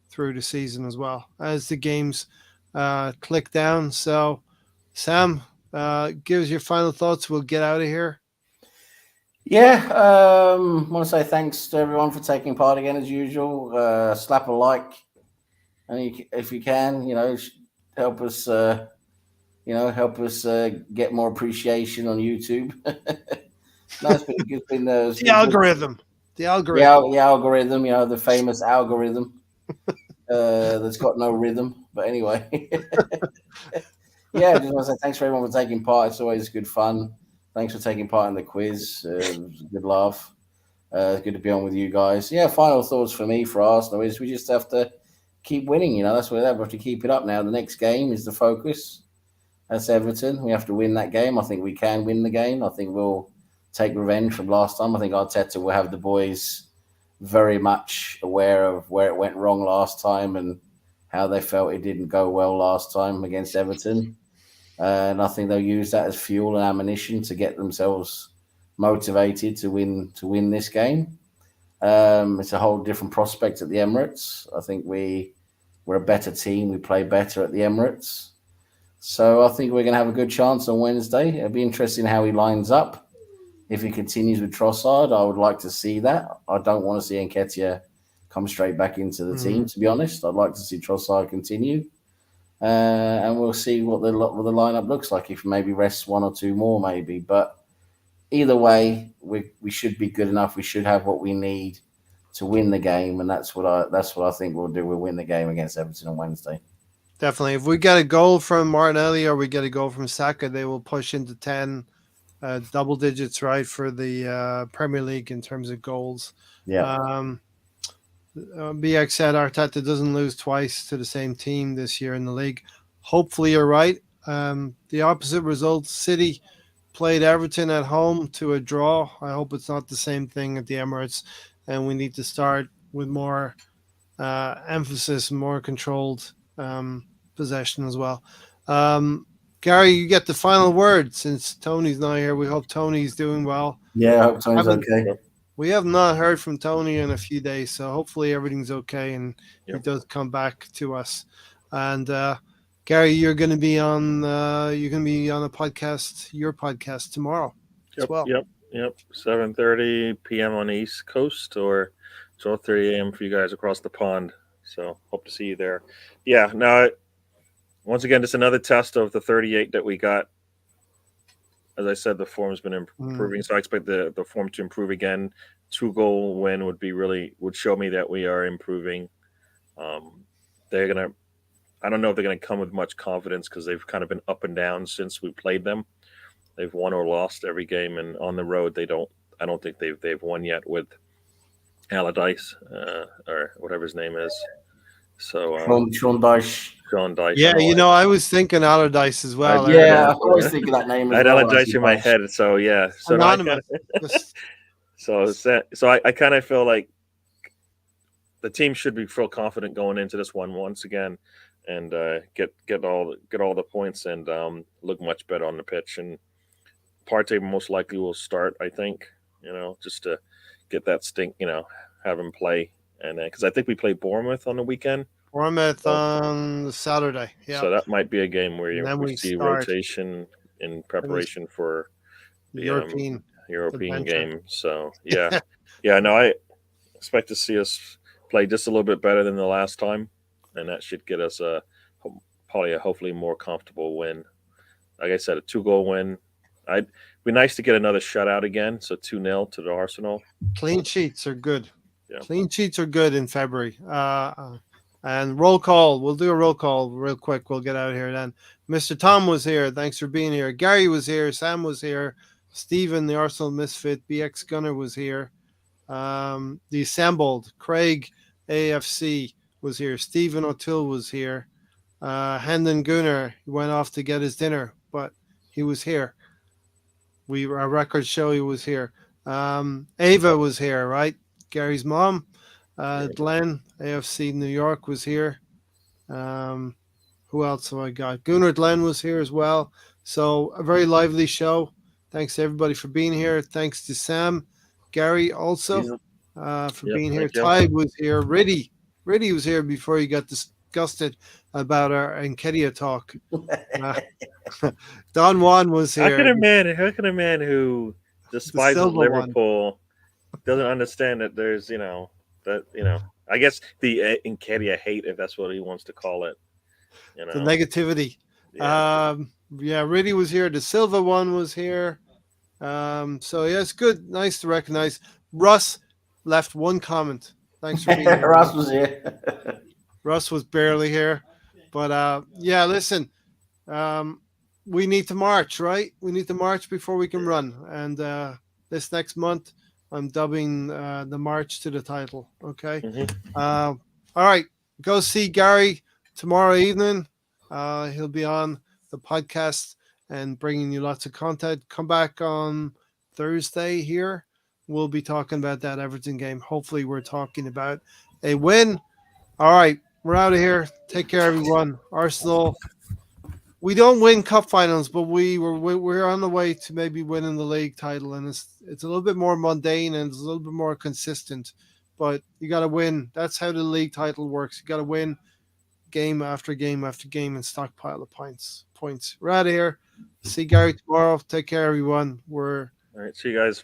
Speaker 1: through the season as well as the games click down. So, Sam, give us your final thoughts. We'll get out of here.
Speaker 3: Yeah, I want to say thanks to everyone for taking part again as usual. Slap a like, and if you can, help us. Help us get more appreciation on YouTube. It's been
Speaker 1: the algorithm. The
Speaker 3: algorithm. The algorithm. The famous algorithm that's got no rhythm. But anyway, yeah, just want to say thanks for everyone for taking part. It's always good fun. Thanks for taking part in the quiz. It was a good laugh. Good to be on with you guys. Yeah, final thoughts for me for Arsenal is we just have to keep winning. That's what we have to keep it up now. The next game is the focus. That's Everton. We have to win that game. I think we can win the game. I think we'll take revenge from last time. I think Arteta will have the boys very much aware of where it went wrong last time and how they felt it didn't go well last time against Everton. And I think they'll use that as fuel and ammunition to get themselves motivated to win this game. It's a whole different prospect at the Emirates. I think we're a better team. We play better at the Emirates. So I think we're going to have a good chance on Wednesday. It'll be interesting how he lines up. If he continues with Trossard, I would like to see that. I don't want to see Nketiah come straight back into the team, to be honest. I'd like to see Trossard continue. And we'll see what the lineup looks like. If maybe rests one or two more, maybe. But either way, we should be good enough. We should have what we need to win the game, and that's what I think we'll do. We'll win the game against Everton on Wednesday.
Speaker 1: Definitely. If we get a goal from Martinelli or we get a goal from Saka, they will push into 10 double digits, right, for the Premier League in terms of goals.
Speaker 3: Yeah.
Speaker 1: BX said Arteta doesn't lose twice to the same team this year in the league. Hopefully you're right. The opposite result, City played Everton at home to a draw. I hope it's not the same thing at the Emirates, and we need to start with more emphasis, more controlled possession as well. Gary, you get the final word since Tony's not here. We hope Tony's doing well.
Speaker 3: Yeah, I hope Tony's okay.
Speaker 1: We have not heard from Tony in a few days, so hopefully everything's okay and he does come back to us. And Gary, you're going to be on a podcast, your podcast tomorrow as well.
Speaker 2: Yep. 7:30 p.m. on the East Coast or 12:30 a.m. for you guys across the pond. So hope to see you there. Yeah. Now, once again, just another test of the 38 that we got. As I said, the form's been improving, so I expect the form to improve again. 2-goal win would show me that we are improving. They're gonna. I don't know if they're gonna come with much confidence because they've kind of been up and down since we played them. They've won or lost every game, and on the road they don't. I don't think they've won yet with Allardyce or whatever his name is. So
Speaker 3: Sean Dyche.
Speaker 2: Sean Dyche.
Speaker 1: Yeah, I was thinking Allardyce as well.
Speaker 3: I always think of that name.
Speaker 2: I had Allardyce in my head, so yeah. So
Speaker 1: anonymous.
Speaker 2: So I kind of feel like the team should feel confident going into this one once again, and get all the points and look much better on the pitch. And Partey most likely will start. I think just to get that stink. Have him play. And because I think we play Bournemouth on the weekend.
Speaker 1: Bournemouth on Saturday. Yeah.
Speaker 2: So that might be a game where we see rotation in preparation for the European game. So yeah, No, I expect to see us play just a little bit better than the last time, and that should get us probably a hopefully more comfortable win. Like I said, a 2-goal win. It'd be nice to get another shutout again. So 2-0 to the Arsenal.
Speaker 1: Clean sheets are good.
Speaker 2: Yeah.
Speaker 1: Clean sheets are good in February. And roll call. We'll do a roll call real quick. We'll get out of here then. Mr. Tom was here. Thanks for being here. Gary was here. Sam was here. Stephen, the Arsenal Misfit. BX Gunner was here. The Assembled. Craig AFC was here. Stephen O'Toole was here. Hendon Gunner went off to get his dinner, but he was here. Our records show he was here. Ava was here, right? Gary's mom. Glenn, AFC New York, was here. Who else have I got? Gunnar Glenn was here as well. So a very lively show. Thanks to everybody for being here. Thanks to Sam, Gary also for being here. Ty was here. Riddy was here before he got disgusted about our Nketiah talk. Don Juan was here.
Speaker 2: How can a man who despises Liverpool doesn't understand that there's I guess the Nketiah hate, if that's what he wants to call it.
Speaker 1: The negativity. Yeah. Riddy was here. The Silva one was here. So yeah, it's good. Nice to recognize. Russ left one comment. Thanks for being here.
Speaker 3: Russ was here.
Speaker 1: Russ was barely here. But listen, we need to march, right? We need to march before we can run. And this next month, I'm dubbing the march to the title. Okay.
Speaker 2: Mm-hmm.
Speaker 1: All right. Go see Gary tomorrow evening. He'll be on the podcast and bringing you lots of content. Come back on Thursday here. We'll be talking about that Everton game. Hopefully we're talking about a win. All right. We're out of here. Take care, everyone. Arsenal. We don't win cup finals, but we're on the way to maybe winning the league title, and it's a little bit more mundane and it's a little bit more consistent. But you got to win. That's how the league title works. You got to win game after game after game and stockpile of points. We're out of here. See Gary tomorrow. Take care, everyone. We're
Speaker 2: All right, see you guys.